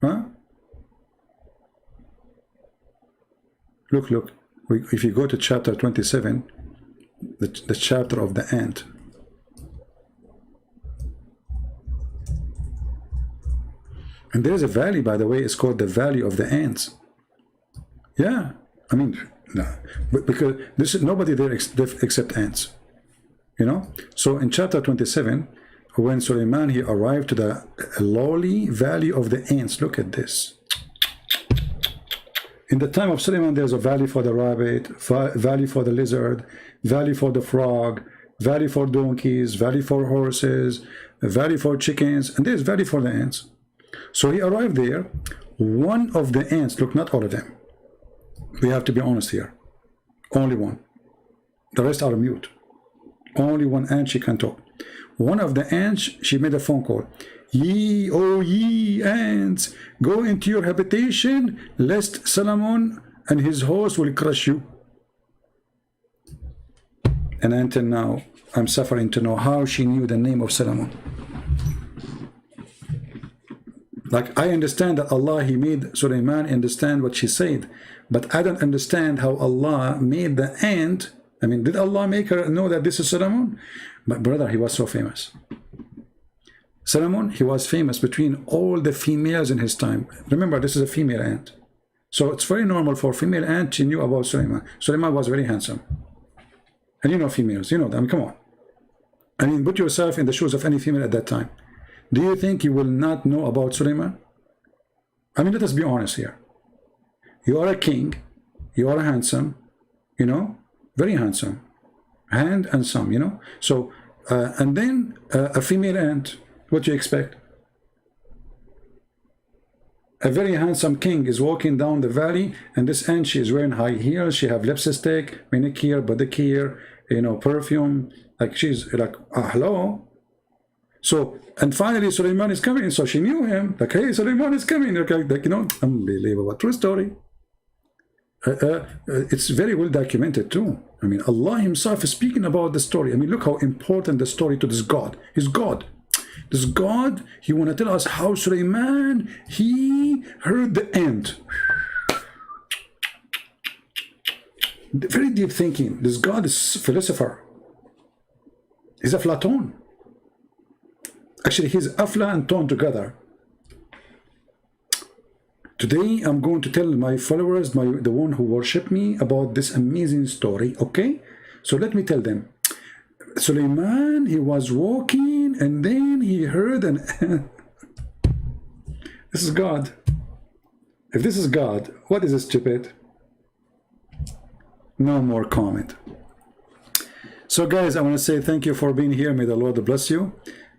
Huh? Look. If you go to chapter 27, the chapter of the ant. And there is a valley, by the way, it's called the Valley of the Ants. Yeah, I mean, no, but because this is nobody there except ants, you know. So in chapter 27, when Suleiman he arrived to the lowly valley of the ants, look at this. In the time of Suleiman, there's a valley for the rabbit, valley for the lizard, valley for the frog, valley for donkeys, valley for horses, a valley for chickens, and there's valley for the ants. So he arrived there. One of the ants, look, not all of them. We have to be honest here. Only one. The rest are mute. Only one ant she can talk. One of the ants, she made a phone call. Ye, oh ye ants, go into your habitation, lest Solomon and his host will crush you. And until now, I'm suffering to know how she knew the name of Solomon. Like, I understand that Allah, he made Suleiman understand what she said, but I don't understand how Allah made the ant. I mean, did Allah make her know that this is Solomon? But brother, he was so famous. Solomon, he was famous between all the females in his time. Remember, this is a female ant. So it's very normal for female ant, she knew about Suleiman. Suleiman was very handsome. And you know females, you know them, come on. I mean, put yourself in the shoes of any female at that time. Do you think you will not know about Suleiman? I mean, let us be honest here. You are a king, you are handsome, you know, very handsome, and some, you know. So, and then a female ant, what do you expect? A very handsome king is walking down the valley, and this ant, she is wearing high heels, she have lipstick, manicure, pedicure, you know, perfume, like she's like, hello. So, and finally Suleiman is coming, so she knew him, like, hey, Suleiman is coming, like, you know, unbelievable, true story. It's very well documented too. I mean, Allah himself is speaking about the story. I mean, look how important the story to this God. He's God. This God, he want to tell us how Suleiman, he heard the ant. Very deep thinking. This God is a philosopher. He's a Platon. Actually, he's Afla and Ton together. Today, I'm going to tell my followers, the one who worship me, about this amazing story, okay? So let me tell them. Suleiman, he was walking, and then he heard an... This is God. If this is God, what is stupid? No more comment. So guys, I want to say thank you for being here. May the Lord bless you.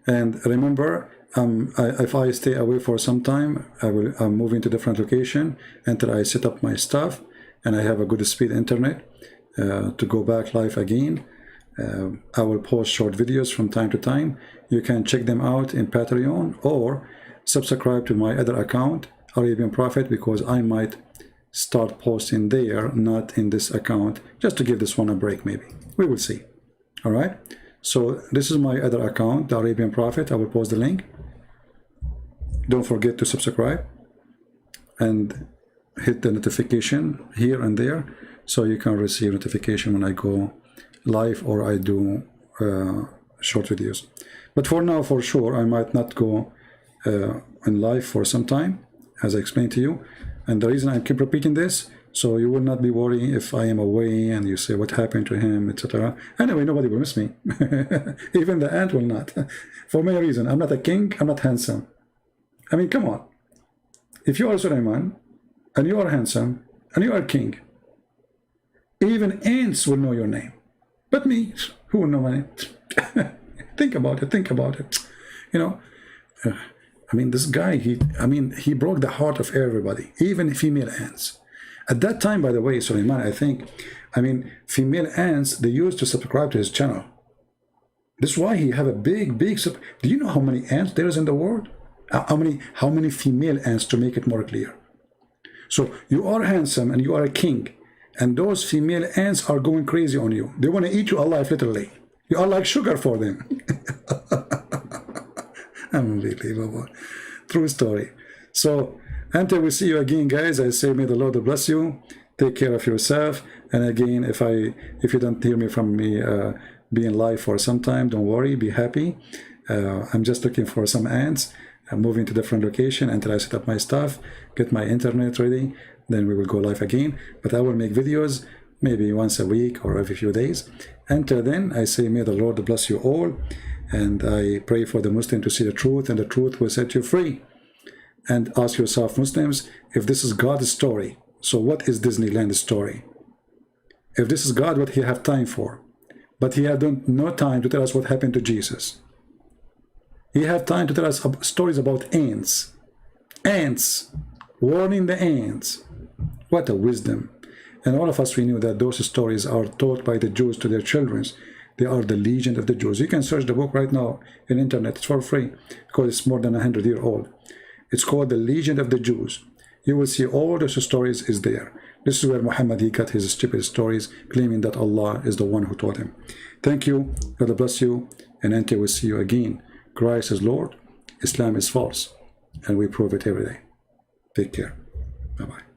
And remember, if I stay away for some time, I'm moving to different location until I set up my stuff and I have a good speed internet to go back live again. I will post short videos from time to time. You can check them out in Patreon or subscribe to my other account, Arabian Prophet, because I might start posting there, not in this account, just to give this one a break maybe. We will see. All right. So this is my other account, the Arabian Prophet. I will post the link. Don't forget to subscribe and hit the notification here and there so you can receive notification when I go live or I do short videos. But for now, for sure, I might not go in live for some time, as I explained to you. And the reason I keep repeating this, so you will not be worried if I am away and you say what happened to him, etc. Anyway, nobody will miss me. Even the ant will not. For many reasons. I'm not a king, I'm not handsome. I mean, come on. If you are Suleiman, and you are handsome, and you are king, even ants will know your name. But me, who will know my name? Think about it, think about it. You know, I mean, this guy, he broke the heart of everybody, even female ants. At that time, by the way, Suleiman, I mean, female ants, they used to subscribe to his channel. This is why he have a big, do you know how many ants there is in the world? How many female ants, to make it more clear? So you are handsome and you are a king, and those female ants are going crazy on you. They want to eat you alive, literally. You are like sugar for them. Unbelievable. True story. So until we see you again, guys, I say may the Lord bless you. Take care of yourself. And again, if you don't hear me from me being live for some time, don't worry, be happy. I'm just looking for some ants. I'm moving to different location until I set up my stuff, get my internet ready, then we will go live again. But I will make videos maybe once a week or every few days. Until then, I say may the Lord bless you all, and I pray for the Muslim to see the truth, and the truth will set you free. And ask yourself, Muslims, if this is God's story, so what is Disneyland's story? If this is God, what he have time for? But he had no time to tell us what happened to Jesus. He had time to tell us stories about ants. Ants. Warning the ants. What a wisdom. And all of us, we knew that those stories are taught by the Jews to their children. They are the legend of the Jews. You can search the book right now in internet. It's for free because it's more than 100 years old. It's called the Legend of the Jews. You will see all those stories is there. This is where Muhammad, he got his stupid stories, claiming that Allah is the one who taught him. Thank you. God bless you. And until we see you again, Christ is Lord, Islam is false, and we prove it every day. Take care. Bye-bye.